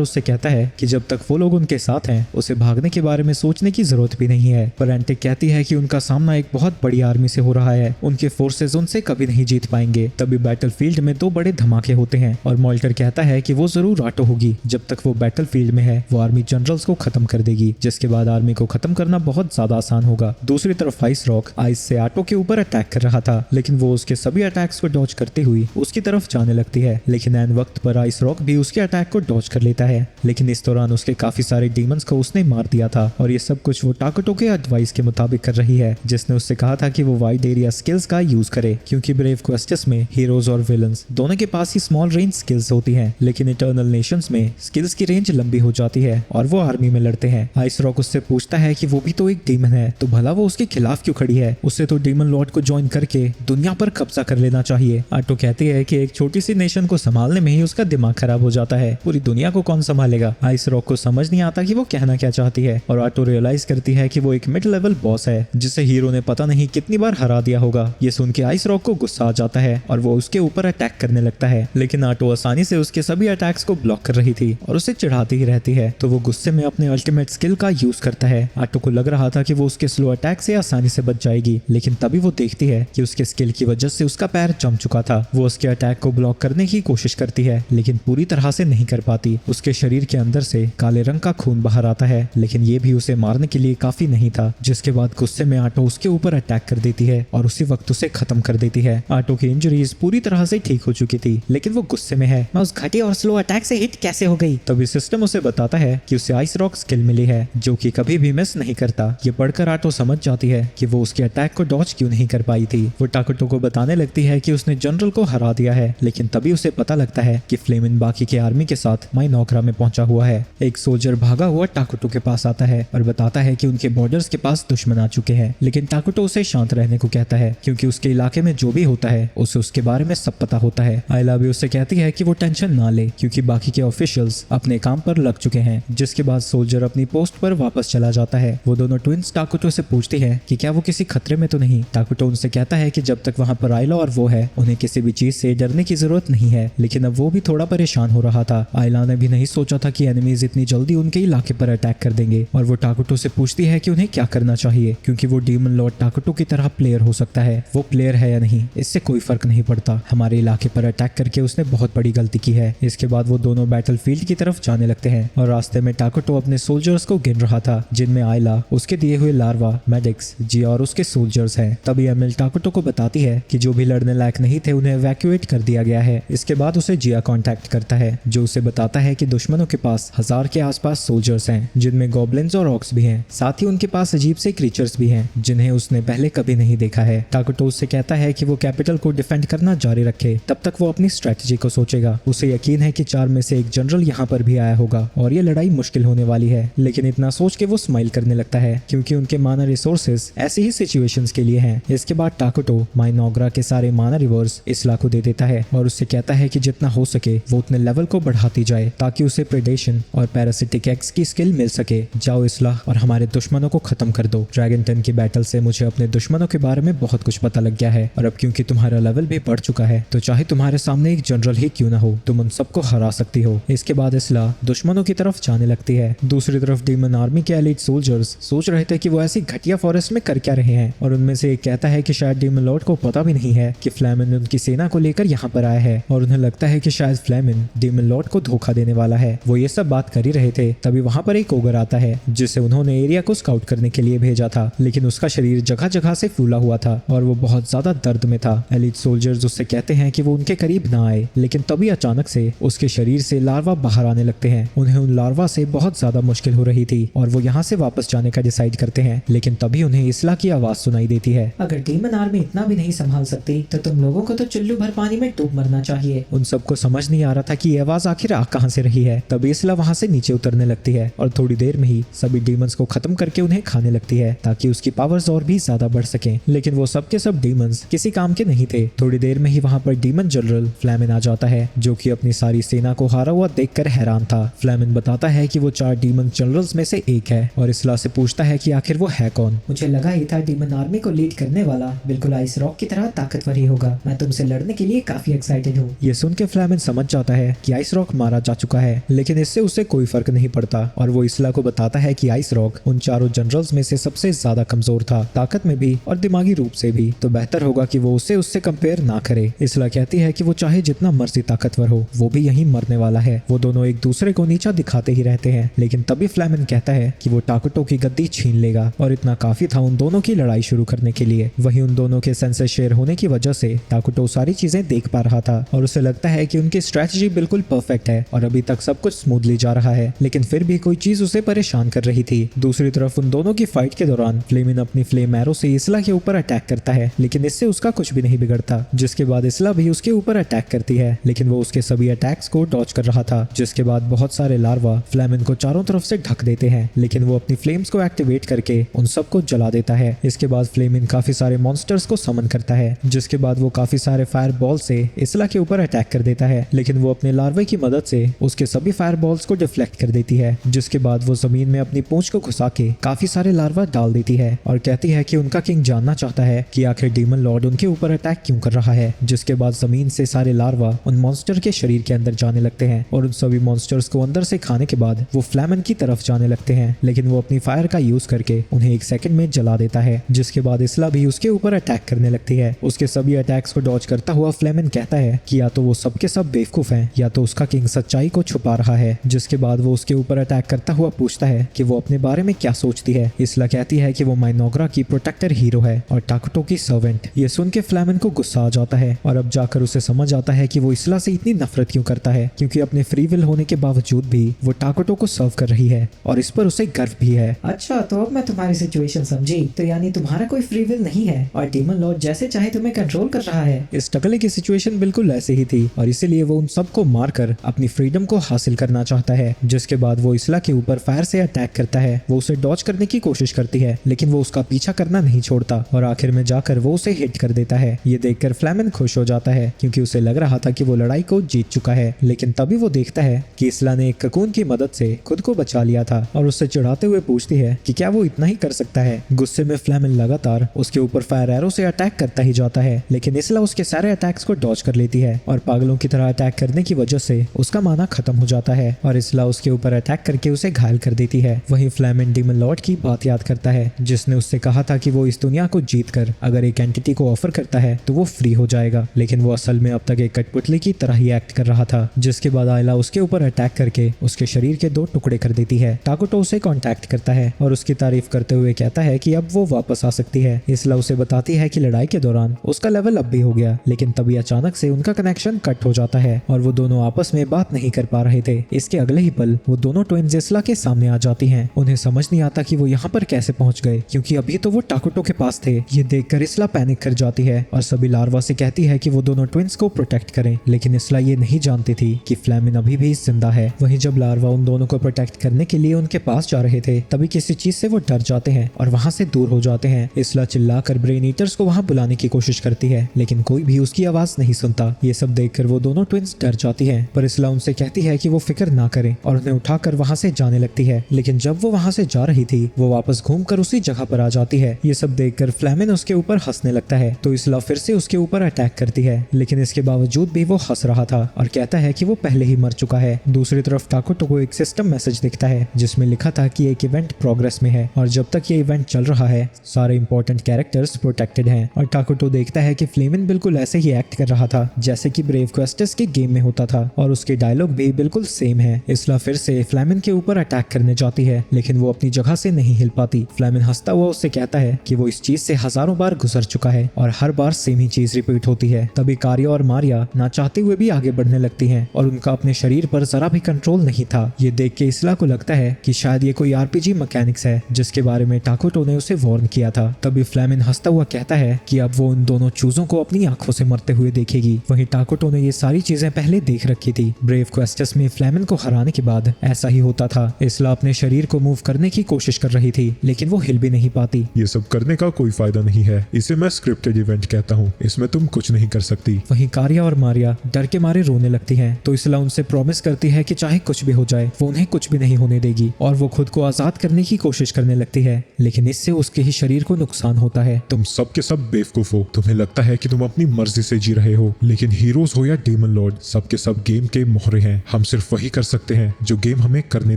उससे कहता है कि जब तक वो लोग उनके साथ हैं उसे भागने के बारे में सोचने की जरूरत भी नहीं है। पर एंटिक कहती है कि उनका सामना एक बहुत बड़ी आर्मी से हो रहा है, उनके फोर्सेस उनसे कभी नहीं जीत पाएंगे। तभी बैटलफील्ड में 2 बड़े धमाके होते हैं और मोल्टर कहता है कि वो जरूर आटो होगी। जब तक वो बैटलफील्ड में है वो आर्मी जनरल्स को खत्म कर देगी, जिसके बाद आर्मी को खत्म करना होना बहुत ज्यादा आसान होगा। दूसरी तरफ आइस रॉक आइस से आटो के ऊपर अटैक कर रहा था, लेकिन वो उसके सभी अटैक्स को डॉज करते हुए उसकी तरफ जाने लगती है, लेकिन ऐन वक्त पर आइस रॉक भी उसके अटैक को डॉज कर लेता है। लेकिन इस दौरान उसके काफी सारे डीमंस को उसने मार दिया था और ये सब कुछ वो टाकुटो के एडवाइस के मुताबिक कर रही है, जिसने उससे कहा था कि वो वाइड एरिया स्किल्स का यूज करे, क्योंकि ब्रेव क्वेस्ट्स में हीरोज और विलन्स दोनों के पास ही स्मॉल रेंज स्किल्स होती हैं, लेकिन इटर्नल नेशंस में स्किल्स की रेंज लंबी हो जाती है और वो आर्मी में लड़ते हैं। आइस रॉक उससे पूछता है कि वो भी तो एक डीमन है, तो भला वो उसके खिलाफ क्यों खड़ी है, उससे तो डीमन लॉर्ड को ज्वाइन करके दुनिया पर कब्जा कर लेना चाहिए। आटो कहती है कि एक छोटी सी नेशन को संभालने में ही उसका दिमाग खराब हो जाता है, पूरी दुनिया को कौन संभालेगा। आइस रॉक को समझ नहीं आता कि वो कहना क्या चाहती है और आटो रियलाइज करती है कि वो एक मिड लेवल बॉस है जिसे हीरो ने पता नहीं कितनी बार हरा दिया होगा। ये सुन के आइस रॉक को गुस्सा आ जाता है और वो उसके ऊपर अटैक करने लगता है, लेकिन आटो आसानी से उसके सभी अटैक्स को ब्लॉक कर रही थी और उसे चिढ़ाती ही रहती है, तो वो गुस्से में अपने अल्टीमेट स्किल का यूज करता है। आटो को लग रहा था कि वो उसके स्लो अटैक से आसानी से बच जाएगी, लेकिन तभी वो देखती है कि उसके स्किल की वजह से उसका पैर जम चुका था। वो उसके अटैक को ब्लॉक करने की कोशिश करती है, लेकिन पूरी तरह से नहीं कर पाती। उसके शरीर के अंदर से काले रंग का खून बाहर आता है, लेकिन ये भी उसे मारने के लिए काफी नहीं था, जिसके बाद गुस्से में आटो उसके ऊपर अटैक कर देती है और उसी वक्त उसे खत्म कर देती है। आटो की इंजरीज पूरी तरह से ठीक हो चुकी थी, लेकिन वो गुस्से में है। मैं उस घटी और स्लो अटैक से हिट कैसे हो गई? तभी सिस्टम उसे बताता है कि उसे आइस रॉक स्किल मिली है जो कि कभी भी मिस नहीं करता। ये पढ़कर आटो समझ जाती है कि वो उसके अटैक को डॉज क्यों नहीं कर पाई थी। वो टाकुटो को बताने लगती है कि उसने जनरल को हरा दिया है, लेकिन तभी उसे पता लगता है कि फ्लेमिन बाकी के आर्मी के साथ माइनोग्रा में पहुंचा हुआ है। एक सोल्जर भागा हुआ टाकुटो के पास आता है और बताता है कि उनके बॉर्डर्स के पास दुश्मन आ चुके हैं, लेकिन टाकुटो उसे शांत रहने को कहता है क्योंकि उसके इलाके में जो भी होता है उसे उसके बारे में सब पता होता है। आयला भी उससे कहती है कि वो टेंशन ना ले क्योंकि बाकी के ऑफिशियल्स अपने काम पर लग चुके हैं। जिसके बाद सोल्जर अपनी पोस्ट पर वापस चला जाता है। वो दोनों ट्विंस टाकुटो से पूछती है कि क्या वो किसी खतरे में तो नहीं। टाकुटो उनसे कहता है कि जब तक वहां पर आयला और वो है उन्हें किसी भी चीज से डरने की जरूरत नहीं है, लेकिन अब वो भी थोड़ा परेशान हो रहा था। आयला ने भी नहीं सोचा था कि एनिमीज इतनी जल्दी उनके इलाके पर अटैक कर देंगे और वो टाकुटो से पूछती है कि उन्हें क्या करना चाहिए, क्योंकि वो डीमन लॉर्ड टाकुटो की तरह प्लेयर हो सकता है। वो प्लेयर है या नहीं इससे कोई फर्क नहीं पड़ता, हमारे इलाके पर अटैक करके उसने बहुत बड़ी गलती की है। इसके बाद वो दोनों बैटलफील्ड की तरफ जाने लगते हैं और रास्ते में टाकुटो अपने सोल्जर्स को गिन रहा था, जिनमें आयला, उसके दिए हुए लार्वा, मेडिक्स, जिया और उसके सोल्जर्स हैं। तभी एमिल टाकुटो को बताती है कि जो भी लड़ने लायक नहीं थे उन्हें इवैक्यूएट कर दिया गया है। इसके बाद उसे जिया कांटेक्ट करता है जो उसे बताता है कि दुश्मनों के पास 1000 के आसपास सोल्जर्स हैं, जिनमें गॉब्लिन्स और ऑक्स भी हैं। साथ ही उनके पास अजीब से क्रीचर्स भी हैं जिन्हें उसने पहले कभी नहीं देखा है। टाकुटो उससे कहता है कि वो कैपिटल को डिफेंड करना जारी रखे, तब तक वो अपनी स्ट्रेटजी को सोचेगा। उसे यकीन है कि 4 में से एक जनरल यहाँ पर भी आया होगा और ये लड़ाई मुश्किल होने वाली है, लेकिन इतना सोच के वो स्माइल करने लगता है क्योंकि उनके माना रिसोर्सेज ऐसी ही सिचुएशंस के लिए हैं। इसके बाद टाकुटो माइनोग्रा के सारे माना रिवर्स इसला को दे देता है और उससे कहता है कि जितना हो सके वो उतने लेवल को बढ़ाती जाए ताकि उसे प्रेडेशन और पैरासिटिक एक्स की स्किल मिल सके। जाओ इसला और हमारे दुश्मनों को खत्म कर दो। ड्रैगन टन की बैटल से मुझे अपने दुश्मनों के बारे में बहुत कुछ पता लग गया है और अब क्योंकि तुम्हारा लेवल भी बढ़ चुका है तो चाहे तुम्हारे सामने एक जनरल ही क्यों ना हो तुम उन सबको हरा सकती हो। इसके बाद इसला दुश्मनों की तरफ जाने लगती है। दूसरी तरफ डीमन आर्मी के एलीट सोल्जर्स सोच रहे थे कि वो ऐसी घटिया फॉरेस्ट में कर क्या रहे हैं और उनमें से एक कहता है कि शायद डीमन लॉर्ड को पता भी नहीं है कि फ्लेमिन उनकी सेना को लेकर यहाँ पर आया है और उन्हें लगता है कि शायद फ्लेमिन डीमन लॉर्ड को धोखा देने वाला है। वो ये सब बात कर ही रहे थे तभी वहाँ पर एक ओगर आता है जिसे उन्होंने एरिया को स्काउट करने के लिए भेजा था, लेकिन उसका शरीर जगह जगह से फूला हुआ था और वो बहुत ज्यादा दर्द में था। एलीट सोल्जर्स उससे कहते हैं कि वो उनके करीब ना आए, लेकिन तभी अचानक से उसके शरीर से लार्वा बाहर आने लगते हैं। उन्हें उन लार्वा से बहुत ज्यादा मुश्किल हो रही थी और वो यहाँ से वापस जाने का डिसाइड करते हैं, लेकिन तभी उन्हें इसला की आवाज सुनाई देती है। अगर डीमन आर्मी इतना भी नहीं संभाल सकती तो तुम लोगों को तो चुल्लू भर पानी में डूब मरना चाहिए। उन सबको समझ नहीं आ रहा था कि ये आवाज आखिर आ कहां से रही है। तभी इसला वहां से नीचे उतरने लगती है और थोड़ी देर में ही सभी डीमंस को खत्म करके उन्हें खाने लगती है ताकि उसकी पावर्स और भी ज्यादा बढ़ सकें। लेकिन वो सब के सब डीमंस किसी काम के नहीं थे। थोड़ी देर में ही वहां पर डीमन जनरल फ्लेमिन आ जाता है जो कि अपनी सारी सेना को हारा हुआ देखकर हैरान था। फ्लेमिन बताता है कि वो 4 डीमन जनरल्स में से एक है और इसला से पूछता है कि आखिर वो है कौन। मुझे लगा ही था डीमन आर्मी को लीड करने वाला बिल्कुल आइस रॉक की तरह ताकतवर ही होगा। मैं तुमसे लड़ने के लिए काफी एक्साइटेड हूँ। ये सुन के फ्लेमिन समझ जाता है कि आइस रॉक मारा जा चुका है, लेकिन इससे उसे कोई फर्क नहीं पड़ता और वो इसला को बताता है कि आइस रॉक उन 4 जनरल्स में से सबसे ज्यादा कमजोर था, ताकत में भी और दिमागी रूप से भी, तो बेहतर होगा कि वो उससे कंपेयर ना करे। इसला कहती है कि वो चाहे जितना मर्जी ताकतवर हो वो भी यहीं मरने वाला है। वो दोनों एक दूसरे को नीचा दिखाते ही रहते हैं, लेकिन तभी फ्लेमिन कहता है कि वो टाकुटो की गद्दी छीन लेगा और इतना काफी था उन दोनों की लड़ाई शुरू करने के लिए। वहीं उन दोनों के सेंसेस शेयर होने की वजह से टाकुटो सारी चीजें देख पा रहा था और उसे लगता है कि उनकी स्ट्रेटजी बिल्कुल परफेक्ट है और अभी तक सब कुछ स्मूथली जा रहा है, लेकिन फिर भी कोई चीज उसे परेशान कर रही थी। दूसरी तरफ उन दोनों की फाइट के दौरान फ्लेमिन अपनी फ्लेम एरो से इसला के ऊपर अटैक करता है, लेकिन इससे उसका कुछ भी नहीं बिगड़ता। जिसके बाद इसला भी उसके ऊपर अटैक करती है, लेकिन वो उसके सभी अटैक्स को डॉज कर रहा था। जिसके बाद बहुत सारे लार्वा फ्लेमिन को चारों तरफ से ढक देते हैं, लेकिन वो अपनी फ्लेम्स को एक्टिवेट करके उन सबको जला देता है। इसके बाद फ्लेमिन काफी सारे मॉन्स्टर्स को समन करता है, जिसके बाद वो काफी सारे फायर बॉल से इसला के ऊपर अटैक कर देता है, लेकिन वो अपने लार्वे की मदद से उसके सभी फायर बॉल्स को डिफ्लेक्ट कर देती है। जिसके बाद वो जमीन में अपनी पूंछ को घुसा के काफी सारे लार्वा डाल देती है और कहती है कि उनका किंग जानना चाहता है कि आखिर डीमन लॉर्ड उनके ऊपर अटैक क्यों कर रहा है। जिसके बाद जमीन से सारे लार्वा उन मॉन्स्टर के शरीर के अंदर जाने लगते हैं और उन सभी मॉन्स्टर्स को अंदर से खाने के बाद वो फ्लेमिन की तरफ जाने लगते हैं, लेकिन वो अपनी फायर का यूज करके उन्हें 1 सेकंड में जला देता है। जिसके बाद इसला भी उसके ऊपर अटैक करने लगती है। उसके सभी अटैक्स को डॉज करता हुआ फ्लेमिन कहता है कि या तो वो सबके सब बेवकूफ हैं या तो उसका किंग सच्चाई को छुपा रहा है। जिसके बाद वो उसके ऊपर अटैक करता हुआ पूछता है कि वो अपने बारे में क्या सोचती है। इसला कहती है कि वो माइनोग्रा की प्रोटेक्टर हीरो है और टाकुटो की सर्वेंट। ये सुन के फ्लेमिन को गुस्सा आ जाता है और अब जाकर उसे समझ आता है कि वो इसला से इतनी नफरत क्यों करता है, क्योंकि अपने फ्री विल होने के बावजूद भी वो टाकुटो को सर्व कर रही है और इस पर उसे गर्व भी है। अच्छा, तो अब मैं तुम्हारी सिचुएशन समझी। तो यानी तुम्हारा कोई फ्री विल नहीं है और डीमन लॉर्ड जैसे चाहे तुम्हें कंट्रोल कर रहा है। इस टकले की सिचुएशन बिल्कुल ऐसे ही थी और इसीलिए वो उन सबको मारकर अपनी फ्रीडम को हासिल करना चाहता है। जिसके बाद वो इसला के ऊपर फायर से अटैक करता है। वो उसे डॉज करने की कोशिश करती है, लेकिन वो उसका पीछा करना नहीं छोड़ता और आखिर में जाकर वो उसे हिट कर देता है। ये देखकर फ्लेमिन खुश हो जाता है क्योंकि उसे लग रहा था कि वो लड़ाई को जीत चुका है, लेकिन तभी वो देखता है कि इसला ने एक ककून की मदद से खुद को बचा लिया था और उससे चिढ़ाते हुए पूछती है कि क्या वो इतना ही कर सकता है। गुस्से में फ्लेमिन लगातार उसके ऊपर फायर एरो से अटैक करता ही जाता है, लेकिन इसला उसके सारे अटैक्स को डॉज कर लेती है और पागलों की तरह अटैक करने की वजह से उसका माना खत्म हो जाता है और इसला उसके ऊपर अटैक करके उसे घायल कर देती है। वहीं फ्लेमिन डीमन लॉर्ड की बात याद करता है जिसने उससे कहा था कि वो इस दुनिया को जीत कर अगर एक एंटिटी को ऑफर करता है तो वो फ्री हो जाएगा, लेकिन वो असल में अब तक एक कठपुतली की तरह ही एक्ट कर रहा था। जिसके बाद आयला उसके ऊपर अटैक करके उसके शरीर के 2 टुकड़े कर देती है। टाकुटो उसे कांटेक्ट करता है और उसकी तारीफ करते हुए कहता है कि अब वो वापस आ सकती है। इसला उसे बताती है कि लड़ाई के दौरान उसका लेवल अप भी हो गया, लेकिन तभी अचानक से उनका कनेक्शन कट हो जाता है और वो दोनों आपस में बात नहीं कर पा रहे थे। इसके अगले ही पल वो दोनों ट्विन्स इसला के सामने आ जाती हैं। उन्हें समझ नहीं आता कि वो यहाँ पर कैसे पहुंच गए, क्योंकि अभी तो वो टाकुटो के पास थे। ये देखकर इसला पैनिक कर जाती है और सभी लार्वा से कहती है कि वो दोनों ट्विन्स को प्रोटेक्ट करें, लेकिन इसला ये नहीं जानती थी कि फ्लेमिन अभी भी जिंदा है। वहीं जब लार्वा उन दोनों को प्रोटेक्ट करने के लिए उनके पास जा रहे थे, तभी किसी चीज से वो डर जाते हैं और वहां से दूर हो जाते हैं। इसला चिल्लाकर ब्रेन ईटर्स को वहां बुलाने की कोशिश करती है, लेकिन कोई भी उसकी आवाज नहीं सुनता। ये सब देखकर वो दोनों ट्विन्स डर जाती हैं, पर इसला उनसे कहती है कि वो फिक्र ना करें और उन्हें उठाकर वहां से जाने लगती है। लेकिन जब वो वहां से जा रही थी, वो वापस घूमकर उसी जगह पर आ जाती है। ये सब देखकर फ्लेमिन उसके ऊपर हंसने लगता है, तो इसला फिर से उसके ऊपर अटैक करती है, लेकिन इसके बावजूद भी वो हंस रहा था और कहता है कि वो पहले ही मर चुका है। दूसरी तरफ टाकुटो को एक सिस्टम मैसेज दिखता है जिसमें लिखा था कि एक इवेंट प्रोग्रेस में है और जब तक ये इवेंट चल रहा है सारे इंपॉर्टेंट कैरेक्टर्स प्रोटेक्टेड हैं। और टाकुटो देखता है कि फ्लेमिन बिल्कुल ऐसे ही एक्ट कर रहा था जैसे कि ब्रेव क्वेस्टस के गेम में होता था और उसके डायलॉग भी बिल्कुल सेम है। इसला फिर से फ्लेमिन के ऊपर अटैक करने जाती है, लेकिन वो अपनी जगह से नहीं हिल पाती। फ्लेमिन हंसता हुआ उससे कहता है कि वो इस चीज से हजारों बार गुजर चुका है और हर बार सेम ही चीज रिपीट होती है। तभी कारिया और मारिया ना चाहते हुए भी आगे बढ़ने लगती हैं और उनका अपने शरीर पर जरा भी कंट्रोल नहीं था। ये देख के इसला को लगता है कि शायद ये कोई आरपीजी मैकेनिक्स है जिसके बारे में टाकुटो ने उसे वार्न किया था। तभी फ्लेमिन हंसता हुआ कहता है कि अब वो उन दोनों चूजों को अपनी आंखों से मरते हुए देखेगी। वहीं टाकुटो ने ये सारी चीजें पहले देख रखी थी। ब्रेव क्वेस्टस में फ्लेमिन को हराने के बाद ऐसा ही होता था। इसला अपने शरीर को मूव करने की कोशिश कर रही थी, लेकिन वो हिल भी नहीं पाती। ये सब करने का कोई फायदा नहीं है, इसे मैं स्क्रिप्टेड इवेंट कहता हूँ, इसमें तुम कुछ नहीं कर सकती। वहीं कारिया और मारिया डर के मारे रोने लगती हैं, तो इसला उनसे प्रॉमिस करती है कि चाहे कुछ भी हो जाए वो उन्हें कुछ भी नहीं होने देगी और वो खुद को आजाद करने की कोशिश करने लगती है, लेकिन इससे उसके ही शरीर को नुकसान होता है। तुम सब के सब बेवकूफ हो। तुम्हें लगता है कि तुम अपनी मर्जी से जी रहे हो, लेकिन हीरोज हो या डीमन लॉर्ड, सबके सब गेम के मोहरे हैं। हम सिर्फ वही कर सकते हैं जो गेम हमें करने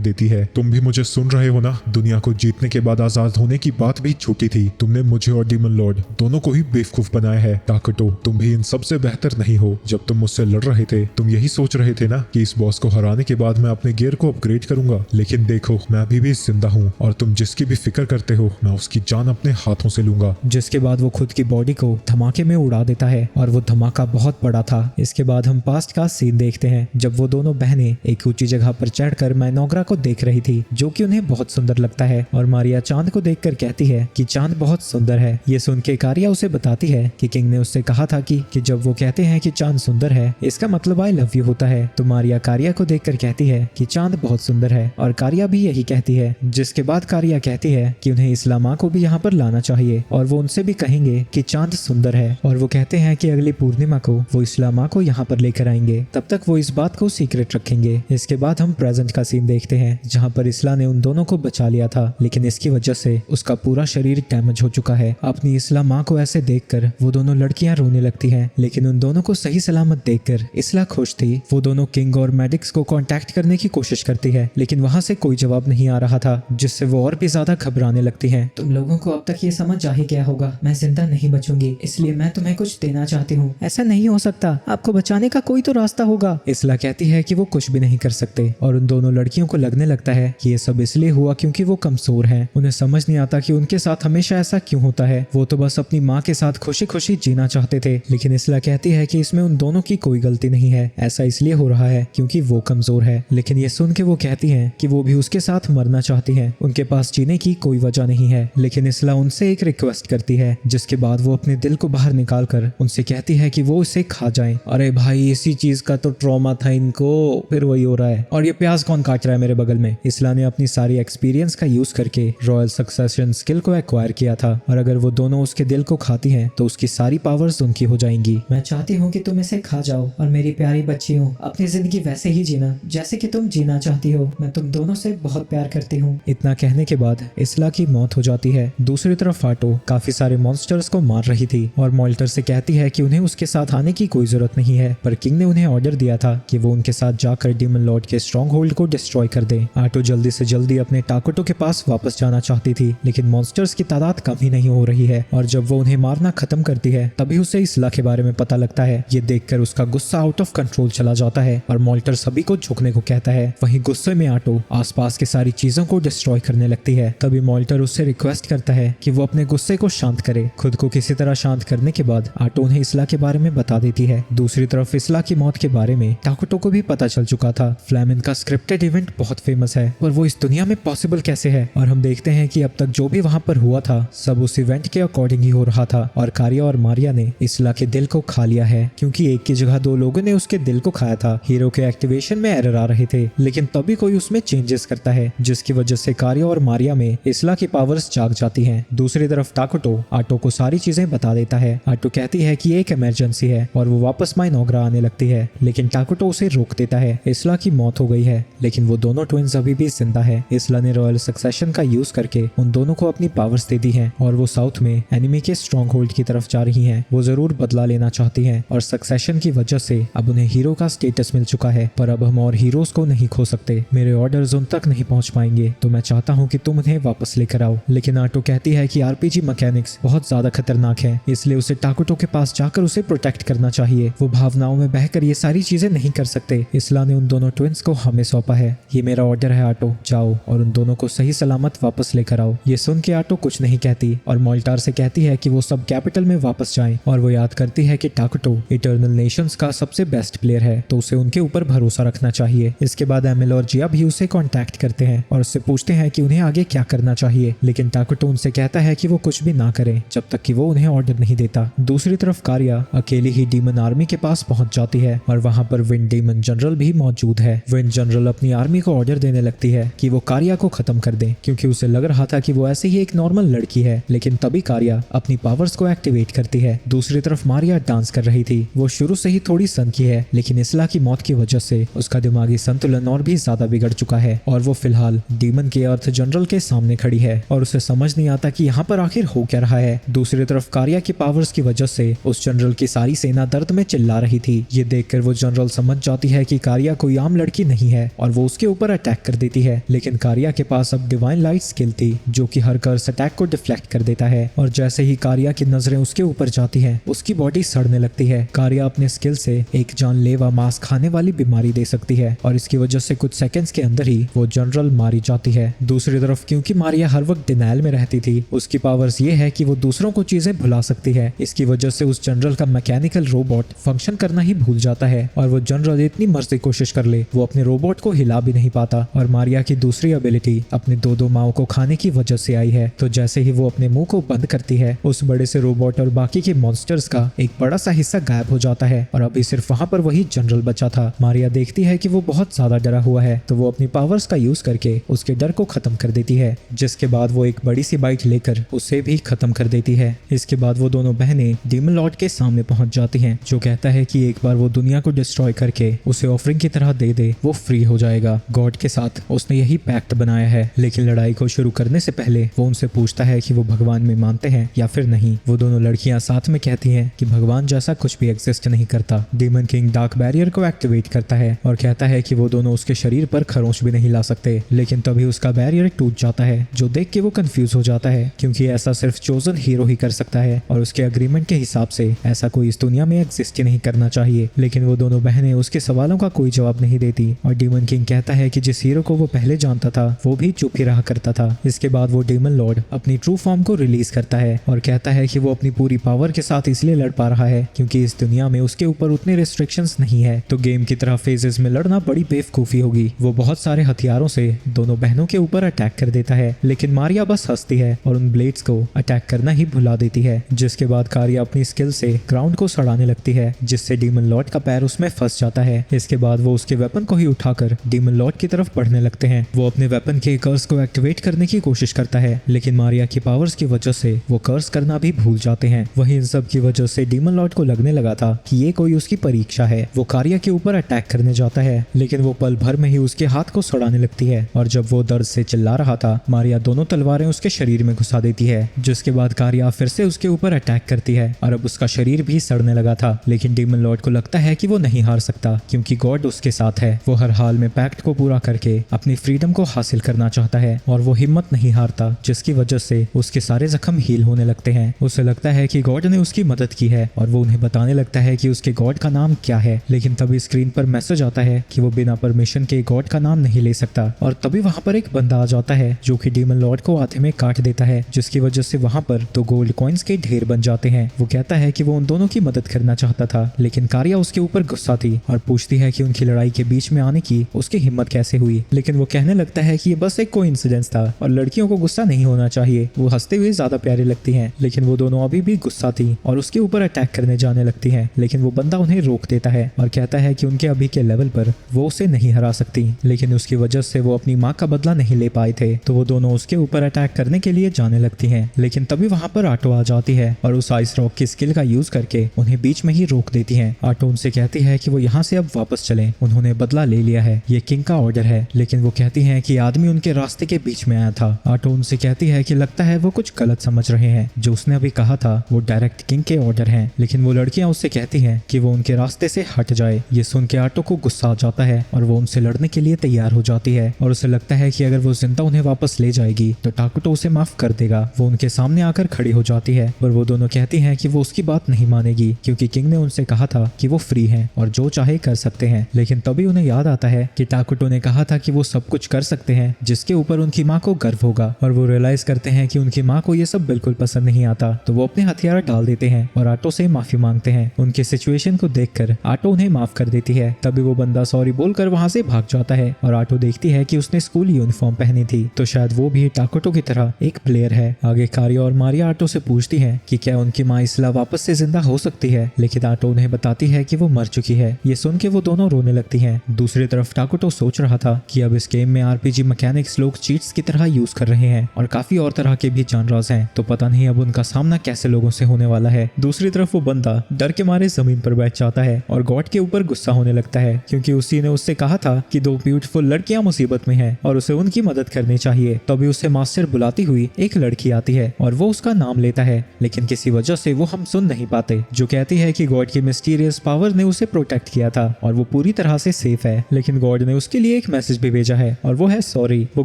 देती है। तुम भी मुझे सुन रहे हो ना? दुनिया को जीतने के बाद आजाद होने की बात भी झूठी थी। तुमने मुझे और डीमन लॉर्ड दोनों को ही बेवकूफ बनाया है। टाकुटो, तुम भी इन सबसे बेहतर नहीं हो। जब तुम मुझसे लड़ रहे थे तुम यही सोच रहे थे ना कि इस बॉस को हराने के बाद मैं अपने गियर को अपग्रेड करूंगा, लेकिन देखो मैं अभी भी जिंदा हूँ और तुम जिसकी भी फिक्र करते हो मैं उसकी जान अपने हाथों से लूंगा। जिसके बाद वो खुद की बॉडी को धमाके में उड़ा देता है और वो धमाका बहुत बड़ा था। इसके बाद हम पास्ट का सीन देखते हैं जब वो दोनों बहनें एक ऊंची जगह पर चढ़कर मैनोग्रा को देख रही थी जो कि उन्हें बहुत सुंदर लगता है और मारिया चांद को देखकर कहती है कि चांद बहुत सुंदर है। ये सुन के कारिया उसे बताती है कि किंग ने उससे कहा था कि जब वो कहते हैं कि चांद सुंदर है इसका मतलब आई लव यू होता है। तो मारिया कारिया को देखकर कहती है कि चांद बहुत सुंदर है और कारिया भी यही कहती है। जिसके बाद कारिया कहती है कि उन्हें इस्लामा को भी यहाँ पर लाना चाहिए और वो उनसे भी कहेंगे कि चांद सुंदर है और वो कहते हैं कि अगली पूर्णिमा को वो इस्लामा को यहाँ पर लेकर आएंगे, तब तक वो इस बात को सीक्रेट रखेंगे। इसके बाद हम प्रेजेंट का सीन देखते हैं जहाँ पर इस्ला ने उन दोनों को बचा लिया था लेकिन इसकी वजह से उसका पूरा शरीर डैमेज हो चुका है। अपनी इस्ला माँ को ऐसे देखकर वो दोनों लड़कियां रोने लगती हैं लेकिन उन दोनों को सही सलामत देखकर इस्ला खुश थी। वो दोनों किंग और मेडिक्स को कांटेक्ट करने की कोशिश करती है लेकिन वहाँ से कोई जवाब नहीं आ रहा था जिससे वो और भी ज्यादा घबराने लगती हैं। तुम लोगों को अब तक ये समझ जा ही गया होगा मैं जिंदा नहीं बचूंगी, इसलिए मैं तुम्हें कुछ देना चाहती हूँ। ऐसा नहीं हो सकता, आपको बचाने का कोई तो रास्ता होगा। इस्ला कहती है कि वो कुछ भी नहीं कर सकते और उन दोनों लड़कियों को लगने लगता है कि ये सब इसलिए हुआ क्योंकि वो कमजोर हैं। उन्हें समझ नहीं आता कि उनके साथ हमेशा ऐसा क्यों होता है। वो तो बस अपनी माँ के साथ खुशी खुशी जीना चाहते थे लेकिन इस्ला कहती है कि इसमें उन दोनों की कोई गलती नहीं है, ऐसा इसलिए हो रहा है क्योंकि वो कमजोर है। लेकिन ये सुन के वो कहती है कि वो भी उसके साथ मरना चाहती है, उनके पास जीने की कोई वजह नहीं है। लेकिन इस्ला उनसे एक रिक्वेस्ट करती है जिसके बाद वो अपने दिल को बाहर निकाल कर उनसे कहती है कि वो इसे खा जाएं। अरे भाई इसी चीज का तो ट्रॉमा था इनको, फिर वही हो रहा है। और ये प्याज कौन काट रहा है मेरे बगल में। इस्ला ने अपनी सारी एक्सपीरियंस का यूज करके रॉयल सक्सेशन स्किल को एक्वायर किया था और अगर वो दोनों उसके दिल को खाती हैं तो उसकी सारी पावर्स उनकी हो जाएंगी। मैं चाहती हूँ कि तुम इसे खा जाओ और मेरी प्यारी बच्ची हो अपनी जिंदगी वैसे ही जीना जैसे कि तुम जीना चाहती हो। मैं तुम दोनों से बहुत प्यार करती हूँ। इतना कहने के बाद इस्ला की मौत हो जाती है। दूसरी तरफ आटो काफी सारे मॉन्स्टर्स को मार रही थी और मॉल्टर से कहती है कि उन्हें उसके साथ आने की कोई जरूरत नहीं है, पर किंग ने उन्हें ऑर्डर दिया था कि वो उनके साथ जाकर डीमन लॉर्ड के स्ट्रॉन्ग होल्ड को डिस्ट्रॉय कर दे। आटो जल्दी से जल्दी अपने टाकोटो के पास वापस जाना चाहती थी लेकिन मॉन्स्टर्स की तादाद कम ही नहीं हो रही है और जब वो उन्हें मारना खत्म करती है तभी उसे इस्ला के बारे में पता लगता है। ये देखकर उसका गुस्सा आउट ऑफ कंट्रोल चला जाता है और मॉल्टर सभी को झुकने को कहता है। वहीं गुस्से में आटो आसपास के सारी चीजों को डिस्ट्रॉय करने लगती है। तभी मॉल्टर उससे रिक्वेस्ट करता है कि वो अपने गुस्से को शांत करे। खुद को किसी तरह शांत करने के बाद आटो उन्हें इस्ला के बारे में बता देती है। दूसरी तरफ इस्ला की मौत के बारे में टाकोटो को भी पता चल चुका था। फ्लेमिन का स्क्रिप्टेड इवेंट बहुत फेमस है पर वो इस दुनिया में पॉसिबल कैसे है। और हम देखते हैं कि अब तक जो भी वहाँ पर हुआ था सब उस इवेंट के अकॉर्डिंग ही हो रहा था और कारिया और मारिया ने इस्ला के दिल को खा लिया है क्योंकि एक की जगह दो लोगों ने उसके दिल को खाया था। हीरो के एक्टिवेशन में एरर आ रहे थे लेकिन तभी कोई उसमें चेंजेस करता है जिसकी वजह से कारिया और मारिया में इस्ला की पावर्स जाग जाती हैं। दूसरी तरफ टाकोटो आटो को सारी चीजें बता देता है। आटो कहती है कि एक इमरजेंसी है और वो वापस माइनोग्रा आने लगती है लेकिन टाकोटो उसे रोक देता है। इस्ला की मौत हो गई है लेकिन वो दोनों ट्विंस अभी भी जिंदा है। इस्ला ने रॉयल सक्सेशन का यूज करके उन दोनों को अपनी पावर्स दे दी हैं और वो साउथ में एनिमी के स्ट्रॉन्ग होल्ड की तरफ जा रही हैं। वो जरूर बदला लेना चाहती हैं और सक्सेशन की वजह से अब उन्हें हीरो का स्टेटस मिल चुका है पर अब हम और हीरोज को नहीं खो सकते। मेरे ऑर्डर्स उन तक नहीं पहुंच पाएंगे तो मैं चाहता हूं कि तुम उन्हें वापस लेकर आओ। लेकिन आटो कहती है कि आरपीजी मैकेनिक्स बहुत ज्यादा खतरनाक है इसलिए उसे टाकोटो के पास जाकर उसे प्रोटेक्ट करना चाहिए। वो भावनाओं में बहकर ये सारी चीजें नहीं कर सकते। इस्ला ने उन दोनों ट्विंस को हमें सौंपा है। ये मेरा ऑर्डर है आटो, जाओ और उन दोनों को सही सलामत वापस लेकर आओ। ये सुन के आटो कुछ नहीं कहती और मोल्टार से कहती है कि वो सब कैपिटल में वापस जाएं और वो याद करती है कि टाकोटो इटर्नल नेशंस का सबसे बेस्ट प्लेयर है तो उसे उनके ऊपर भरोसा रखना चाहिए। इसके बाद एमिल और जिया भी उसे कांटेक्ट करते हैं और उससे पूछते हैं कि उन्हें आगे क्या करना चाहिए लेकिन टाकोटो उनसे कहता है कि वो कुछ भी ना करें जब तक कि वो उन्हें ऑर्डर नहीं देता। दूसरी तरफ कारिया अकेली ही डीमन आर्मी के पास पहुंच जाती है और वहां पर विंड डीमन जनरल भी मौजूद है। विंड जनरल अपनी आर्मी को ऑर्डर देने लगती है कि वो कारिया को खत्म कर दे क्योंकि उसे लग रहा था कि वो ऐसे ही एक नॉर्मल लड़की है। लेकिन तभी कारिया अपनी पावर्स को एक्टिवेट करती है। दूसरी तरफ मारिया डांस कर रही थी। वो शुरू से ही थोड़ी सनकी है लेकिन इस्ला की मौत की वजह से उसका दिमागी संतुलन और भी ज्यादा बिगड़ चुका है और वो फिलहाल डीमन के अर्थ जनरल के सामने खड़ी है और उसे समझ नहीं आता कि यहाँ पर आखिर हो क्या रहा है। दूसरी तरफ कारिया की पावर्स की वजह से उस जनरल की सारी सेना दर्द में चिल्ला रही थी। ये देखकर वो जनरल समझ जाती है कि कारिया कोई आम लड़की नहीं है और वो उसके ऊपर अटैक कर देती है। लेकिन कारिया के पास अब डिवाइन लाइट स्किल थी जो कि हर कर्स अटैक को डिफ्लेक्ट कर देता है और जैसे ही कारिया की नजरें उसके ऊपर जाती हैं उसकी बॉडी सड़ने लगती है। कारिया अपने स्किल से एक जानलेवा मांस खाने वाली बीमारी दे सकती है और इसकी वजह से कुछ सेकंड्स के अंदर ही वो जनरल मारी जाती है। दूसरी तरफ क्योंकि मारिया हर वक्त डिनायल में रहती थी, उसकी पावर्स ये है कि वो दूसरों को चीजें भुला सकती है। इसकी वजह से उस जनरल का मैकेनिकल रोबोट फंक्शन करना ही भूल जाता है और वो जनरल इतनी मर्जी कोशिश कर ले वो अपने रोबोट को हिला भी नहीं पाता। और मारिया की दूसरी एबिलिटी अपने दो माओ को खाने की वजह से आई है। तो जैसे ही वो अपने मुंह को बंद करती है, उस बड़े से रोबोट और बाकी के मॉन्स्टर्स का एक बड़ा सा हिस्सा गायब हो जाता है और अभी सिर्फ वहां पर वही जनरल बचा था। मारिया देखती है कि वो बहुत ज्यादा डरा हुआ है, तो वो अपनी पावर्स का यूज करके उसके डर को खत्म कर देती है, जिसके बाद वो एक बड़ी सी बाइट लेकर उसे भी खत्म कर देती है। इसके बाद वो दोनों बहनें डीमन लॉर्ड के सामने पहुंच जाती हैं, जो कहता है कि एक बार वो दुनिया को डिस्ट्रॉय करके उसे ऑफरिंग की तरह दे दे, वो फ्री हो जाएगा। गॉड के साथ उसने यही पैक्ट बनाया है। लेकिन लड़ाई को शुरू करने से पहले वो उनसे पूछता है कि वो भगवान में मानते हैं या फिर नहीं। वो दोनों लड़कियां साथ में कहती हैं कि भगवान जैसा कुछ भी एग्जिस्ट नहीं करता। डीमन किंग डार्क बैरियर को एक्टिवेट करता है और कहता है कि वो दोनों उसके शरीर पर खरोंच भी नहीं ला सकते। लेकिन तभी उसका बैरियर टूट जाता है, जो देख के वो कंफ्यूज हो जाता है, क्योंकि ऐसा सिर्फ चोजन हीरो ही कर सकता है और उसके अग्रीमेंट के हिसाब से ऐसा कोई इस दुनिया में एग्जिस्ट ही नहीं करना चाहिए। लेकिन वो दोनों बहनें उसके सवालों का कोई जवाब नहीं देती और डीमन किंग कहता है कि जिस हीरो को वो पहले जानता था वो भी चुप ही रहा करता था। इसके बाद वो डीमन लॉर्ड अपनी ट्रू फॉर्म को रिलीज करता है और कहता है कि वो अपनी पूरी पावर के साथ इसलिए लड़ पा रहा है क्योंकि इस दुनिया में उसके ऊपर उतने रिस्ट्रिक्शंस नहीं है। तो गेम की तरह फेजेस में लड़ना बड़ी बेवकूफी होगी। वो बहुत सारे हथियारों से दोनों बहनों के ऊपर अटैक कर देता है, लेकिन मारिया बस हंसती है और उन ब्लेड्स को अटैक करना ही भुला देती है। जिसके बाद कारिया अपनी स्किल से ग्राउंड को सड़ाने लगती है, जिससे डीमन लॉर्ड का पैर उसमें फंस जाता है। इसके बाद वो उसके वेपन को ही उठाकर डीमन लॉर्ड की तरफ बढ़ने लगते हैं। वो अपने वेपन के कर्स को एक्टिवेट करने की कोशिश करता है, लेकिन मारिया की पावर्स की वजह से वो कर्स करना भी भूल जाते हैं। वहीं इन सब की वजह से डीमन लॉर्ड को लगने लगा था कि ये कोई उसकी परीक्षा है। वो कारिया के ऊपर अटैक करने जाता है, लेकिन वो पल भर में ही उसके हाथ को सड़ाने लगती है और जब वो दर्द से चिल्ला रहा था, मारिया दोनों तलवारें उसके शरीर में घुसा देती है। जिसके बाद कारिया फिर से उसके ऊपर अटैक करती है और अब उसका शरीर भी सड़ने लगा था। लेकिन डीमन लॉर्ड को लगता है कि वो नहीं हार सकता क्योंकि गॉड उसके साथ है। वो हर हाल में पैक्ट को पूरा करके अपनी फ्रीडम को हासिल करना चाहता है और वो हिम्मत नहीं हारता, जिसकी वजह से उसके सारे जख्म हील होने लगते हैं। उसे लगता है कि गॉड ने उसकी मदद की है और वो उन्हें बताने लगता है कि उसके गॉड का नाम क्या है। लेकिन तभी स्क्रीन पर मैसेज आता है कि वो बिना परमिशन के गॉड का नाम नहीं ले सकता और तभी वहां पर एक बंदा आ जाता है जो कि डीमन लॉर्ड को आधे में काट देता है, जिसकी वजह से वहां पर तो गोल्ड कॉइन्स के ढेर बन जाते हैं। वो कहता है कि वो उन दोनों की मदद करना चाहता था, लेकिन कारिया उसके ऊपर गुस्सा थी और पूछती है कि उनकी लड़ाई के बीच में आने की उसकी हिम्मत कैसे हुई। लेकिन वो कहने लगता है कि ये बस एक कोइंसिडेंस था और लड़कियों को गुस्सा नहीं होना चाहिए। वो हंसते हुए ज्यादा प्यारी लगती हैं, लेकिन वो दोनों अभी भी गुस्सा थी और उसके ऊपर अटैक करने जाने लगती हैं। लेकिन वो बंदा उन्हें रोक देता है और कहता है कि उनके अभी के लेवल पर वो उसे नहीं हरा सकती, लेकिन उसकी वजह से वो अपनी माँ का बदला नहीं ले पाए थे। तो वो दोनों उसके ऊपर अटैक करने के लिए जाने लगती हैं, लेकिन तभी वहां पर आटो आ जाती है और उस आइस रॉक की स्किल का यूज करके उन्हें बीच में ही रोक देती है। आटो उनसे कहती है कि वो यहाँ से अब वापस चलें, उन्होंने बदला ले लिया है, ये किंग का ऑर्डर है। लेकिन वो कहती है कि आदमी उनके रास्ते के बीच में आया था। आटो उनसे कहती है कि लगता है वो कुछ गलत समझ रहे हैं, जो उसने अभी कहा था वो डायरेक्ट किंग के ऑर्डर हैं। लेकिन वो लड़कियां उससे कहती हैं कि वो उनके रास्ते से हट जाए। ये सुन के आटो को गुस्सा आ जाता है और वो उनसे लड़ने के लिए तैयार हो जाती है और उसे लगता है कि अगर वो जिंदा उन्हें वापस ले जाएगी तो टाकुटो उसे माफ कर देगा। वो उनके सामने आकर खड़ी हो जाती है पर वो दोनों कहती हैं कि वो उसकी बात नहीं मानेगी क्योंकि किंग ने उनसे कहा था कि वो फ्री हैं और जो चाहे कर सकते हैं। लेकिन तभी उन्हें याद आता है कि टाकुटो ने कहा था कि वो सब कुछ कर सकते हैं जिसके ऊपर उनकी माँ को गर्व होगा और वो रियलाइज करते हैं कि उनकी माँ को ये सब बिल्कुल पसंद नहीं आता। तो वो अपने हथियार डाल देते हैं और आटो से माफी मांगते हैं। उनकी सिचुएशन को देखकर आटो उन्हें माफ कर देती है। तभी वो बंदा सॉरी बोलकर वहां से भाग जाता है और आटो देखती है कि उसने स्कूल यूनिफॉर्म पहनी थी, तो शायद वो भी टाकुटो की तरह एक प्लेयर है। आगे कारिया और मारिया आटो से पूछती है कि क्या उनकी माँ इसला वापस से जिंदा हो सकती है, लेकिन आटो उन्हें बताती है कि वो मर चुकी है। ये सुन के वो दोनों रोने लगती हैं। दूसरी तरफ टाकुटो सोच रहा था कि अब इस गेम में आरपीजी मैकेनिक्स लोग चीट्स की तरह यूज कर रहे हैं और काफी और तरह के भी जानराज हैं, तो पता नहीं अब उनका सामना कैसे लोगों से होने वाला है। दूसरी तरफ वो बंदा डर के मारे जमीन पर बैठ जाता है और गॉड के ऊपर गुस्सा होने लगता है क्योंकि उसी ने उससे कहा था कि दो ब्यूटीफुल लड़कियां मुसीबत में हैं और उसे उनकी मदद करनी चाहिए। तभी उसे मास्टर बुलाती हुई एक लड़की आती है और वो उसका नाम लेता है, लेकिन किसी वजह से वो हम सुन नहीं पाते, जो कहती है कि गॉड की मिस्टीरियस पावर ने उसे प्रोटेक्ट किया था और वो पूरी तरह से सेफ है। लेकिन गॉड ने उसके लिए एक मैसेज भी भेजा है और वो है सॉरी। वो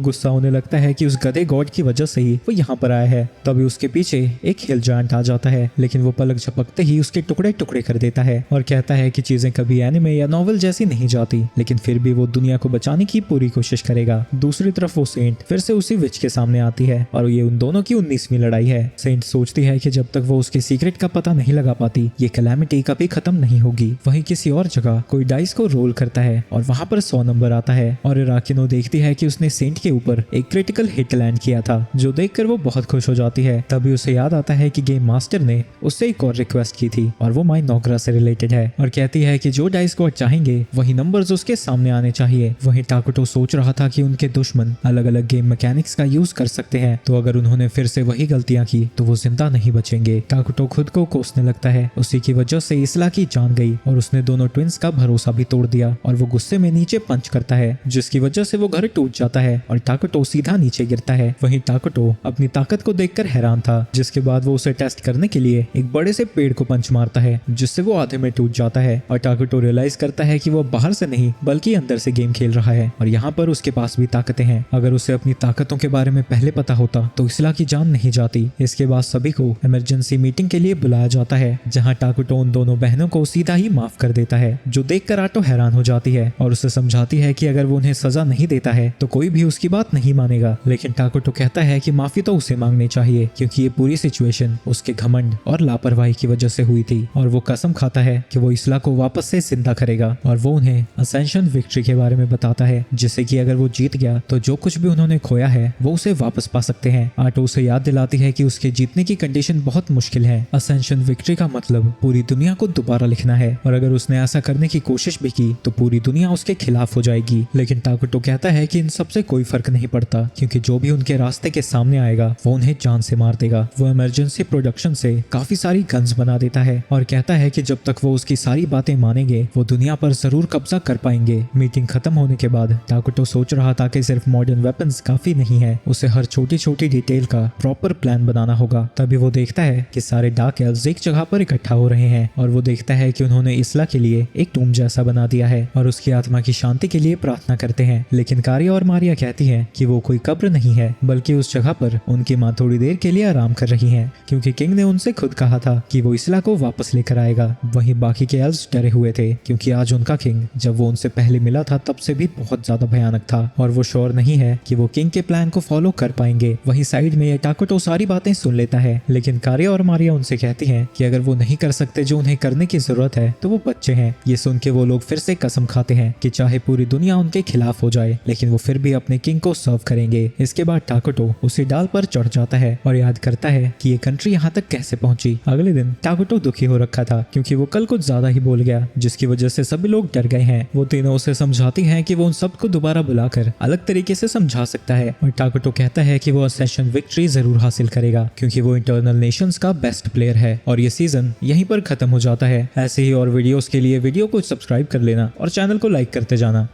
गुस्सा होने लगता है कि उस गधे गॉड की वजह से ही वो यहाँ पर आया है। तभी उसके पीछे एक हिल जायंट आ जाता है, लेकिन वो पलक झपकते ही उसके टुकड़े टुकड़े कर देता है और कहता है कि चीजें कभी एनिमे या नॉवल जैसी नहीं जाती, लेकिन फिर भी वो दुनिया को बचाने की पूरी कोशिश करेगा। दूसरी तरफ तरफ वो सेंट फिर से उसी विच के सामने आती है और ये उन दोनों की 19वीं लड़ाई है। सेंट सोचती है कि जब तक वो उसके सीक्रेट का पता नहीं लगा पाती ये कैलामिटी कभी खत्म नहीं होगी। वहीं किसी और जगह कोई डाइस को रोल करता है और वहां पर 100 नंबर आता है और इराकिनो देखती है कि उसने सेंट के ऊपर एक क्रिटिकल हिट लैंड किया था, जो देखकर वो बहुत खुश हो जाती है। तभी उसे याद आता है कि गेम मास्टर ने उससे एक और रिक्वेस्ट की थी और वो माई नोग्रा से रिलेटेड है और कहती है कि जो डाइस को चाहेंगे वही नंबर्स उसके सामने आने चाहिए। वहीं टाकुटो सोच रहा था कि उनके दुश्मन अलग अलग गेम मैकेनिक्स का यूज कर सकते हैं, तो अगर उन्होंने फिर से वही गलतियां की तो वो जिंदा नहीं बचेंगे। टाकुटो खुद को कोसने लगता है, उसी की वजह से इसला की जान गई और उसने दोनों ट्विंस का भरोसा भी तोड़ दिया और वो गुस्से में नीचे पंच करता है, जिसकी वजह से वो घर टूट जाता है और टाकुटो सीधा नीचे गिरता है। वहीं टाकुटो अपनी ताकत को देखकर हैरान था, जिसके बाद वो उसे टेस्ट करने के लिए एक बड़े से पेड़ को पंच मारता है, जिससे वो आधे में टूट जाता है और टाकुटो रियलाइज करता है कि वो बाहर से नहीं बल्कि अंदर से गेम खेल रहा है और यहाँ पर उसके पास भी ताकतें हैं। अगर उसे अपनी ताकतों के बारे में पहले पता होता तो इसला की जान नहीं जाती। इसके बाद सभी को इमरजेंसी मीटिंग के लिए बुलाया जाता है, जहाँ टाकुटो उन दोनों बहनों को सीधा ही माफ कर देता है, जो देखकर आटो हैरान हो जाती है और उसे समझाती है कि अगर वो उन्हें सजा नहीं देता है तो कोई भी उसकी बात नहीं मानेगा। लेकिन टाकुटो कहता है कि माफी तो उसे मांगनी चाहिए क्योंकि ये पूरी सिचुएशन उसके घमंड और लापरवाही की वजह से हुई थी और वो कसम खाता है कि वो इसला को वापस से जिंदा करेगा और वो उन्हें असेंशन विक्ट्री के बारे में बताता है, जिससे कि अगर वो जीत गया तो जो कुछ भी उन्होंने खोया है वो उसे वापस पा सकते हैं। आटो उसे याद दिलाती है कि उसके जीतने की कंडीशन बहुत मुश्किल है। असेंशन विक्ट्री का मतलब पूरी दुनिया को दोबारा लिखना है और अगर उसने ऐसा करने की कोशिश भी की तो पूरी दुनिया उसके खिलाफ हो जाएगी। लेकिन टाकुटो कहता है कि इन सबसे कोई फर्क नहीं पड़ता क्योंकि जो भी उनके रास्ते के सामने आएगा वो उन्हें जान से मार देगा। वो इमरजेंसी प्रोडक्शन से काफी सारी गन्स बना देता है और कहता है कि जब तक वो उसकी सारी बातें मानेंगे वो दुनिया पर जरूर कब्जा कर पाएंगे। मीटिंग खत्म होने के बाद टाकुटो सोच रहा था कि सिर्फ मॉडर्न वेपन्स काफी नहीं है, उसे हर छोटी छोटी डिटेल का प्रॉपर प्लान बनाना होगा। तभी वो देखता है कि सारे डार्क एल्व्स एक जगह पर इकट्ठा हो रहे हैं और वो देखता है कि उन्होंने इसला के लिए एक टूम जैसा बना दिया है और उसकी आत्मा की शांति के लिए प्रार्थना करते हैं। लेकिन कारिया और मारिया कहती है कि वो कोई कब्र नहीं है बल्कि उस जगह पर उनकी माँ थोड़ी देर के लिए आराम कर रही है, क्योंकि किंग ने उनसे खुद कहा था कि वो इसला को वापस लेकर आएगा। वहीं बाकी के एल्व्स डरे हुए थे क्योंकि आज उनका किंग जब वो उनसे पहले मिला था तब से भी बहुत ज्यादा भयानक था और वो श्योर नहीं है कि वो किंग के प्लान को फॉलो कर पाएंगे। वहीं साइड में ये टाकुटो सारी बातें सुन लेता है, लेकिन कारिया और मारिया उनसे कहती हैं कि अगर वो नहीं कर सकते जो उन्हें करने की जरूरत है तो वो बच्चे हैं। ये सुन के वो लोग फिर से कसम खाते हैं कि चाहे पूरी दुनिया उनके खिलाफ हो जाए लेकिन वो फिर भी अपने किंग को सर्व करेंगे। इसके बाद टाकुटो उसी डाल पर चढ़ जाता है और याद करता है कि ये कंट्री यहाँ तक कैसे पहुंची। अगले दिन टाकुटो दुखी हो रखा था क्योंकि वो कल कुछ ज्यादा ही बोल गया, जिसकी वजह से सभी लोग डर गए हैं। वो तीनों उसे समझाती हैं कि वो उन सबको दोबारा बुलाकर अलग तरीके से समझा सकता है और टाकुटो कहता है कि वो असेंशन विक्ट्री जरूर हासिल करेगा क्योंकि वो इंटरनल नेशंस का बेस्ट प्लेयर है। और ये सीजन यहीं पर खत्म हो जाता है। ऐसे ही और वीडियोस के लिए वीडियो को सब्सक्राइब कर लेना और चैनल को लाइक करते जाना।